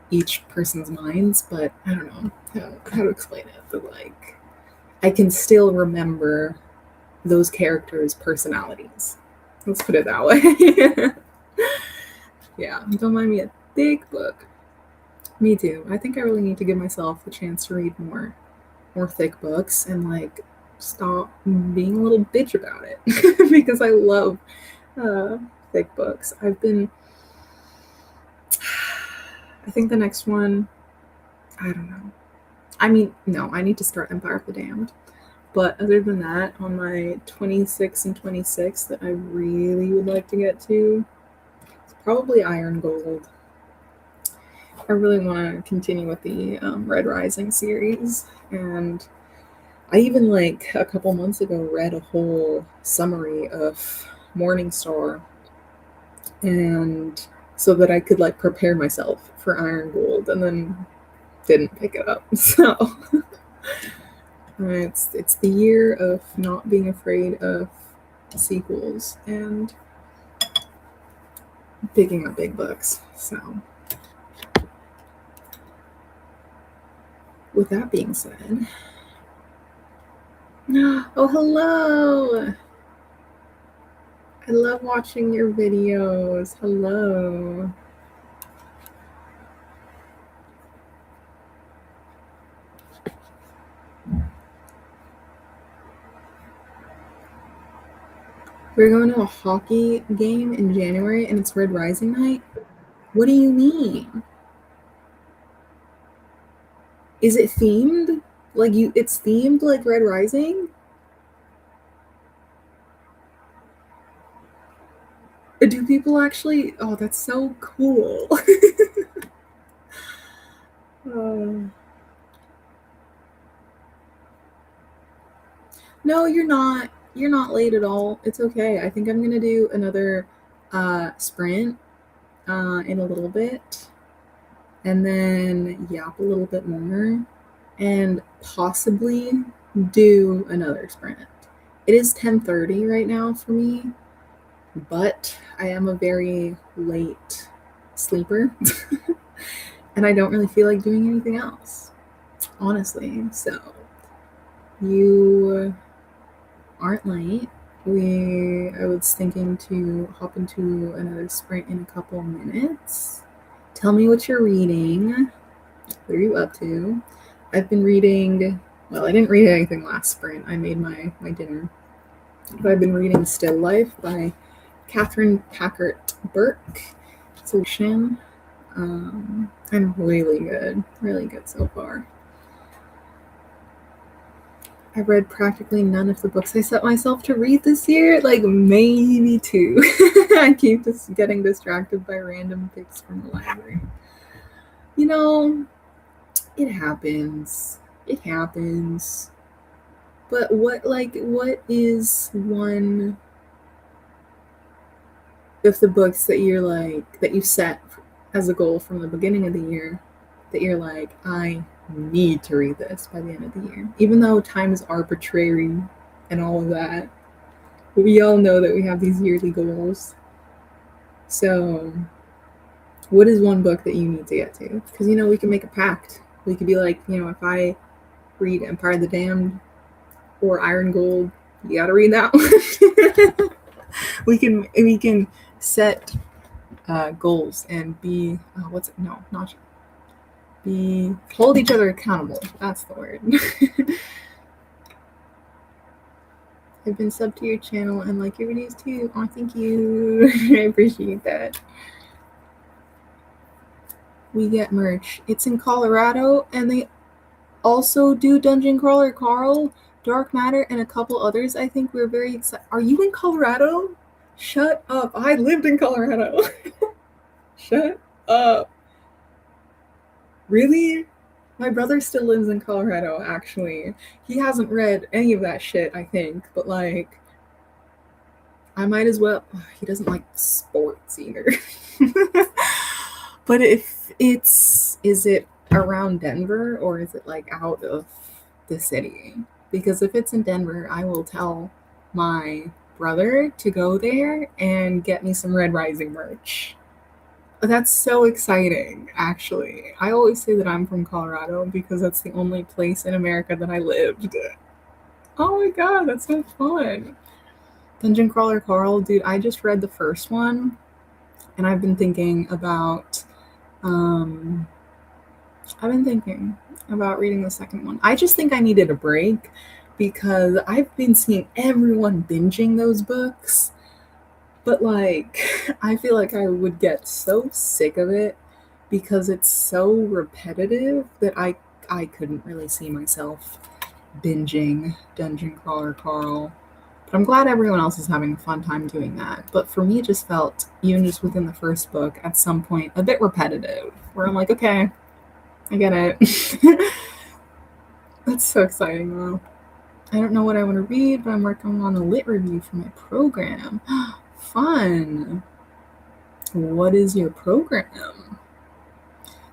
each person's minds, but I don't know how to explain it, but like I can still remember those characters' personalities. Let's put it that way. Yeah, don't mind me, a thick book. Me too. I think I really need to give myself the chance to read more thick books and like stop being a little bitch about it because I love uh, thick books. I think the next one, I don't know. I mean, no, I need to start Empire of the Damned. But other than that, on my 26 and 26 that I really would like to get to, it's probably Iron Gold. I really want to continue with the Red Rising series, and I even like a couple months ago read a whole summary of Morningstar, and so that I could like prepare myself for Iron Gold, and then didn't pick it up. So it's the year of not being afraid of sequels and picking up big books. So with that being said, oh hello! I love watching your videos. Hello. We're going to a hockey game in January and it's Red Rising night? What do you mean? Is it themed? Like it's themed like Red Rising? Do people actually? Oh, that's so cool. uh, no, you're not. You're not late at all. It's okay. I think I'm gonna do another sprint in a little bit, and then yap a little bit more, and possibly do another sprint. It is 10:30 right now for me, but I am a very late sleeper and I don't really feel like doing anything else, honestly. So you aren't late. I was thinking to hop into another sprint in a couple minutes. Tell me what you're reading. What are you up to? I've been reading, well, I didn't read anything last sprint. I made my dinner. But I've been reading Still Life by Catherine Packard Burke. Solution. And really good so far. I read practically none of the books I set myself to read this year, like maybe two. I keep just getting distracted by random picks from the library. You know, it happens. It happens. But what is one of the books that you're like that you set as a goal from the beginning of the year that you're like, I need to read this by the end of the year? Even though time is arbitrary and all of that, we all know that we have these yearly goals. So, what is one book that you need to get to? Because, we can make a pact. We could be like, if I read Empire of the Damned or Iron Gold, you gotta read that one. we can set goals and be hold each other accountable. That's the word. I've been subbed to your channel and like your videos too. Oh, thank you. I appreciate that. We get merch. It's in Colorado, and they also do Dungeon Crawler Carl, Dark Matter, and a couple others. I think we're very excited. Are you in Colorado? Shut up. I lived in Colorado. Shut up. Really? My brother still lives in Colorado, actually. He hasn't read any of that shit, I think, but like, I might as well. He doesn't like sports either. But is it around Denver or is it like out of the city? Because if it's in Denver, I will tell my brother to go there and get me some Red Rising merch. That's so exciting, actually. I always say that I'm from Colorado because that's the only place in America that I lived. Oh my god, that's so fun. Dungeon Crawler Carl, dude, I just read the first one and I've been thinking about reading the second one. I just think I needed a break because I've been seeing everyone binging those books. But like, I feel like I would get so sick of it because it's so repetitive that I couldn't really see myself binging Dungeon Crawler Carl. But I'm glad everyone else is having a fun time doing that. But for me, it just felt, even just within the first book, at some point, a bit repetitive. Where I'm like, okay, I get it. That's so exciting, though. I don't know what I want to read, but I'm working on a lit review for my program. Fun. What is your program?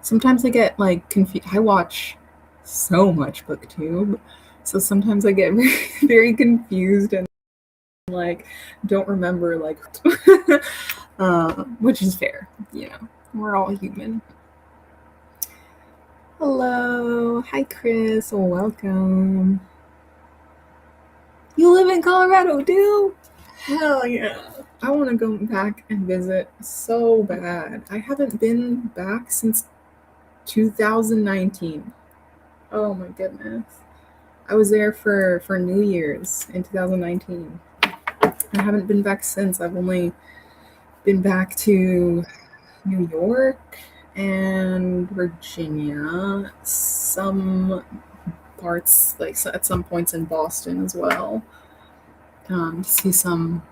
Sometimes I get like confused. I watch so much BookTube, so sometimes I get very, very confused and like don't remember like which is fair. We're all human. Hello. Hi, Chris. Welcome. You live in Colorado, dude? Hell yeah. I want to go back and visit so bad. I haven't been back since 2019. Oh my goodness. I was there for New Year's in 2019. I haven't been back since. I've only been back to New York and Virginia, some parts, like at some points in Boston as well, to see some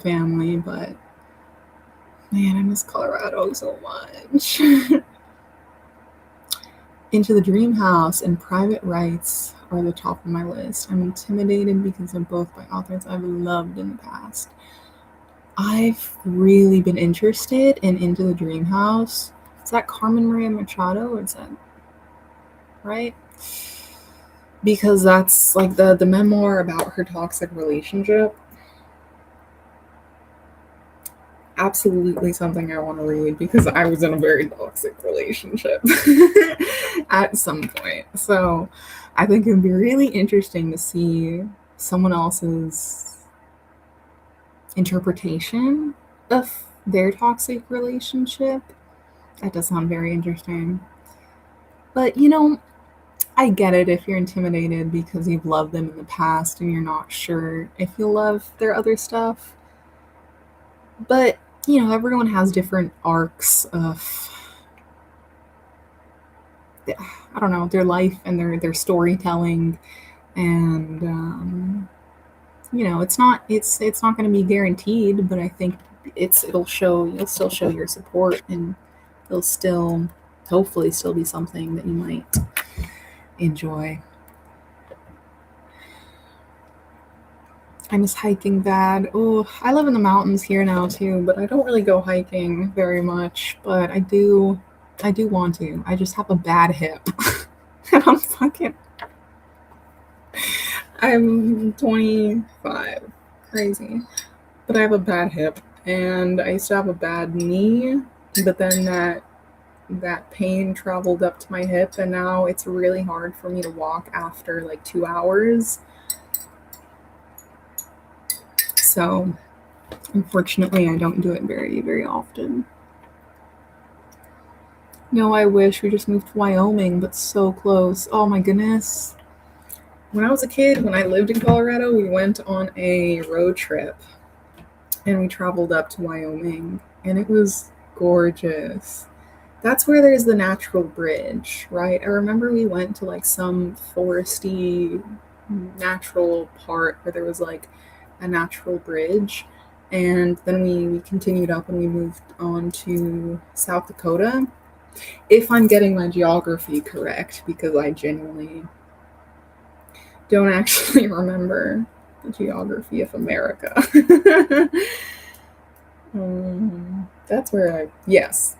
family, but man, I miss Colorado so much. Into the Dream House and Private Rights are the top of my list. I'm intimidated because they're both by authors I've loved in the past. I've really been interested in Into the Dream House. Is that Carmen Maria Machado, or is that right? because that's like the memoir about her toxic relationship. Absolutely something I want to read because I was in a very toxic relationship at some point. So I think it'd be really interesting to see someone else's interpretation of their toxic relationship. That does sound very interesting. But I get it if you're intimidated because you've loved them in the past and you're not sure if you'll love their other stuff. But, everyone has different arcs of, I don't know, their life and their storytelling. And, it's not going to be guaranteed, but I think you'll still show your support, and it'll still, hopefully, still be something that you might enjoy. I miss hiking bad. Oh, I live in the mountains here now too, but I don't really go hiking very much. But I do want to. I just have a bad hip, and I'm 25, crazy, but I have a bad hip, and I used to have a bad knee, but then that pain traveled up to my hip, and now it's really hard for me to walk after like 2 hours. So unfortunately, I don't do it very, very often. No, I wish we just moved to Wyoming, but so close. Oh my goodness. When I was a kid, when I lived in Colorado, we went on a road trip and we traveled up to Wyoming, and it was gorgeous. That's where there's the natural bridge, right? I remember we went to like some foresty natural part where there was like a natural bridge. And then we continued up and we moved on to South Dakota. If I'm getting my geography correct, because I genuinely don't actually remember the geography of America. That's where yes.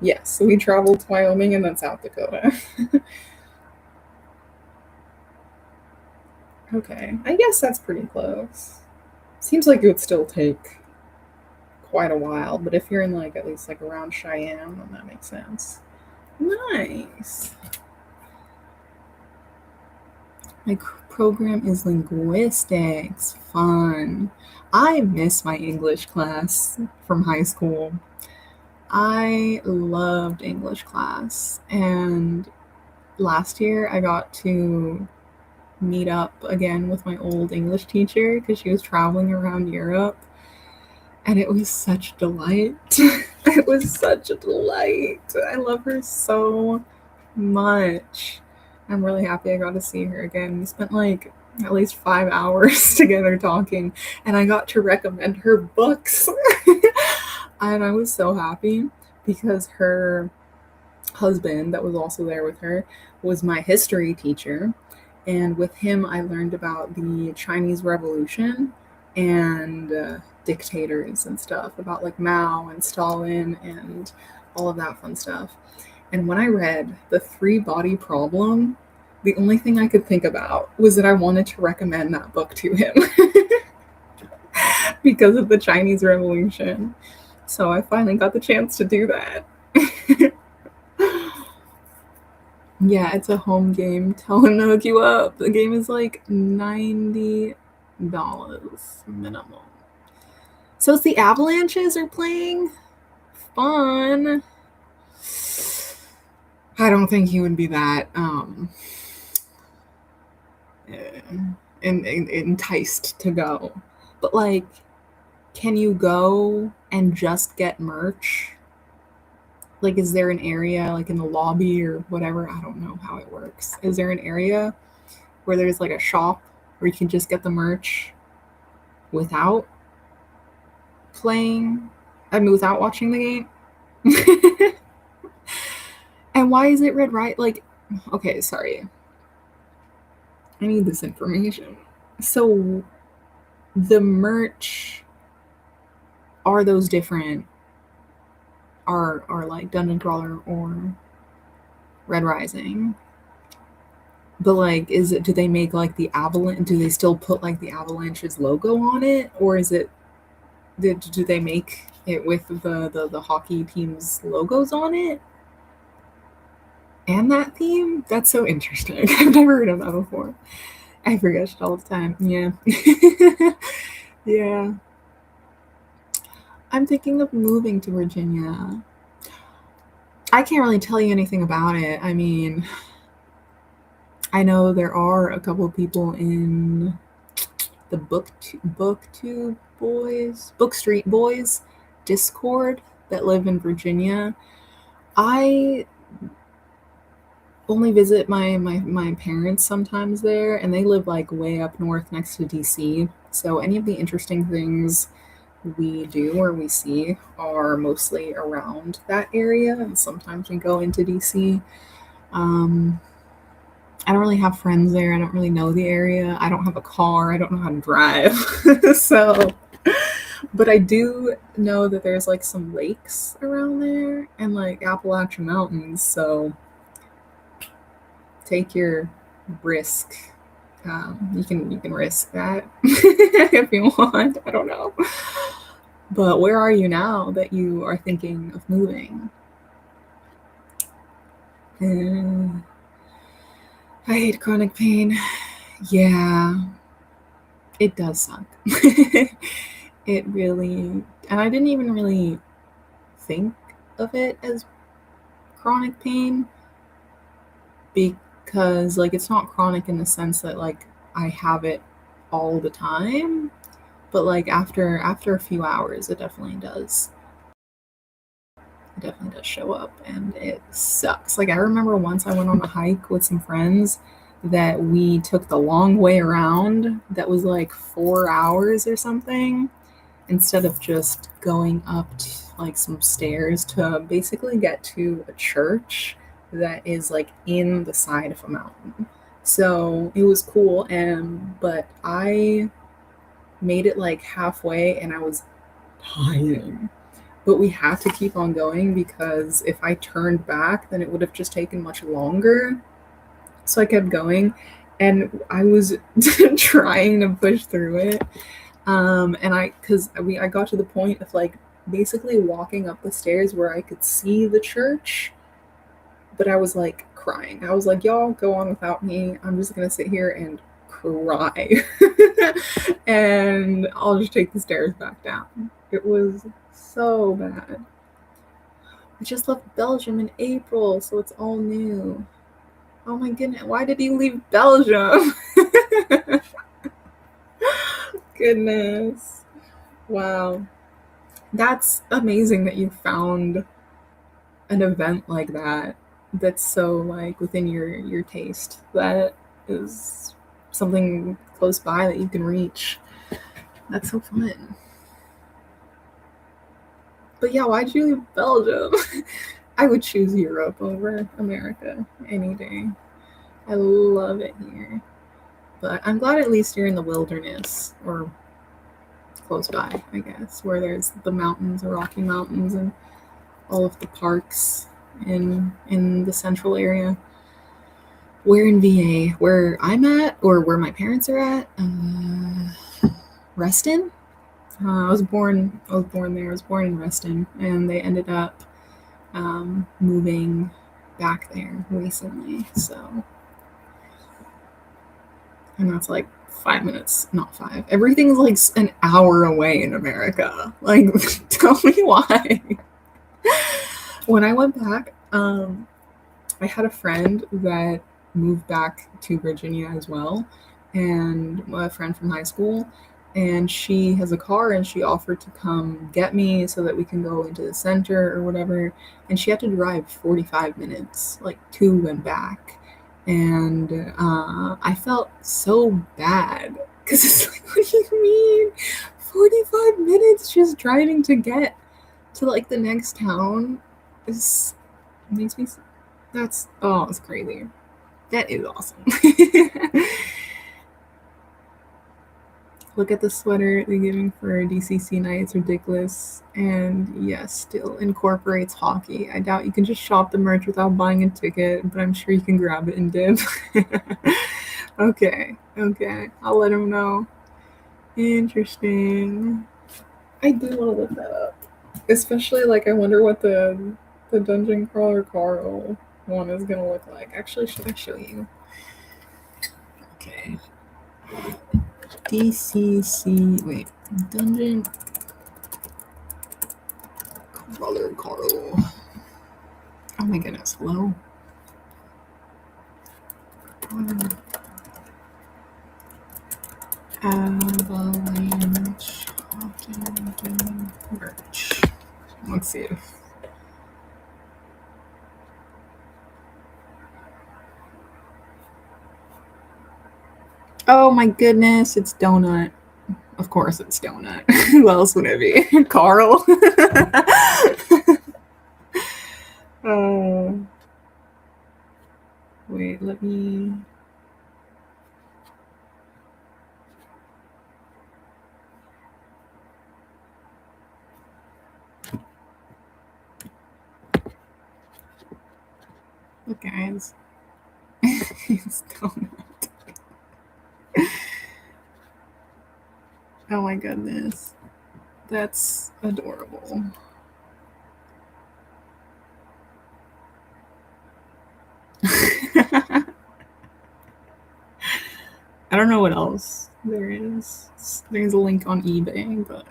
Yes, so we traveled to Wyoming and then South Dakota. Okay, I guess that's pretty close. Seems like it would still take quite a while, but if you're in like at least like around Cheyenne, then that makes sense. Nice. My program is linguistics. Fun. I miss my English class from high school. I loved English class, and last year I got to meet up again with my old English teacher because she was traveling around Europe, and it was such a delight. It was such a delight. I love her so much. I'm really happy I got to see her again. We spent like at least 5 hours together talking, and I got to recommend her books. And I was so happy because her husband, that was also there with her, was my history teacher. And with him, I learned about the Chinese Revolution and dictators and stuff, about like Mao and Stalin and all of that fun stuff. And when I read The Three Body Problem, the only thing I could think about was that I wanted to recommend that book to him because of the Chinese Revolution. So I finally got the chance to do that. Yeah, it's a home game. Tell him to hook you up. The game is like $90 minimum. So it's the Avalanches are playing. Fun. I don't think he would be that enticed to go. But like, can you go and just get merch? Like, is there an area like in the lobby or whatever? I don't know how it works. Is there an area where there's like a shop where you can just get the merch without playing? I mean, without watching the game? And why is it red, right? Like, okay, sorry. I need this information. So, the merch, are those different? Are like Dungeon Crawler or Red Rising But like, do they make like the Avalanche? Do they still put like the Avalanche's logo on it, or is it? Do they make it with the hockey team's logos on it and that theme? That's so interesting. I've never heard of that before. I forget it all the time. Yeah. Yeah. I'm thinking of moving to Virginia. I can't really tell you anything about it. I mean, I know there are a couple of people in the booktube boys, Book Street Boys Discord that live in Virginia. I only visit my parents sometimes there, and they live like way up north next to DC. So any of the interesting things we do or we see are mostly around that area, and sometimes we go into DC. Um, I don't really have friends there. I don't really know the area. I don't have a car. I don't know how to drive. So, but I do know that there's like some lakes around there and like Appalachian Mountains. So take your risk. You can risk that if you want. I don't know. But where are you now that you are thinking of moving? I hate chronic pain. Yeah, it does suck. It really, and I didn't even really think of it as chronic pain because, like, it's not chronic in the sense that, like, I have it all the time, but like after a few hours, it definitely does. It definitely does show up, and it sucks. Like I remember once I went on a hike with some friends that we took the long way around. That was like 4 hours or something, instead of just going up to, like some stairs to basically get to a church that is like in the side of a mountain. So it was cool, and but I made it like halfway, and I was dying. But we had to keep on going because if I turned back, then it would have just taken much longer. So I kept going, and I was trying to push through it. And I got to the point of like basically walking up the stairs where I could see the church, but I was like crying. I was like, y'all go on without me. I'm just gonna sit here and cry. And I'll just take the stairs back down. It was so bad. I just left Belgium in April, so it's all new. Oh my goodness, why did you leave Belgium? Goodness. Wow. That's amazing that you found an event like that that's so like within your taste. That is something close by that you can reach. That's so fun. But yeah, why'd you leave Belgium? I would choose Europe over America any day. I love it here. But I'm glad at least you're in the wilderness or close by, I guess, where there's the mountains, the Rocky Mountains, and all of the parks in the central area. Where in VA? Where I'm at, or where my parents are at? Reston. I was born. I was born there. I was born in Reston, and they ended up moving back there recently. So, and that's like 5 minutes, not five. Everything's like an hour away in America. Like, tell me why. When I went back, I had a friend that moved back to Virginia as well, and a friend from high school. And she has a car, and she offered to come get me so that we can go into the center or whatever. And she had to drive 45 minutes, like to and back. And I felt so bad because it's like, what do you mean? 45 minutes just driving to get to like the next town is makes me it's crazy. That is awesome. Look at the sweater they're giving for DCC night. It's ridiculous. And yes, still incorporates hockey. I doubt you can just shop the merch without buying a ticket, but I'm sure you can grab it and dip. Okay, okay. I'll let him know. Interesting. I do want to look that up. Especially, like, I wonder what the Dungeon Crawler Carl one is gonna look like. Actually, should I show you? Okay. DCC. Wait. Dungeon Crawler Carl. Oh my goodness. Hello? Avalanche merch. Let's see if. Oh my goodness, it's Donut. Of course it's Donut. Who else would it be? Carl? Wait, let me. Look, guys. It's Donut. Oh my goodness. That's adorable. I don't know what else there is. There's a link on eBay, but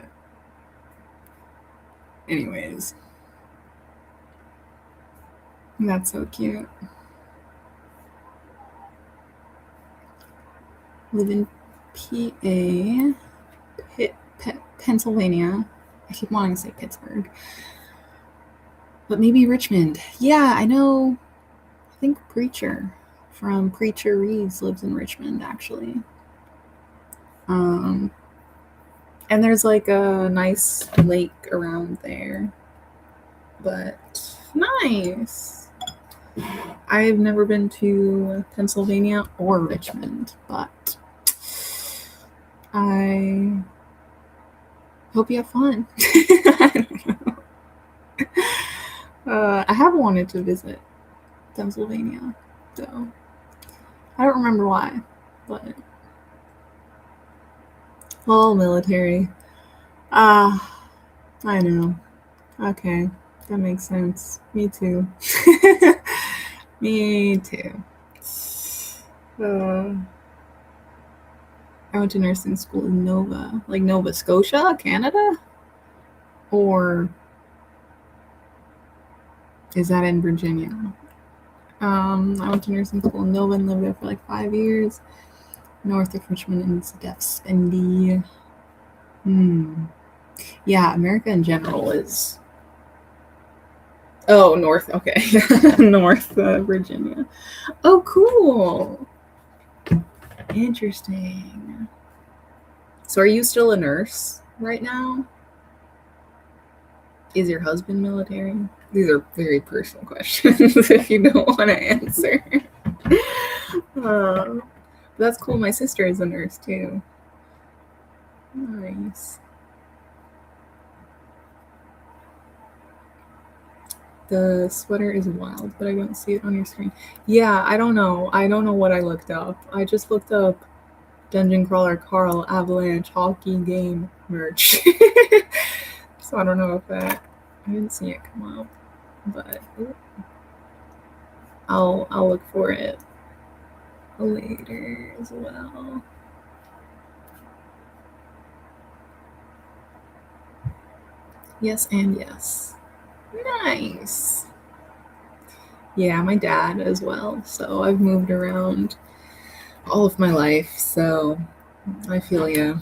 anyways. That's so cute. Live in PA, Pennsylvania. I keep wanting to say Pittsburgh. But maybe Richmond. Yeah, I know. I think Preacher from Preacher Reeves lives in Richmond, actually. And there's like a nice lake around there. But nice. I've never been to Pennsylvania or Richmond, but I hope you have fun. I don't know. I have wanted to visit Pennsylvania, though. I don't remember why, but well, military. Ah, I know. Okay, that makes sense. Me too. Me too. I went to nursing school in Nova Scotia, Canada? Or is that in Virginia? I went to nursing school in Nova and lived there for like 5 years. North of Richmond and Def Spendy. Yeah, America in general is. Oh, North. Okay. North Virginia. Oh, cool. Interesting. So, are you still a nurse right now? Is your husband military? These are very personal questions if you don't want to answer. That's cool. My sister is a nurse too. Nice. The sweater is wild, but I don't see it on your screen. Yeah, I don't know. I don't know what I looked up. I just looked up Dungeon Crawler Carl Avalanche hockey game merch. So I don't know if that. I didn't see it come up, but I'll look for it later as well. Yes and yes. Nice. Yeah, my dad as well. So I've moved around all of my life. So I feel you.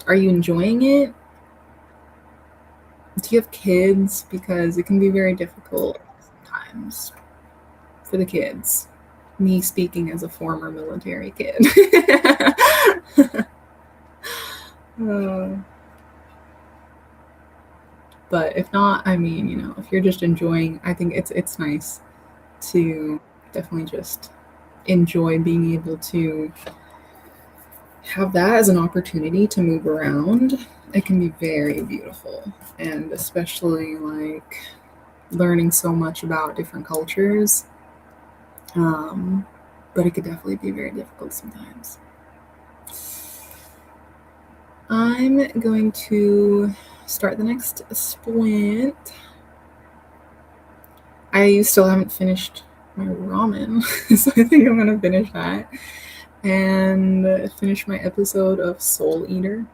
Are you enjoying it? Do you have kids? Because it can be very difficult sometimes for the kids. Me speaking as a former military kid. But if not, I mean, if you're just enjoying, I think it's nice to definitely just enjoy being able to have that as an opportunity to move around, it can be very beautiful. And especially like learning so much about different cultures. Um, but it could definitely be very difficult sometimes. I'm going to start the next splint. I still haven't finished my ramen, so I think I'm gonna finish that and finish my episode of Soul Eater,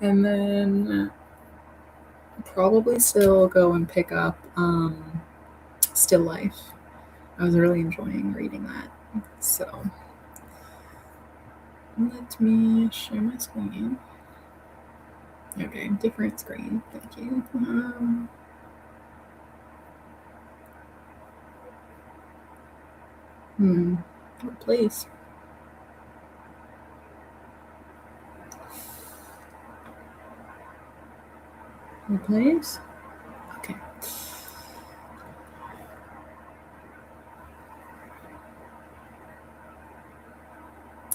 and then probably still go and pick up Still Life. I was really enjoying reading that. So let me share my screen. Okay, different screen. Thank you. What place? What place? Okay.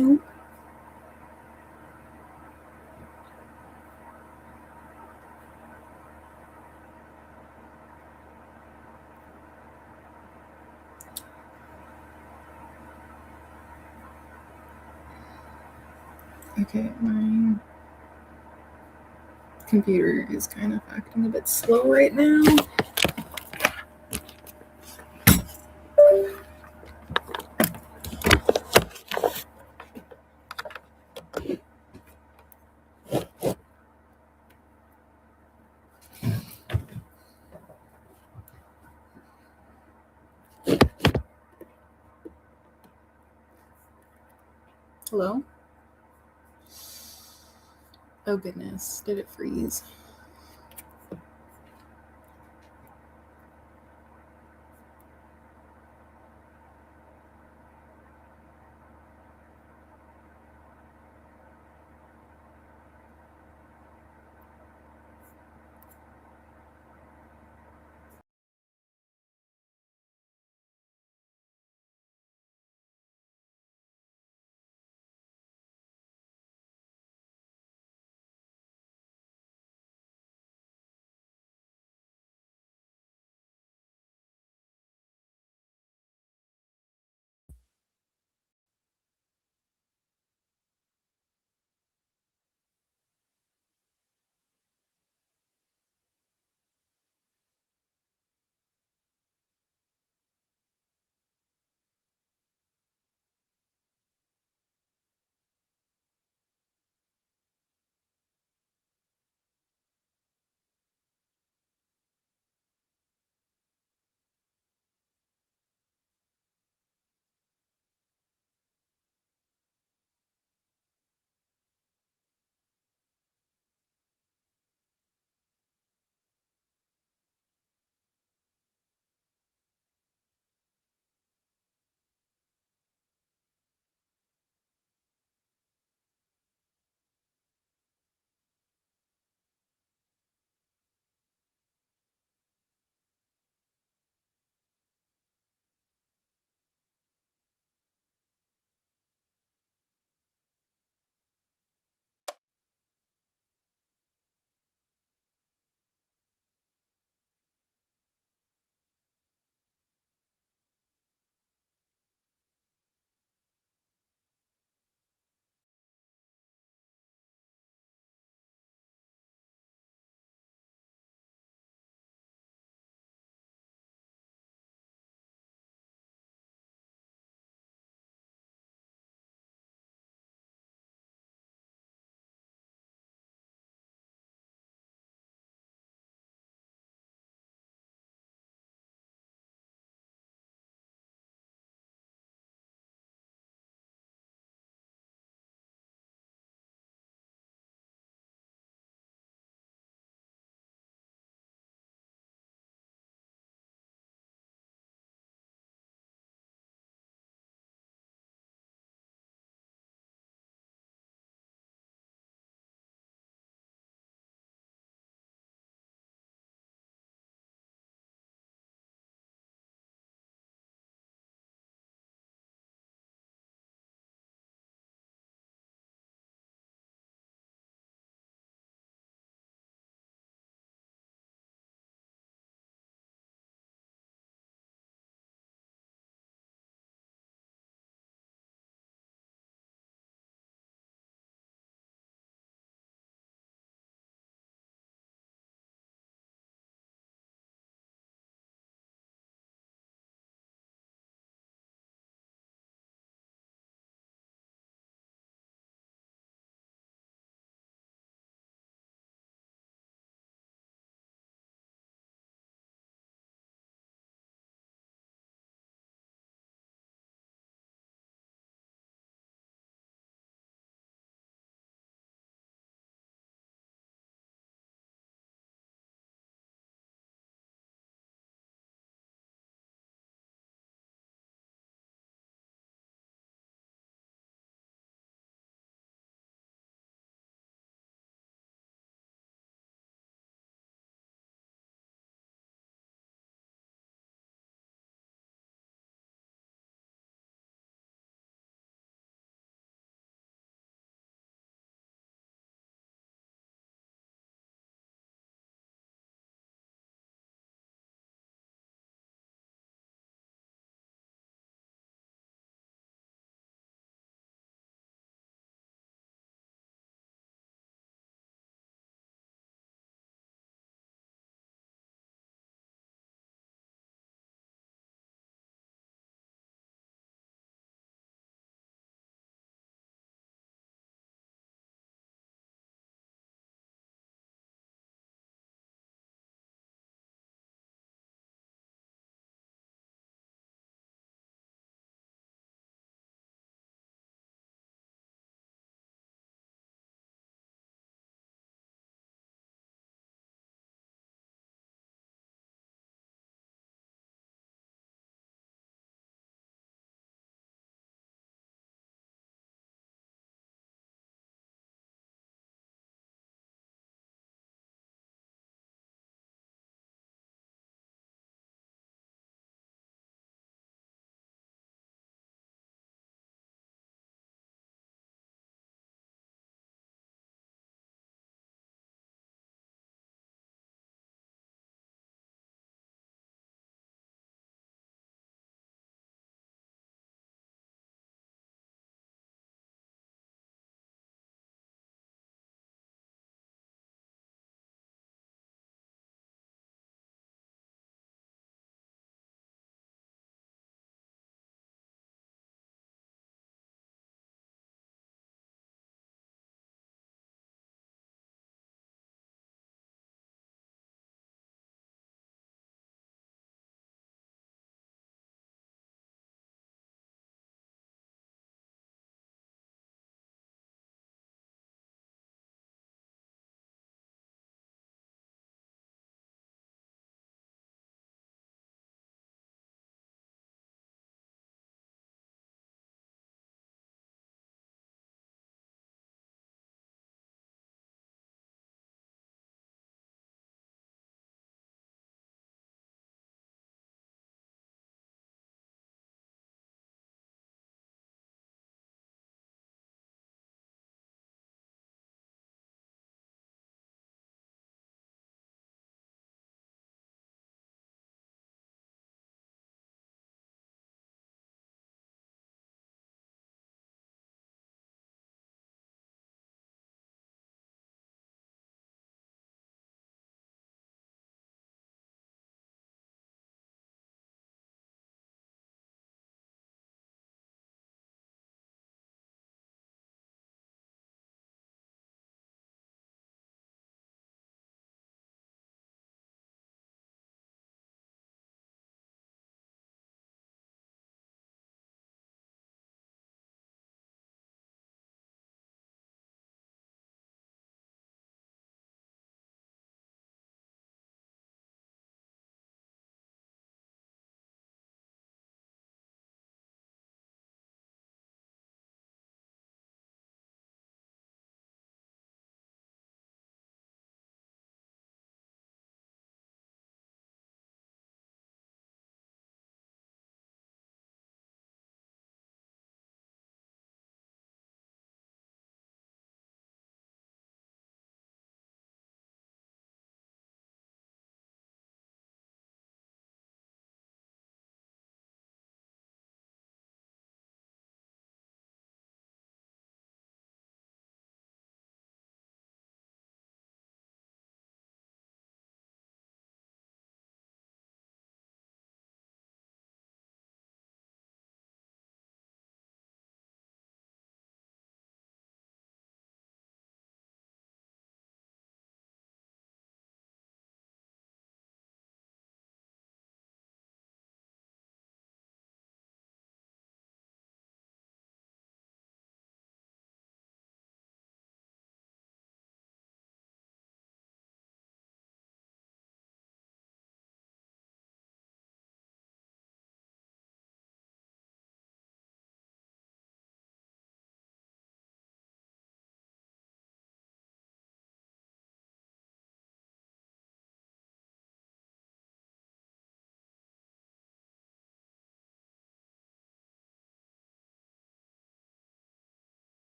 Oh. Okay, my computer is kind of acting a bit slow right now. Hello? Oh goodness, did it freeze?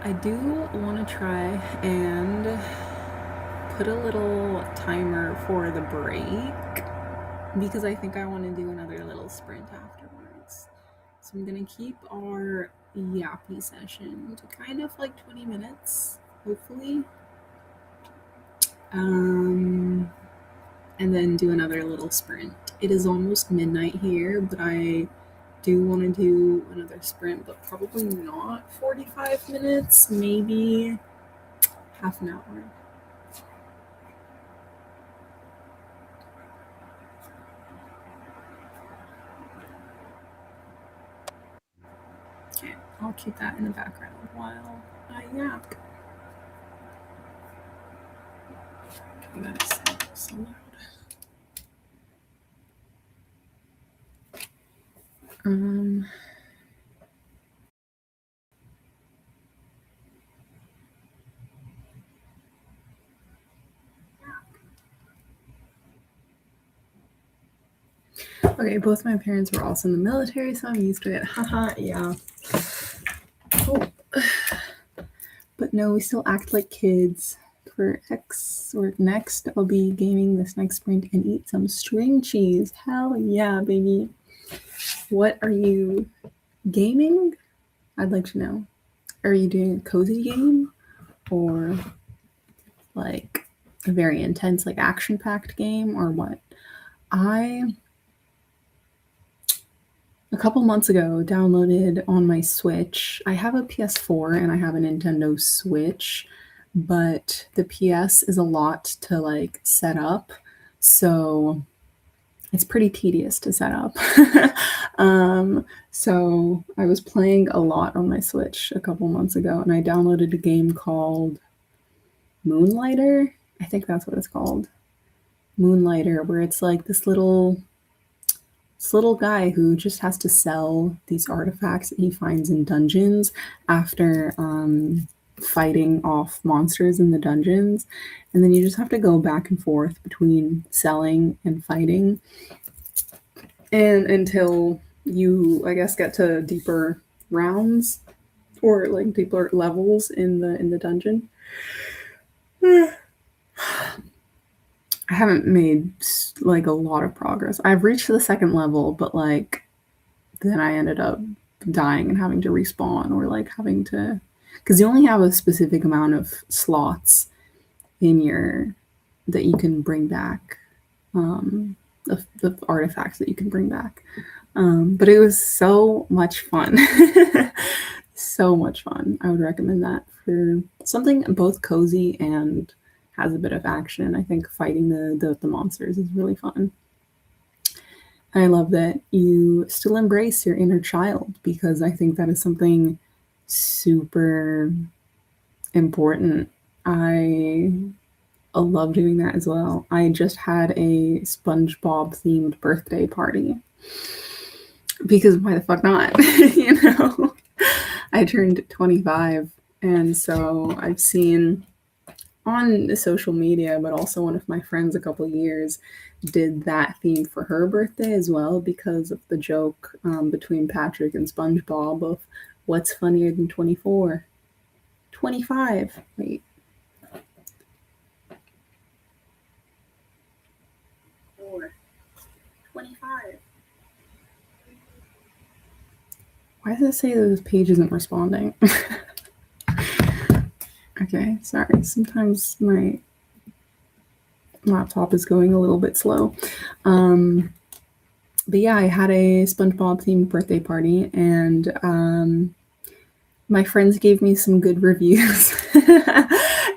I do want to try and put a little timer for the break because I think I want to do another little sprint afterwards. So I'm going to keep our yappy session to kind of like 20 minutes, hopefully. And then do another little sprint. It is almost midnight here, but I do want to do another sprint, but probably not 45 minutes, maybe half an hour. Okay, I'll keep that in the background while I yap. Okay, that is so loud. Okay, both my parents were also in the military, so I'm used to it. Haha, yeah. Oh. But no, we still act like kids. For next, I'll be gaming this next sprint and eat some string cheese. Hell yeah, baby. What are you gaming? I'd like to know. Are you doing a cozy game or like a very intense, like action-packed game or what? A couple months ago downloaded on my Switch. I have a PS4 and I have a Nintendo Switch, but the PS is a lot to like set up. So it's pretty tedious to set up. So I was playing a lot on my Switch a couple months ago and I downloaded a game called Moonlighter. I think that's what it's called. Moonlighter, where it's like this little guy who just has to sell these artifacts that he finds in dungeons after fighting off monsters in the dungeons. And then you just have to go back and forth between selling and fighting. And until you, I guess, get to deeper rounds or like deeper levels in the dungeon. I haven't made like a lot of progress. I've reached the second level, but like then I ended up dying and having to respawn or like having to, because you only have a specific amount of slots in your that you can bring back, the artifacts that you can bring back. But it was so much fun. So much fun. I would recommend that for something both cozy and has a bit of action. I think fighting the monsters is really fun. And I love that you still embrace your inner child because I think that is something super important. I love doing that as well. I just had a SpongeBob themed birthday party because why the fuck not? You know, I turned 25 and so I've seen on social media, but also one of my friends a couple years did that theme for her birthday as well because of the joke between Patrick and SpongeBob of what's funnier than 24? 25. Wait. 25. Why does it say that this page isn't responding? Okay, sorry. Sometimes my laptop is going a little bit slow. But yeah, I had a SpongeBob themed birthday party and my friends gave me some good reviews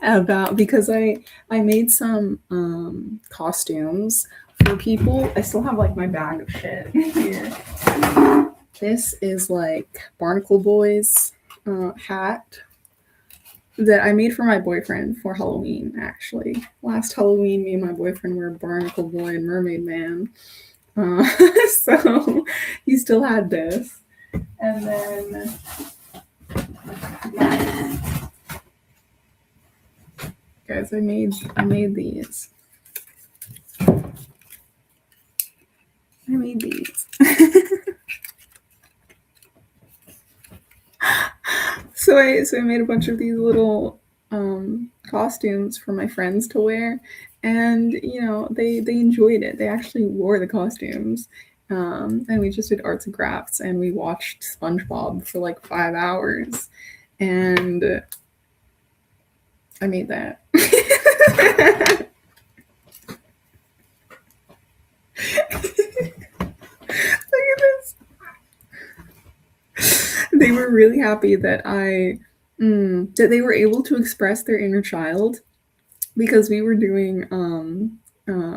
about because I made some costumes for people. I still have like my bag of shit here. This is like Barnacle Boys hat that I made for my boyfriend for Halloween, actually. Last Halloween, me and my boyfriend were Barnacle Boy and Mermaid Man. So he still had this. And then guys, I made these. I made these. So I made a bunch of these little costumes for my friends to wear, and they enjoyed it. They actually wore the costumes, and we just did arts and crafts, and we watched SpongeBob for like 5 hours, and I made that. Look at this. They were really happy that that they were able to express their inner child because we were doing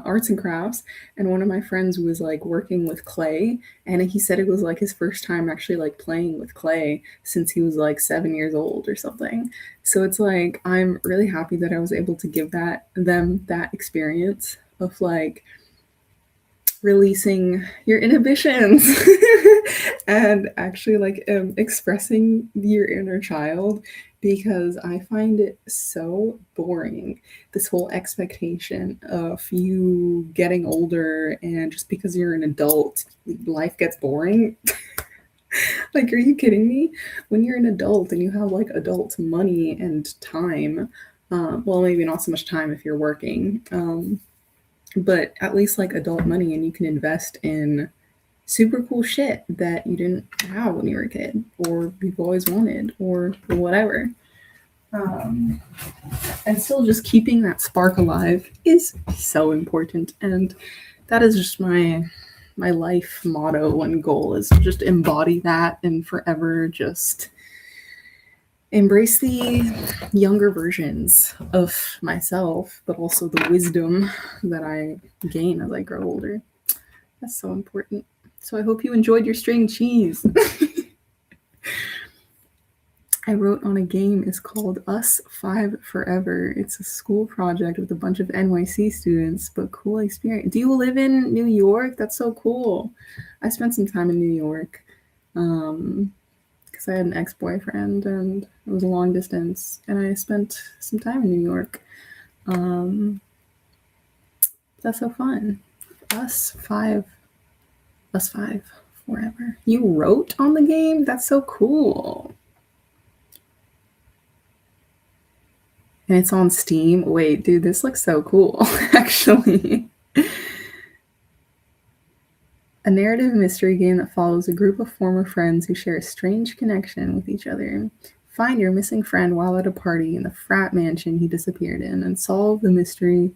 arts and crafts, and one of my friends was like working with clay, and he said it was like his first time actually like playing with clay since he was like 7 years old or something. So it's like I'm really happy that I was able to give them that experience of like releasing your inhibitions and actually like expressing your inner child, because I find it so boring, this whole expectation of you getting older and just because you're an adult life gets boring. Like, are you kidding me? When you're an adult and you have like adult money and time, well, maybe not so much time if you're working, but at least like adult money, and you can invest in super cool shit that you didn't have when you were a kid or you've always wanted or whatever. And still just keeping that spark alive is so important, and that is just my life motto and goal, is to just embody that and forever just embrace the younger versions of myself, but also the wisdom that I gain as I grow older. That's so important. So I hope you enjoyed your string cheese. I wrote on a game is called Us 5 Forever. It's a school project with a bunch of NYC students, but cool experience. Do you live in New York? That's so cool. I spent some time in New York because I had an ex-boyfriend and it was a long distance, and I spent some time in New York. That's so fun. Us 5 Forever. You wrote on the game? That's so cool. And it's on Steam. Wait, dude, this looks so cool, actually. A narrative mystery game that follows a group of former friends who share a strange connection with each other. Find your missing friend while at a party in the frat mansion he disappeared in, and solve the mystery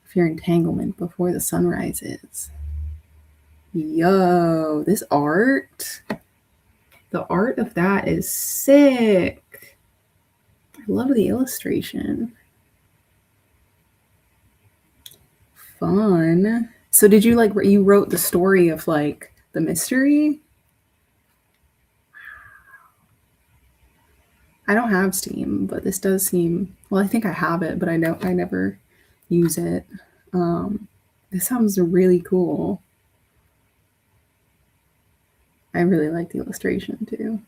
of your entanglement before the sun rises. Yo, this art. The art of that is sick. I love the illustration. Fun. So did you like, you wrote the story of like the mystery? I don't have Steam, but this does seem, well, I think I have it, but I never use it. This sounds really cool. I really like the illustration too.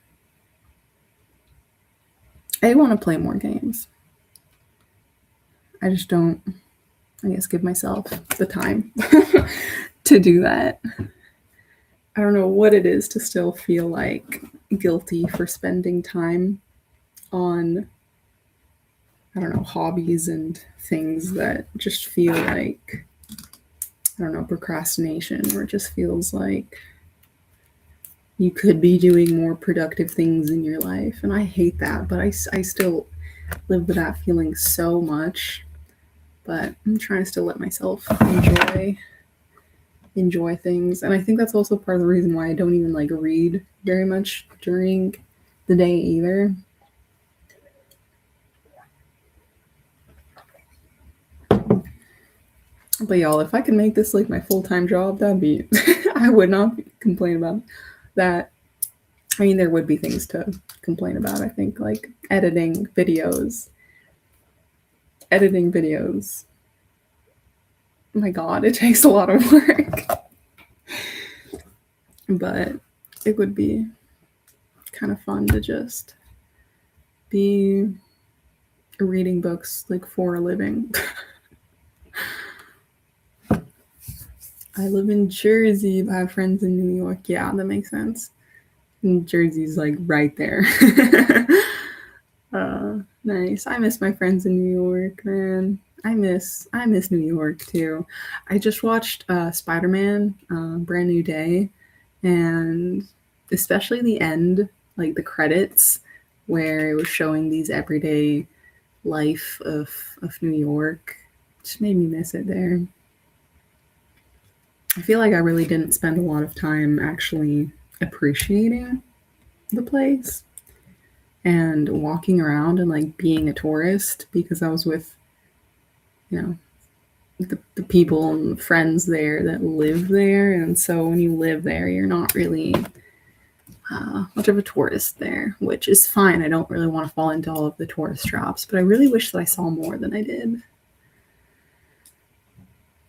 I want to play more games. I just don't, I guess, give myself the time to do that. I don't know what it is to still feel like guilty for spending time on, I don't know, hobbies and things that just feel like, I don't know, procrastination, or it just feels like you could be doing more productive things in your life. And I hate that, but I still live with that feeling so much. But I'm trying to still let myself enjoy things. And I think that's also part of the reason why I don't even like read very much during the day either. But y'all, if I could make this like my full-time job, that'd be I would not complain about that. I mean, there would be things to complain about, I think, like editing videos. Oh my god, it takes a lot of work. But it would be kind of fun to just be reading books like for a living. I live in Jersey, but I have friends in New York. Yeah, that makes sense. And Jersey's like right there. Nice. I miss my friends in New York, man. I miss New York too. I just watched Spider-Man, Brand New Day, and especially the end, like the credits, where it was showing these everyday life of New York. Just made me miss it there. I feel like I really didn't spend a lot of time actually appreciating the place and walking around and like being a tourist because I was with, you know, the people and friends there that live there. And so when you live there, you're not really much of a tourist there, which is fine. I don't really want to fall into all of the tourist traps, but I really wish that I saw more than I did.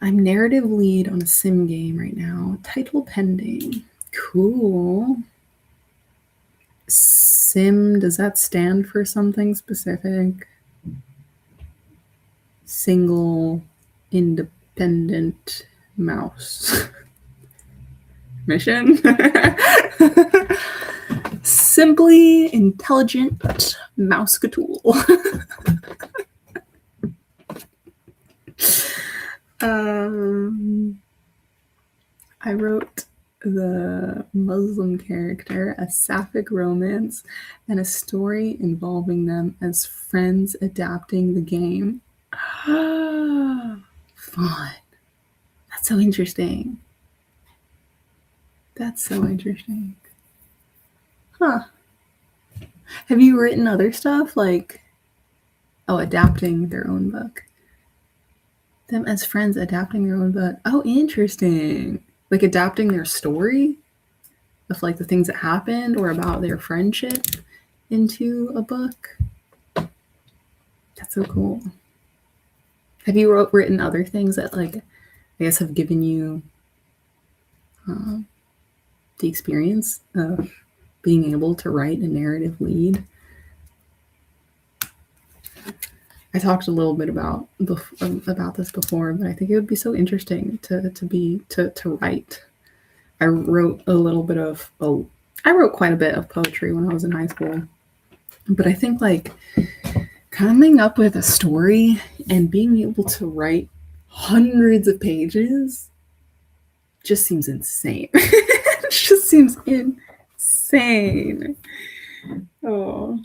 I'm narrative lead on a sim game right now. Title pending. Cool. Sim, does that stand for something specific? Single independent mouse. Mission? Simply intelligent mouse tool. I wrote the Muslim character, a sapphic romance, and a story involving them as friends adapting the game. Fun. That's so interesting. That's so interesting. Huh. Have you written other stuff like, oh, adapting their own book? Them as friends adapting their own book. Oh, interesting. Like adapting their story of like the things that happened or about their friendship into a book. That's so cool. Have you written other things that like I guess have given you the experience of being able to write a narrative lead? I talked a little bit about this before, but I think it would be so interesting to write. I wrote I wrote quite a bit of poetry when I was in high school, but I think like coming up with a story and being able to write hundreds of pages just seems insane. It just seems insane. Oh.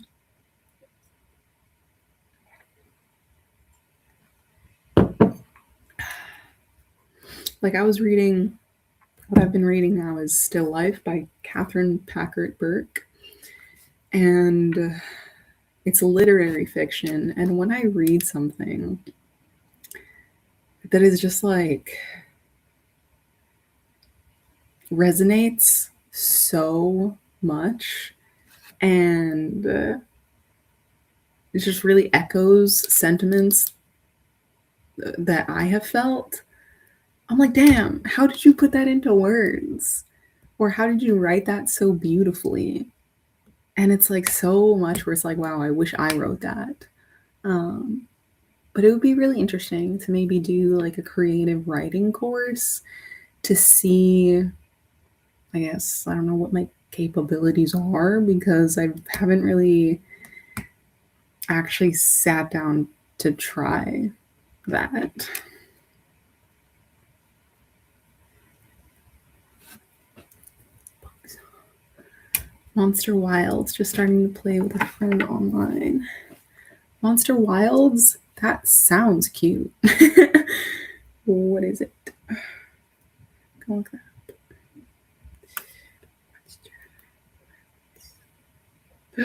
Like I was reading, what I've been reading now is Still Life by Catherine Packard Burke. And it's literary fiction. And when I read something that is just like resonates so much and it just really echoes sentiments that I have felt, I'm like, damn, how did you put that into words? Or how did you write that so beautifully? And it's like so much where it's like, wow, I wish I wrote that. But it would be really interesting to maybe do like a creative writing course to see, I guess, I don't know what my capabilities are because I haven't really actually sat down to try that. Monster Wilds, just starting to play with a friend online. Monster Wilds? That sounds cute. What is it? Go look that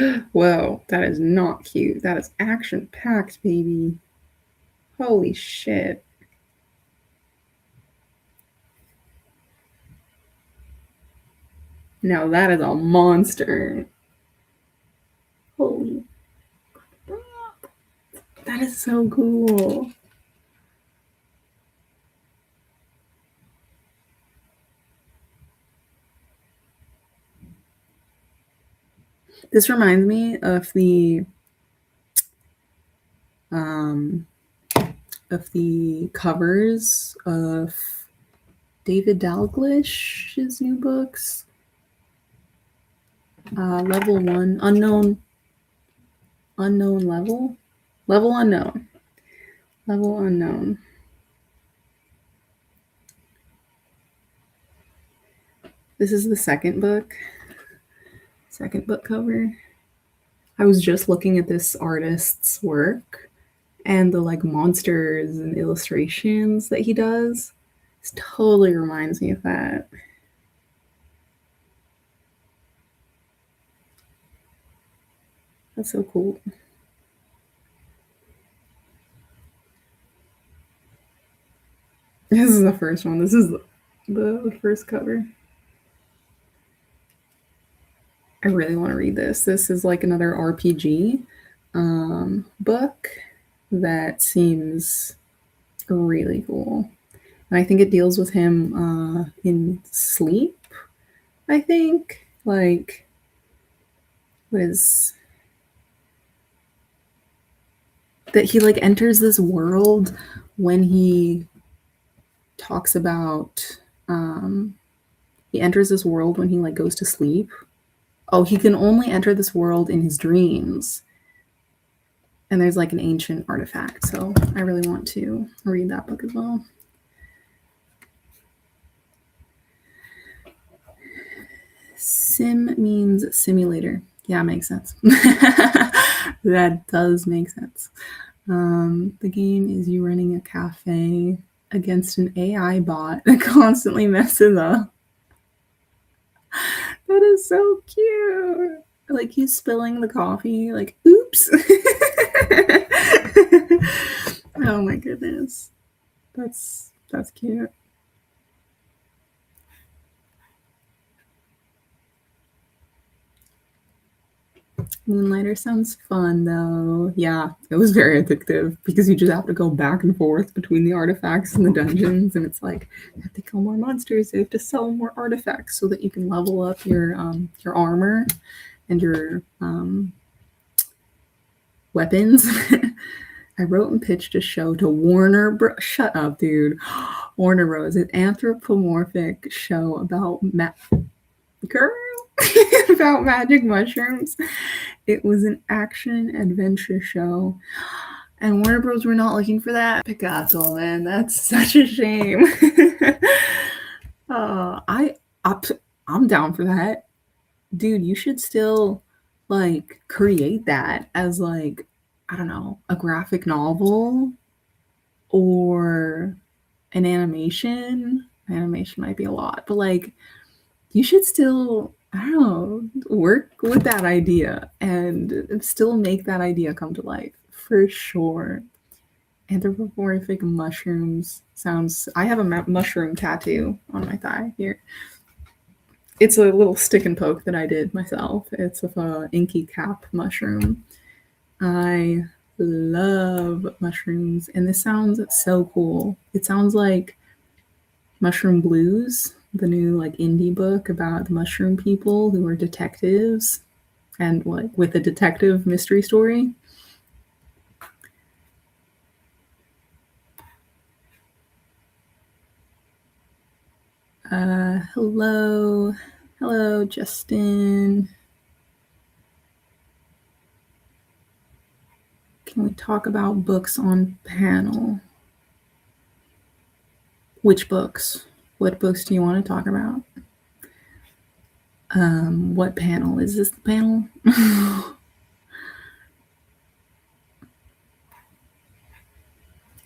up. Whoa, that is not cute. That is action packed, baby. Holy shit. Now that is a monster. Holy. That is so cool. This reminds me of the covers of David Dalglish's new books. Level 1, Unknown Unknown level? Level unknown. Level unknown. This is the second book. Second book cover. I was just looking at this artist's work and the like monsters and illustrations that he does. This totally reminds me of that. That's so cool. This is the first one. This is the first cover. I really want to read this. This is like another RPG book that seems really cool. And I think it deals with him in sleep. I think. Like, what is. That he like enters this world when he talks about. He enters this world when he like goes to sleep. Oh, he can only enter this world in his dreams. And there's like an ancient artifact. So I really want to read that book as well. Sim means simulator. Yeah, makes sense. That does make sense. The game is you running a cafe against an AI bot that constantly messes up. That is so cute. Like he's spilling the coffee, like, oops. Oh my goodness. That's cute. Moonlighter sounds fun though. Yeah, it was very addictive because you just have to go back and forth between the artifacts and the dungeons, and it's like you have to kill more monsters, you have to sell more artifacts so that you can level up your armor and your weapons. I wrote and pitched a show to Warner Bros. Shut up, dude. Warner Bros. An anthropomorphic show about girl about magic mushrooms. It was an action adventure show. And Warner Bros. Were not looking for that. Picasso, man, that's such a shame. I'm down for that. Dude, you should still like create that as like, I don't know, a graphic novel or an animation. Animation might be a lot, but like you should still, I don't know, work with that idea and still make that idea come to life for sure. Anthropomorphic mushrooms sounds. I have a mushroom tattoo on my thigh here. It's a little stick and poke that I did myself. It's of a inky cap mushroom. I love mushrooms, and this sounds so cool. It sounds like Mushroom Blues, the new like indie book about the mushroom people who are detectives and like with a detective mystery story. Hello, Justin. Can we talk about books on panel? Which books? What books do you want to talk about? What panel? Is this the panel?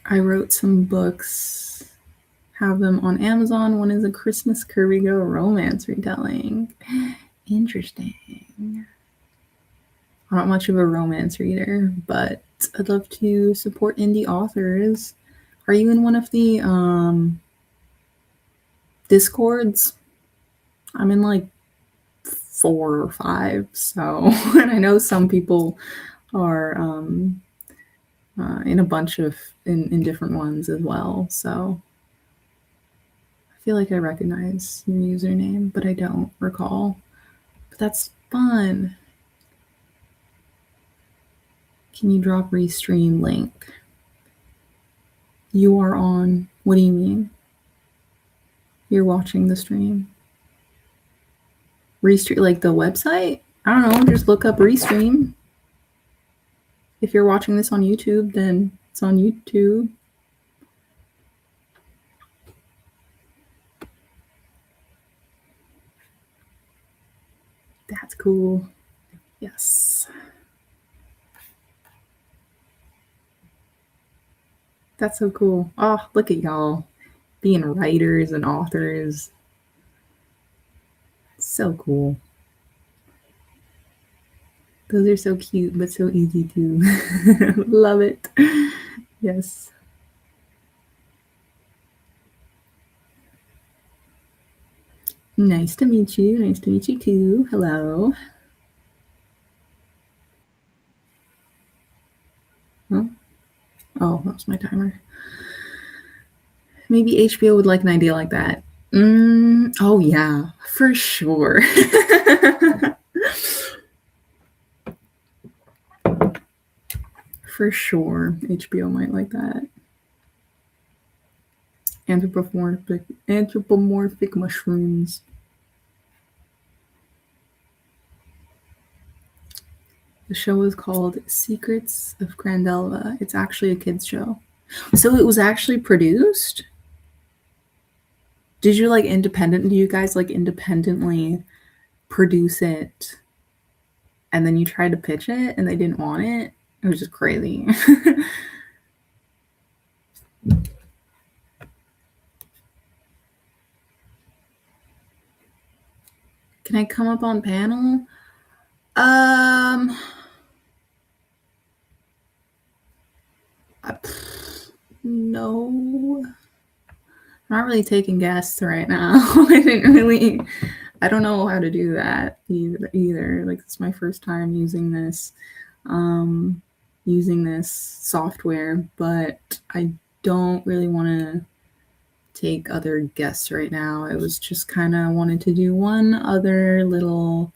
I wrote some books, have them on Amazon. One is a Christmas Curvy Girl romance retelling. Interesting. I'm not much of a romance reader, but I'd love to support indie authors. Are you in one of the Discords? I'm in like 4 or 5, so and I know some people are in a bunch of in different ones as well. So I feel like I recognize your username, but I don't recall. But that's fun. Can you drop restream link? You are on. What do you mean? You're watching the stream. Restream, like the website? I don't know. Just look up Restream. If you're watching this on YouTube, then it's on YouTube. That's cool. Yes. That's so cool. Oh, look at y'all being writers and authors. So cool. Those are so cute, but so easy too. Love it. Yes. Nice to meet you. Nice to meet you too. Hello. Huh? Oh, that was my timer. Maybe HBO would like an idea like that. Oh, yeah, for sure. For sure, HBO might like that. Anthropomorphic mushrooms. The show is called Secrets of Grandelva. It's actually a kids show. So it was actually produced? Did you do you guys independently produce it and then you tried to pitch it and they didn't want it? It was just crazy. Can I come up on panel? No. I'm not really taking guests right now. I don't know how to do that either. Like, it's my first time using this software, but I don't really want to take other guests right now. I was just kind of wanted to do one other little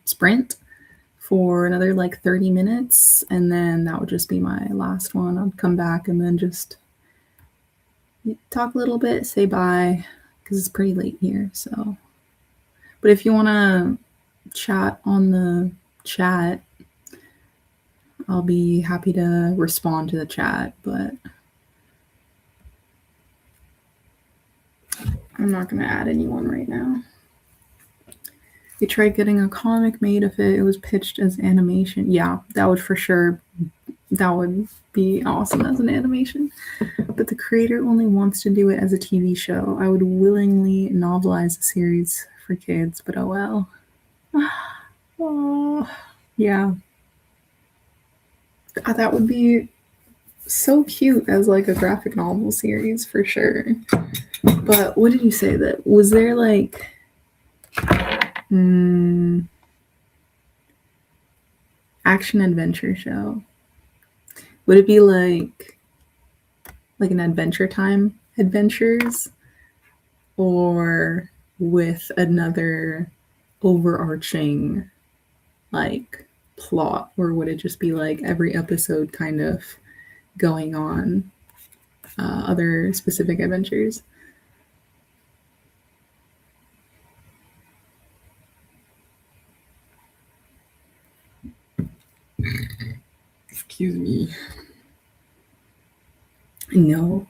sprint for another 30 minutes, and then that would just be my last one. I'd come back and then just talk a little bit, say bye, because it's pretty late here. So, but if you want to chat on the chat, I'll be happy to respond to the chat, but I'm not going to add anyone right now. We tried getting a comic made if it was pitched as animation. Yeah, that would for sure. That would be awesome as an animation. But the creator only wants to do it as a TV show. I would willingly novelize a series for kids, but oh well. Oh, yeah. That would be so cute as a graphic novel series for sure. But what did you say that was there action adventure show? Would it be like an Adventure Time Adventures, or with another overarching plot, or would it just be every episode kind of going on other specific adventures? Excuse me. No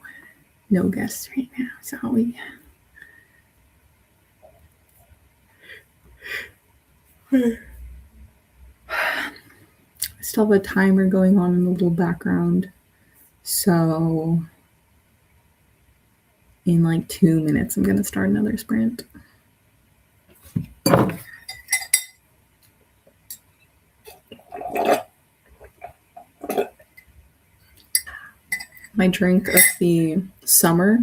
guests right now, sorry. I still have a timer going on in the little background, so in 2 minutes I'm going to start another sprint. My drink of the summer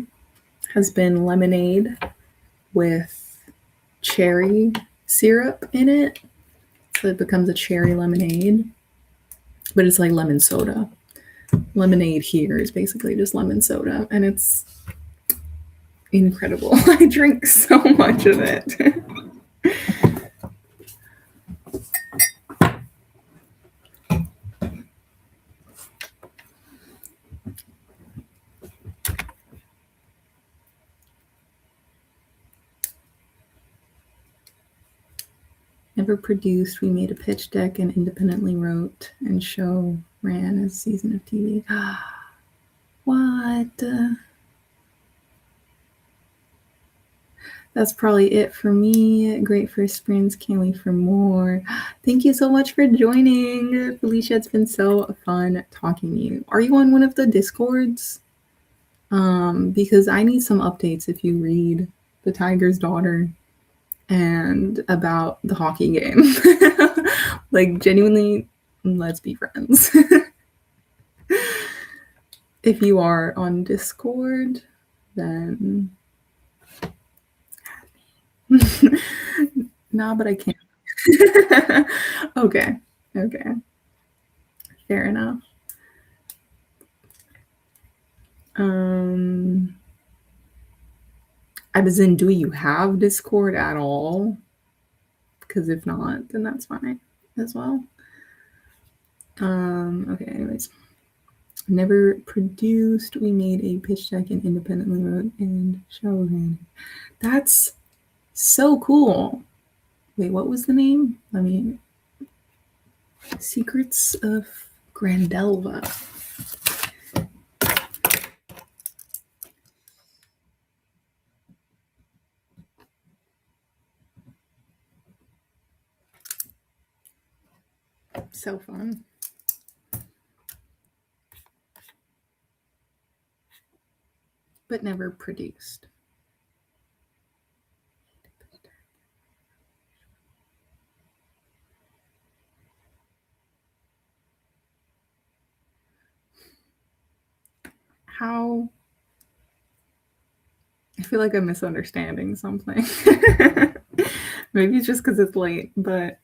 has been lemonade with cherry syrup in it, so it becomes a cherry lemonade, but it's like lemon soda. Lemonade here is basically just lemon soda, and it's incredible. I drink so much of it. Never produced. We made a pitch deck and independently wrote and show ran as a season of TV. What? That's probably it for me. Great first sprints. Can't wait for more. Thank you so much for joining. Felicia, it's been so fun talking to you. Are you on one of the Discords? Because I need some updates if you read The Tiger's Daughter and about the hockey game. Like, genuinely, let's be friends. If you are on Discord, then nah, but I can't. Okay. Fair enough. I was in, do you have Discord at all? Because if not, then that's fine as well. Okay, anyways. Never produced. We made a pitch deck and independently wrote and showed. That's so cool. Wait, what was the name? Secrets of Grandelva. So fun. But never produced. How? I feel like I'm misunderstanding something. Maybe it's just because it's late, but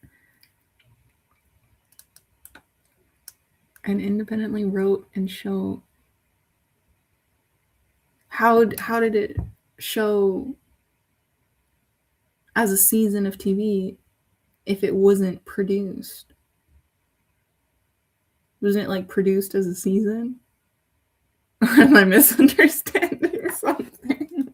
and independently wrote and show. How did it show as a season of TV if it wasn't produced? Wasn't it like produced as a season? Or am I misunderstanding something?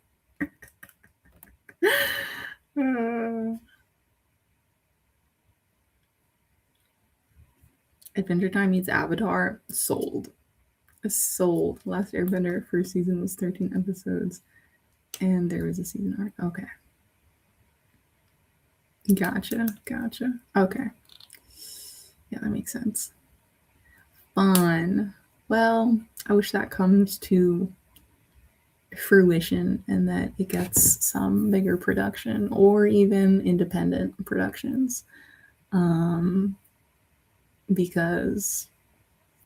Adventure Time meets Avatar. Sold. Last Airbender first season was 13 episodes. And there was a season arc. Okay. Gotcha. Okay. Yeah, that makes sense. Fun. Well, I wish that comes to fruition and that it gets some bigger production or even independent productions. Because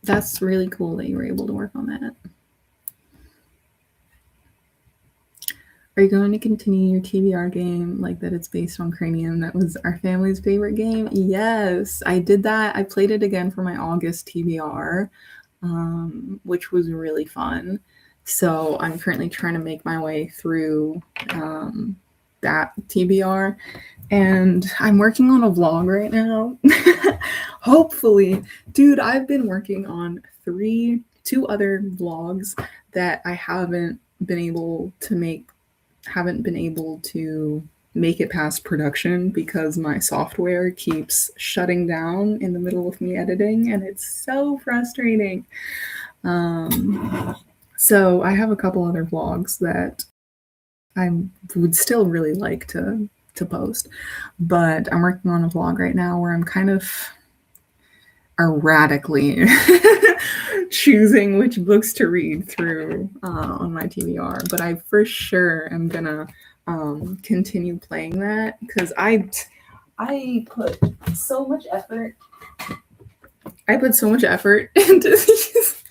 that's really cool that you were able to work on that. Are you going to continue your TBR game like that it's based on Cranium? That was our family's favorite game. Yes, I did that. I played it again for my August TBR, which was really fun. So I'm currently trying to make my way through that TBR. And I'm working on a vlog right now. Hopefully. Dude, I've been working on two other vlogs that I haven't been able to make it past production because my software keeps shutting down in the middle of me editing, and it's so frustrating. So I have a couple other vlogs that I would still really like to post, but I'm working on a vlog right now where I'm kind of erratically choosing which books to read through on my TBR, but I for sure am gonna continue playing that because I put so much effort. Into these.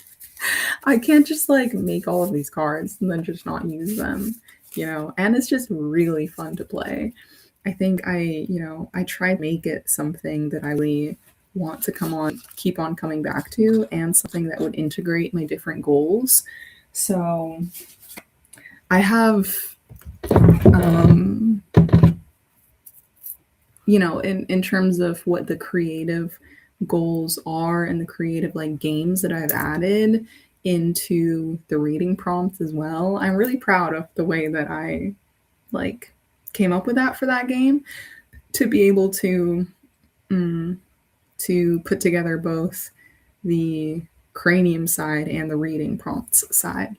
I can't just like make all of these cards and then just not use them, and it's just really fun to play. I think I try to make it something that I really want to keep on coming back to, and something that would integrate my different goals. So I have, in terms of what the creative goals are and the creative like games that I've added into the reading prompts as well. I'm really proud of the way that I came up with that for that game, to be able to mm, to put together both the cranium side and the reading prompts side.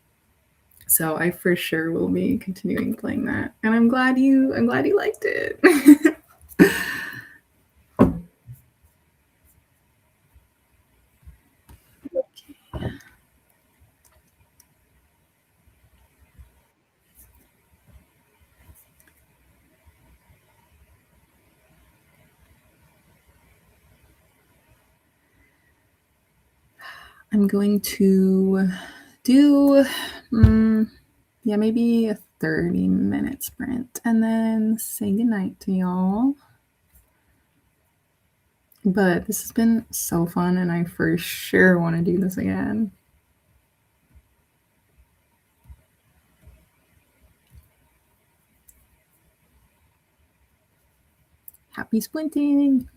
So I for sure will be continuing playing that. And I'm glad you liked it. I'm going to do yeah, maybe a 30-minute sprint and then say goodnight to y'all. But this has been so fun and I for sure want to do this again. Happy splinting!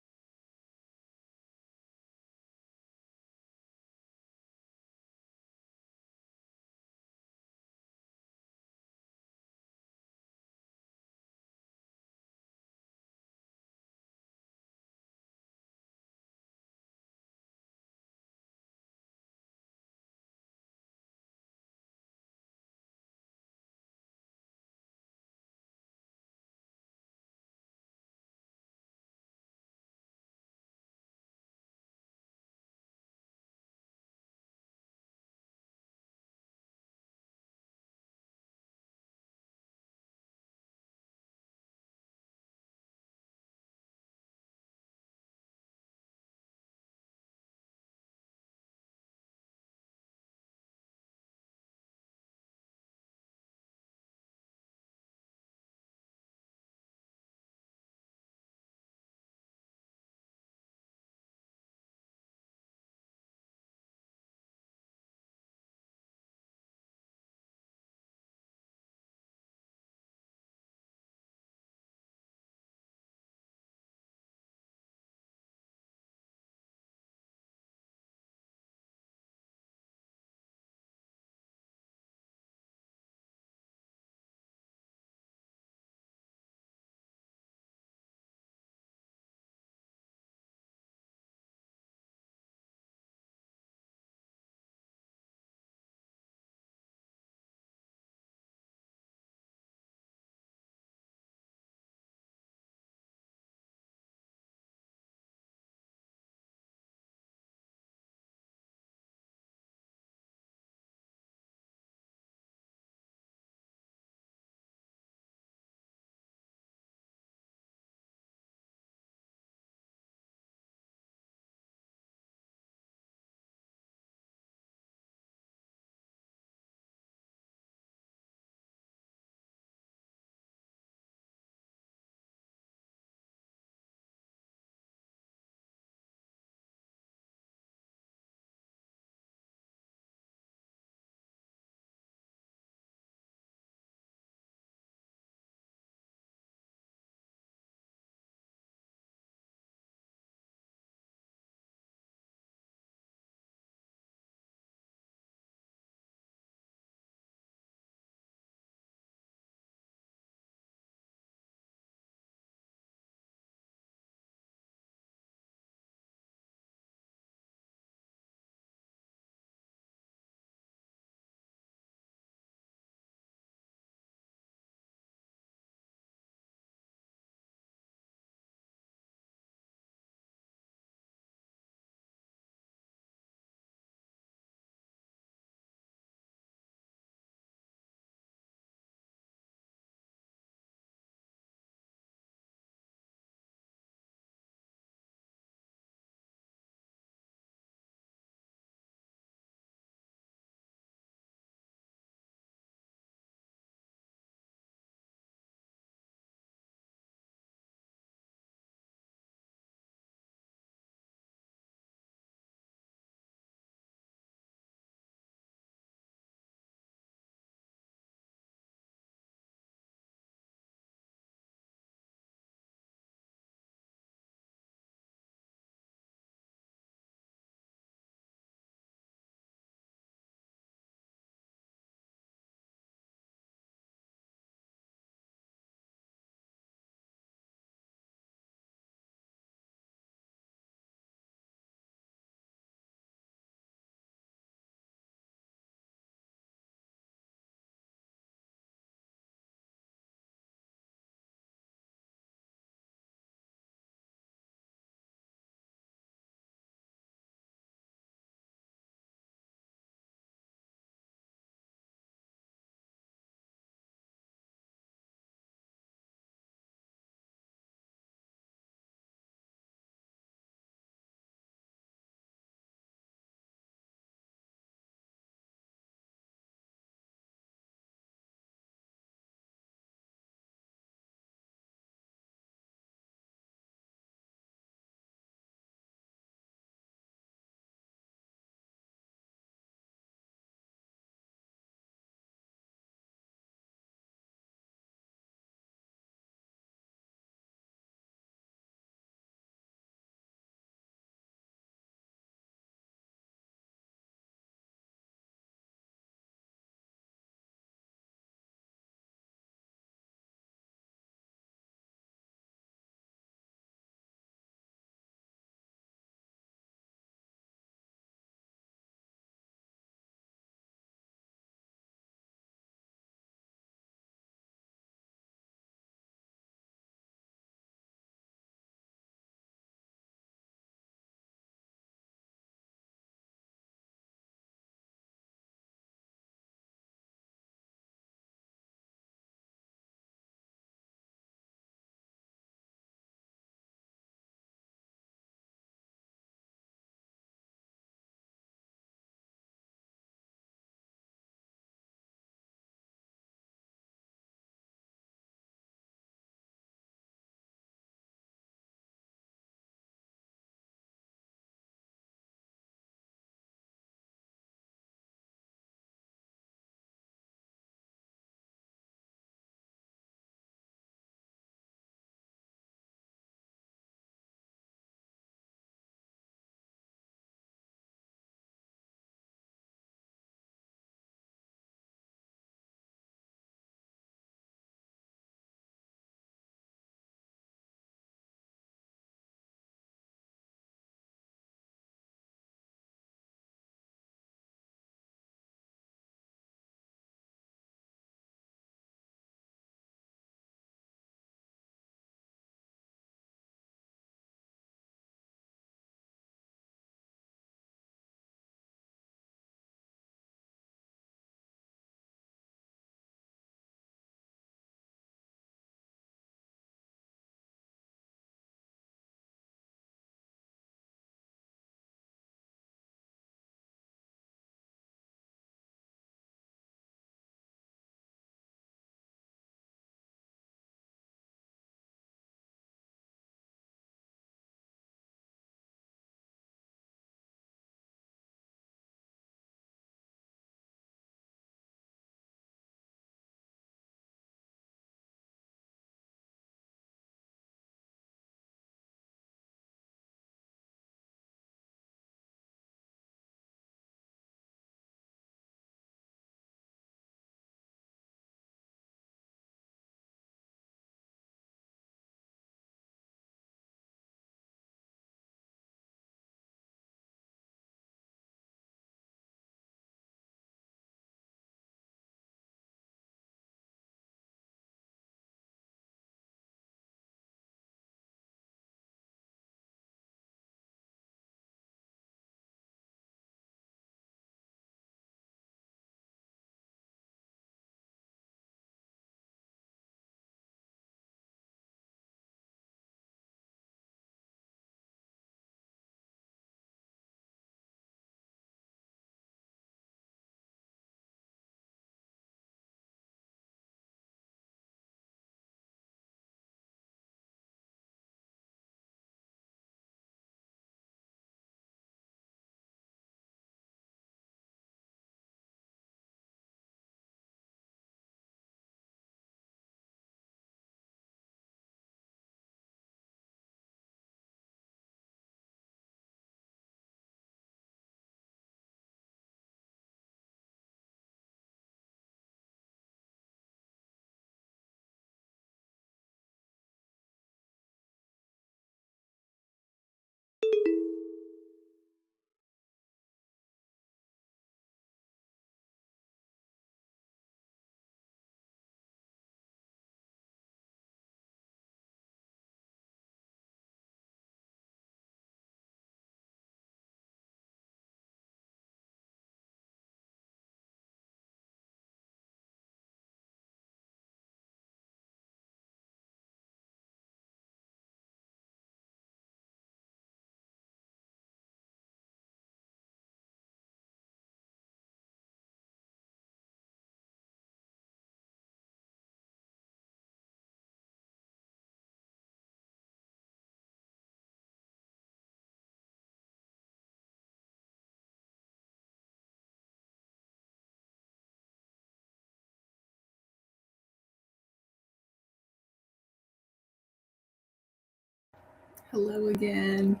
Hello again.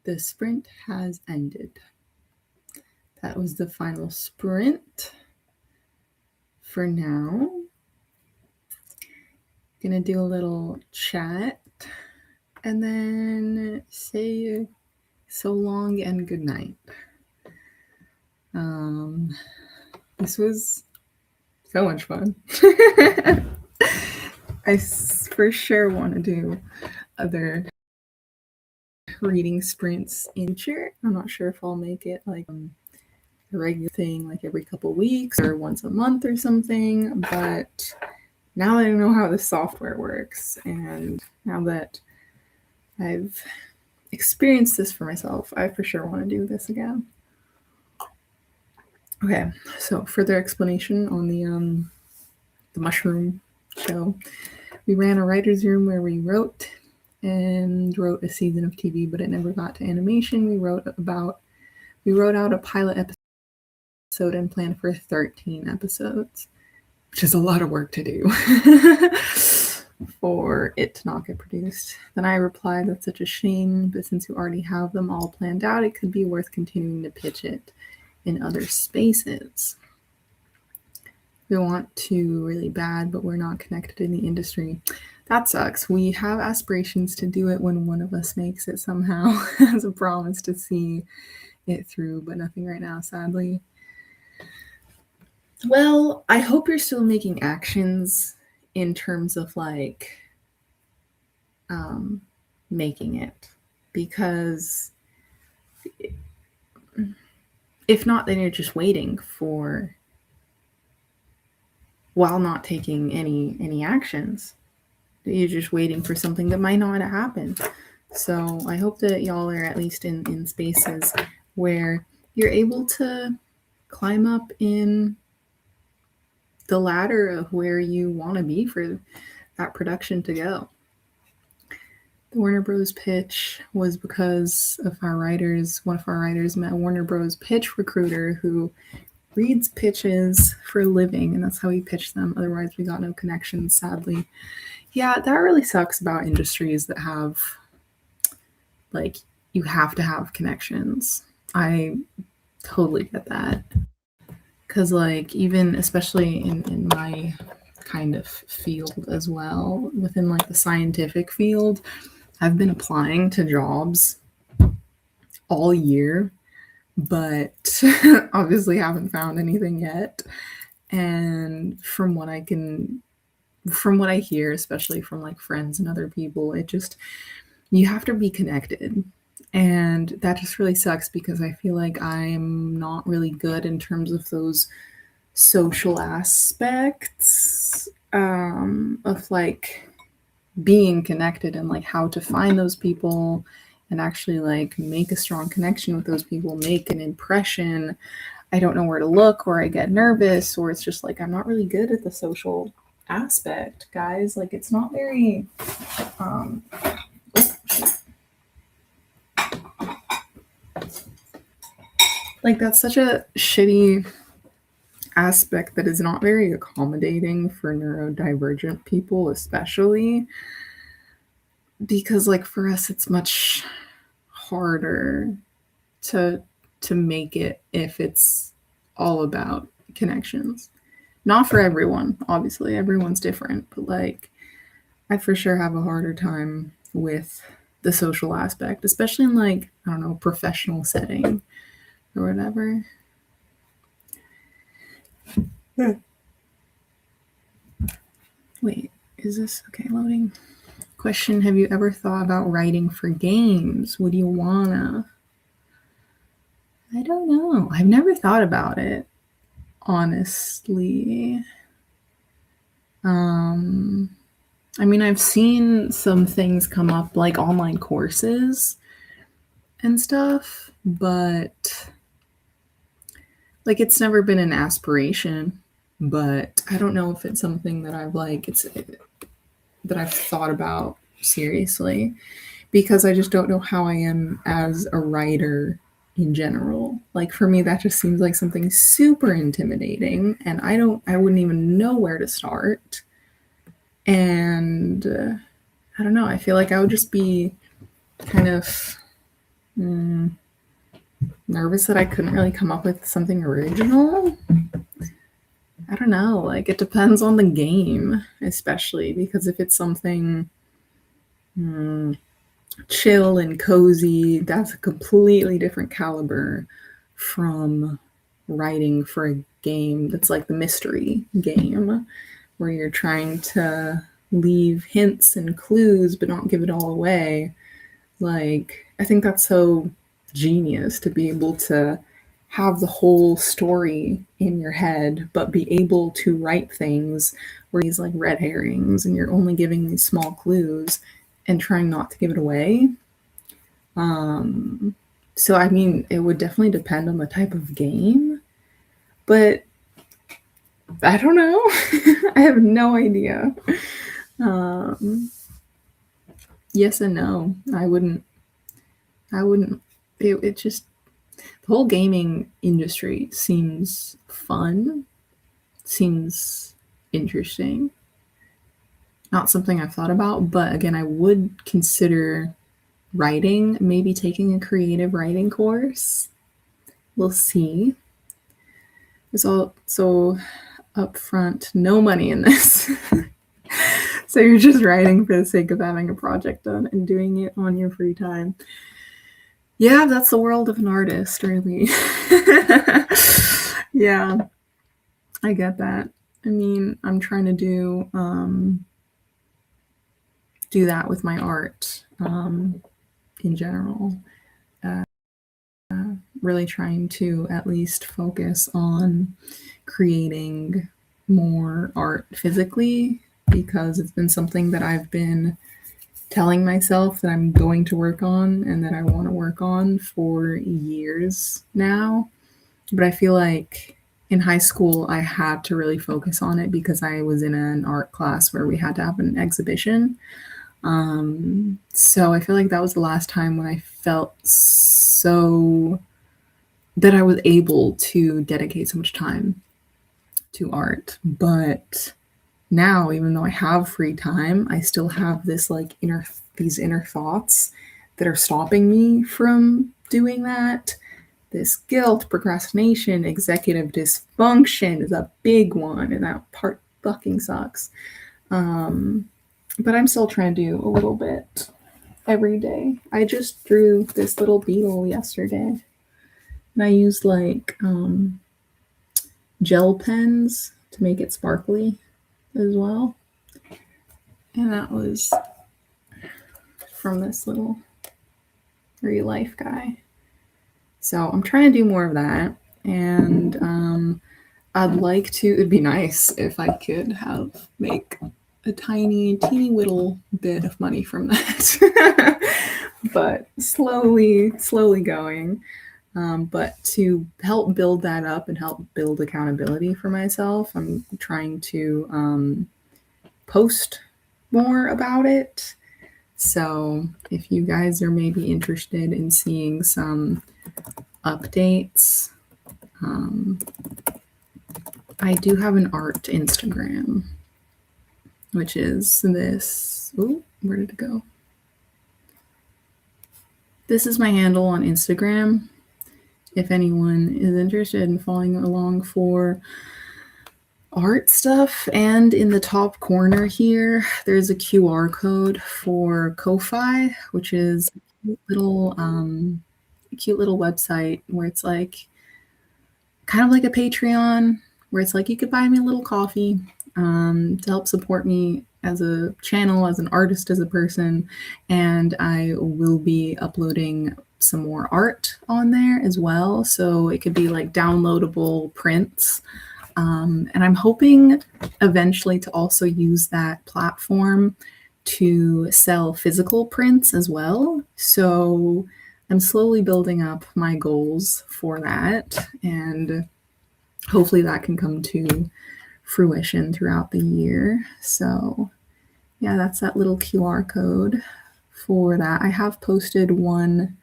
The sprint has ended. That was the final sprint for now. Gonna do a little chat and then say so long and good night. This was so much fun. I for sure want to do other reading sprints in future. I'm not sure if I'll make it like a regular thing, like every couple weeks or once a month or something. But now that I know how the software works, and now that I've experienced this for myself, I for sure want to do this again. Okay, so further explanation on the mushroom show. We ran a writer's room where we wrote a season of TV, but it never got to animation. We wrote out a pilot episode and planned for 13 episodes, which is a lot of work to do for it to not get produced. Then I replied, that's such a shame, but since you already have them all planned out, it could be worth continuing to pitch it in other spaces. We want to really bad, but we're not connected in the industry. That sucks. We have aspirations to do it when one of us makes it somehow as a promise to see it through, but nothing right now, sadly. Well, I hope you're still making actions in terms of like making it, because if not, then you're just waiting for, while not taking any actions. You're just waiting for something that might not happen. So I hope that y'all are at least in spaces where you're able to climb up in the ladder of where you want to be for that production to go. The Warner Bros. Pitch was because of one of our writers met a Warner Bros. Pitch recruiter who reads pitches for a living, and that's how we pitched them. Otherwise, we got no connections, sadly. Yeah, that really sucks about industries that have, like, you have to have connections. I totally get that. Because, like, even especially in my kind of field as well, within, like, the scientific field, I've been applying to jobs all year, but obviously haven't found anything yet. And from what I hear, especially from like friends and other people, you have to be connected. And that just really sucks because I feel like I'm not really good in terms of those social aspects of like being connected and like how to find those people and actually like make a strong connection with those people, make an impression. I don't know where to look, or I get nervous, or it's just like I'm not really good at the social aspect, guys. Like it's not very like that's such a shitty aspect that is not very accommodating for neurodivergent people, especially because like for us it's much harder to make it if it's all about connections. Not for everyone, obviously, everyone's different, but like I for sure have a harder time with the social aspect, especially in like, I don't know, professional setting or whatever. Wait, is this okay? Loading. Question: have you ever thought about writing for games? Would you wanna? I don't know. I've never thought about it, honestly. I mean, I've seen some things come up like online courses and stuff, but like it's never been an aspiration. But I don't know if it's something that that I've thought about seriously, because I just don't know how I am as a writer in general. Like for me, that just seems like something super intimidating, and I wouldn't even know where to start. And I don't know. I feel like I would just be kind of nervous that I couldn't really come up with something original. I don't know. Like, it depends on the game, especially because if it's something chill and cozy, that's a completely different caliber from writing for a game that's like the mystery game, where you're trying to leave hints and clues but not give it all away. Like, I think that's so genius to be able to have the whole story in your head, but be able to write things where these like red herrings and you're only giving these small clues and trying not to give it away. So, I mean, it would definitely depend on the type of game, but I don't know. I have no idea. Um, yes and no. I wouldn't. It just the whole gaming industry seems fun, seems interesting. Not something I've thought about, but again, I would consider writing, maybe taking a creative writing course. We'll see. There's also upfront no money in this. So you're just writing for the sake of having a project done and doing it on your free time. Yeah, that's the world of an artist, really. Yeah, I get that. I mean, I'm trying to do that with my art in general. Really trying to at least focus on creating more art physically, because it's been something that I've been telling myself that I'm going to work on and that I want to work on for years now. But I feel like in high school, I had to really focus on it because I was in an art class where we had to have an exhibition. So I feel like that was the last time when I felt so that I was able to dedicate so much time to art. But now, even though I have free time, I still have this like these inner thoughts that are stopping me from doing that. This guilt, procrastination, executive dysfunction is a big one, and that part fucking sucks. But I'm still trying to do a little bit every day. I just drew this little beetle yesterday, and I used like gel pens to make it sparkly as well. And that was from this little real life guy. So I'm trying to do more of that. And I'd like to, it'd be nice if I could make a teeny little bit of money from that. But slowly going. But to help build that up and help build accountability for myself, I'm trying to post more about it. So if you guys are maybe interested in seeing some updates, I do have an art Instagram, which is this. Oh, where did it go? This is my handle on Instagram. If anyone is interested in following along for art stuff. And in the top corner here, there's a QR code for Ko-Fi, which is a cute little website where it's like kind of like a Patreon, where it's like you could buy me a little coffee to help support me as a channel, as an artist, as a person. And I will be uploading some more art on there as well. So it could be like downloadable prints. And I'm hoping eventually to also use that platform to sell physical prints as well. So I'm slowly building up my goals for that, and hopefully that can come to fruition throughout the year. So yeah, that's that little QR code for that. I have posted one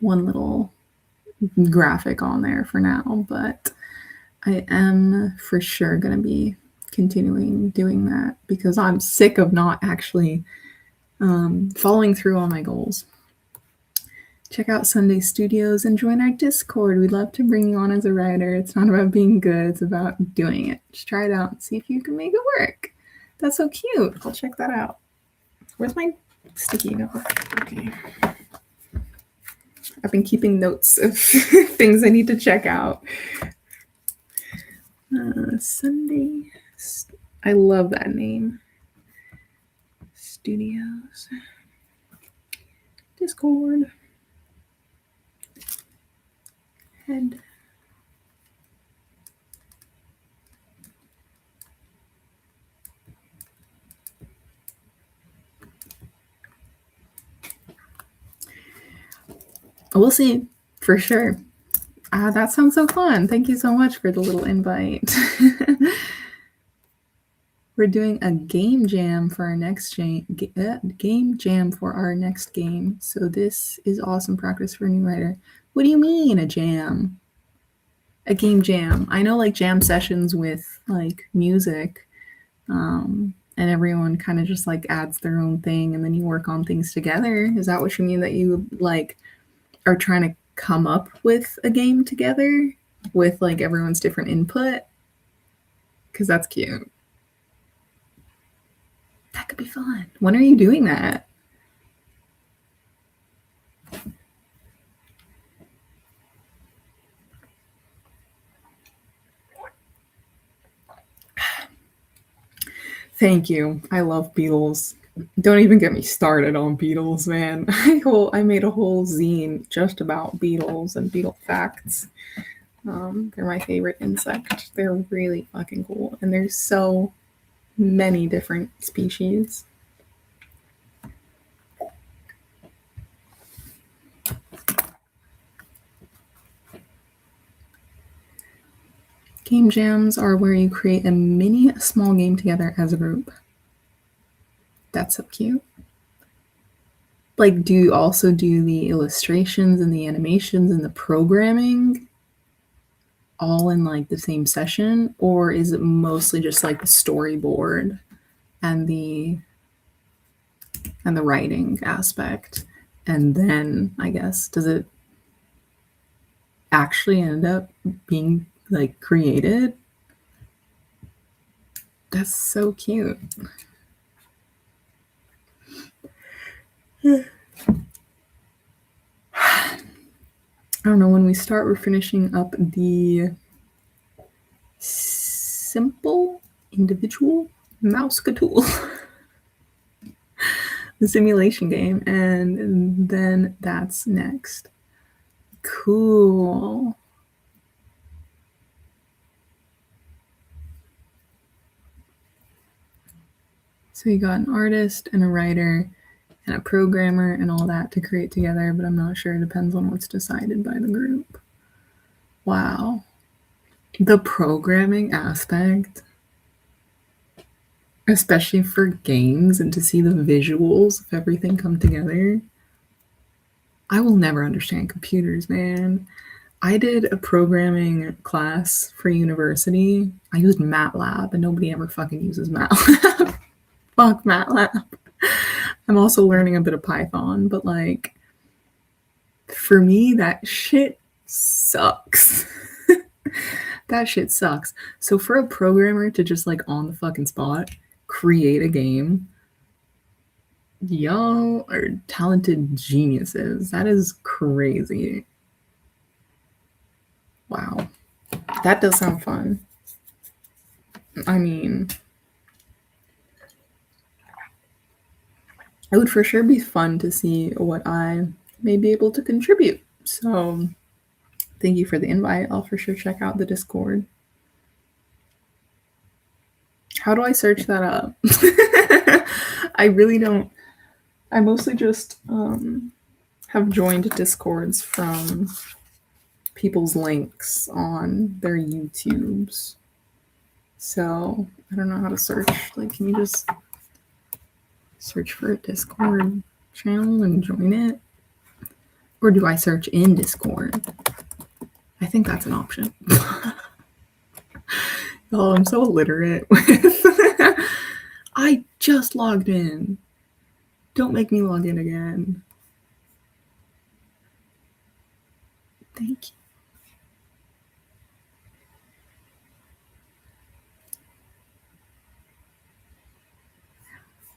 little graphic on there for now, but I am for sure going to be continuing doing that because I'm sick of not actually following through on my goals. Check out Sunday Studios and join our Discord. We'd love to bring you on as a writer. It's not about being good, it's about doing it. Just try it out and see if you can make it work. That's so cute. I'll check that out. Where's my sticky note? Okay. I've been keeping notes of things I need to check out. Sunday. I love that name. Studios. Discord. Head. We'll see, for sure. That sounds so fun. Thank you so much for the little invite. We're doing a game jam for our next game jam for our next game. So this is awesome practice for a new writer. What do you mean a jam? A game jam. I know like jam sessions with like music, and everyone kind of just like adds their own thing and then you work on things together. Is that what you mean, that you like are trying to come up with a game together with like everyone's different input? Because that's cute. That could be fun. When are you doing that? Thank you. I love Beatles. Don't even get me started on Beatles, man. I made a whole zine just about Beetles and beetle facts. They're my favorite insect. They're really fucking cool. And there's so many different species. Game jams are where you create a small game together as a group. That's so cute. Like, do you also do the illustrations and the animations and the programming all in like the same session, or is it mostly just like the storyboard and the writing aspect? And then I guess, does it actually end up being like created? That's so cute. I don't know, when we start, we're finishing up the simple individual Mouseketeil, the simulation game, and then that's next. Cool. So you got an artist and a writer and a programmer and all that to create together, but I'm not sure. It depends on what's decided by the group. Wow. The programming aspect, especially for games, and to see the visuals of everything come together. I will never understand computers, man. I did a programming class for university. I used MATLAB, and nobody ever fucking uses MATLAB. Fuck MATLAB. I'm also learning a bit of Python, but like, for me, that shit sucks. That shit sucks. So for a programmer to just like on the fucking spot create a game, y'all are talented geniuses. That is crazy. Wow. That does sound fun. I mean, it would for sure be fun to see what I may be able to contribute. So thank you for the invite. I'll for sure check out the Discord. How do I search that up? I really don't. I mostly just have joined Discords from people's links on their YouTubes. So I don't know how to search. Like, can you just search for a Discord channel and join it? Or do I search in Discord? I think that's an option. Oh, I'm so illiterate. I just logged in. Don't make me log in again. Thank you.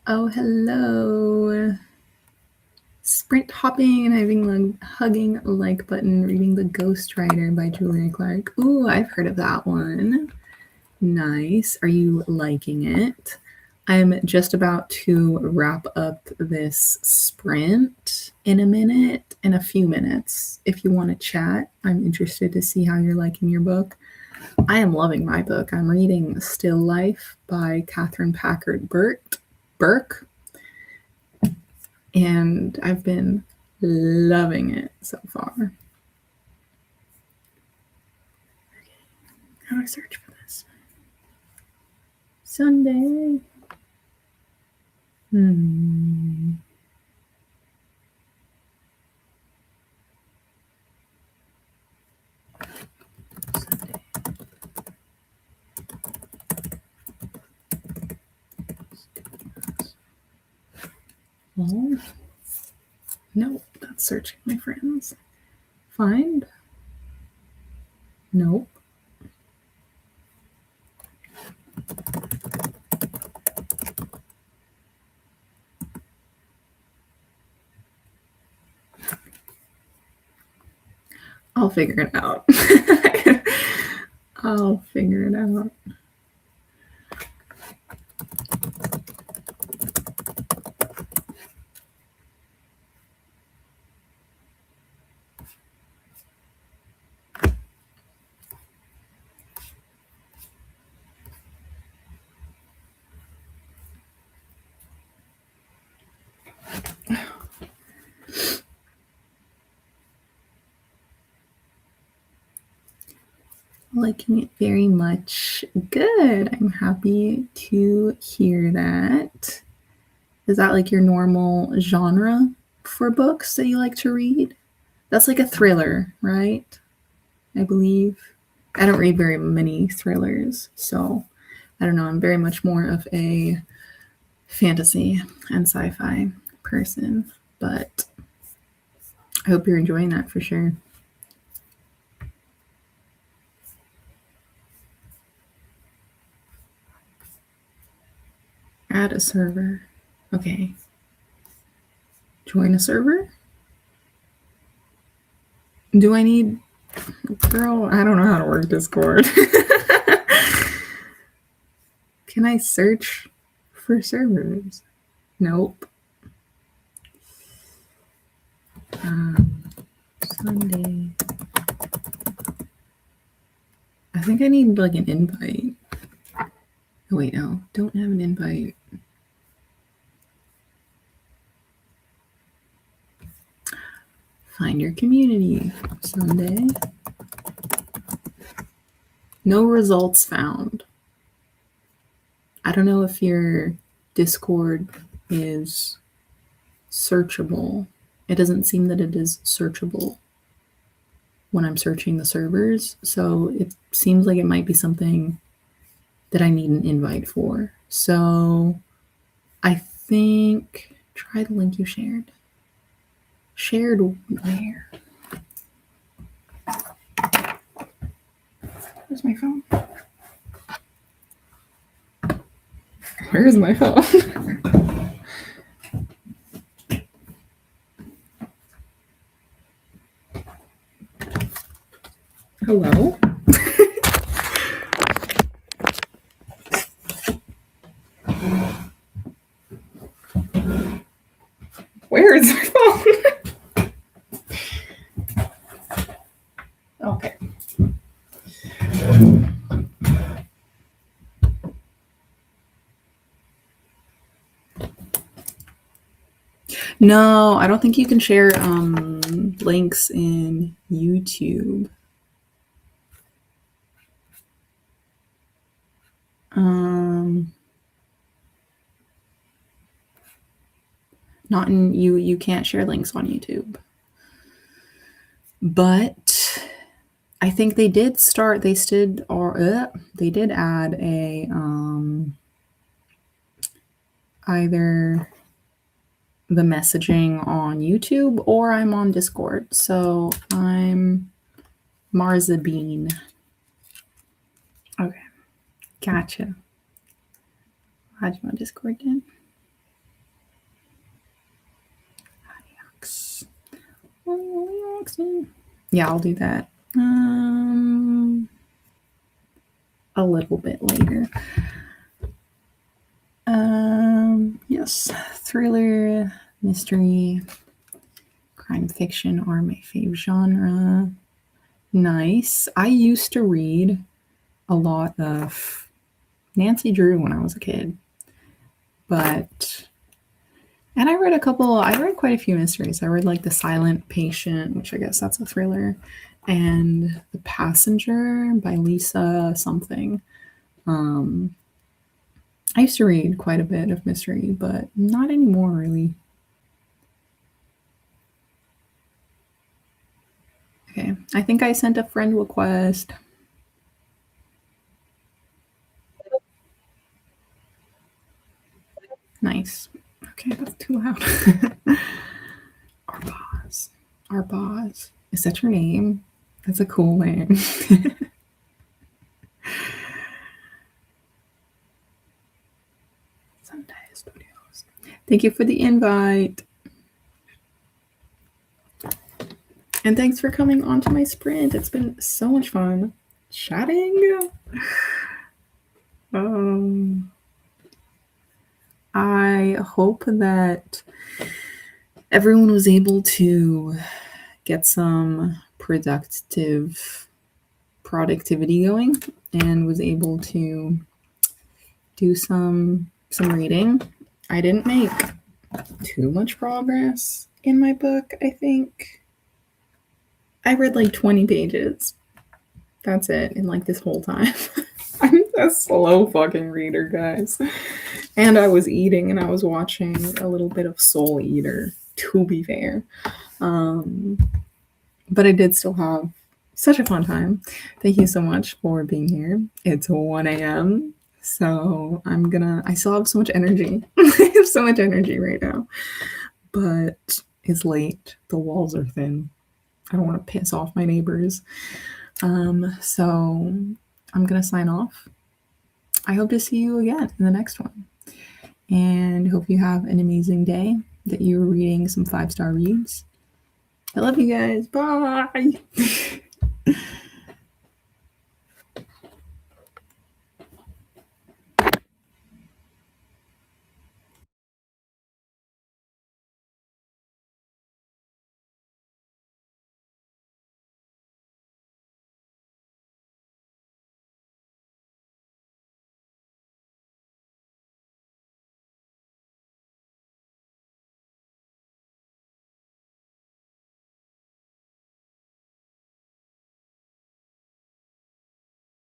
Oh, hello. Sprint hopping and hugging a like button, reading The Ghostwriter by Julia Clark. Ooh, I've heard of that one. Nice. Are you liking it? I'm just about to wrap up this sprint in a few minutes. If you want to chat, I'm interested to see how you're liking your book. I am loving my book. I'm reading Still Life by Catherine Packard Burke, and I've been loving it so far. How do I search for this? Sunday. Sunday. Well, nope, that's searching my friends. Find? Nope. I'll figure it out. I'll figure it out. Liking it very much. Good. I'm happy to hear that. Is that like your normal genre for books that you like to read? That's like a thriller, right? I believe. I don't read very many thrillers, so I don't know. I'm very much more of a fantasy and sci-fi person, but I hope you're enjoying that for sure. Add a server. Okay. Join a server? Do I need... Girl, I don't know how to work Discord. Can I search for servers? Nope. Sunday. I think I need like an invite. Oh wait, no, don't have an invite. Find your community. Sunday. No results found. I don't know if your Discord is searchable. It doesn't seem that it is searchable when I'm searching the servers. So it seems like it might be something that I need an invite for. So I think try the link you shared. Shared where? Where's my phone? Where is my phone? Hello? Where is my phone? Okay. No, I don't think you can share links in YouTube. Not in you can't share links on YouTube. But I think they did they did add a either the messaging on YouTube or I'm on Discord. So I'm Marza Bean. Okay, gotcha. How'd you on Discord then? Yeah, I'll do that. A little bit later. Yes, thriller, mystery, crime fiction are my fave genre. Nice. I used to read a lot of Nancy Drew when I was a kid, and I read quite a few mysteries. I read like The Silent Patient, which I guess that's a thriller, and The Passenger by Lisa something. I used to read quite a bit of mystery, but not anymore, really. Okay, I think I sent a friend request. Nice. Okay, that's too loud. Arbaz. Arbaz. Is that your name? That's a cool name. Sunday Studios. Thank you for the invite. And thanks for coming onto my sprint. It's been so much fun chatting. I hope that everyone was able to get some productivity going and was able to do some reading. I didn't make too much progress in my book, I think. I read like 20 pages. That's it in like this whole time. I'm a slow fucking reader, guys. And I was eating and I was watching a little bit of Soul Eater, to be fair. But I did still have such a fun time. Thank you so much for being here. It's 1 a.m. So I still have so much energy. I have so much energy right now. But it's late. The walls are thin. I don't want to piss off my neighbors. So I'm going to sign off. I hope to see you again in the next one. And hope you have an amazing day, that you're reading some 5-star reads. I love you guys. Bye.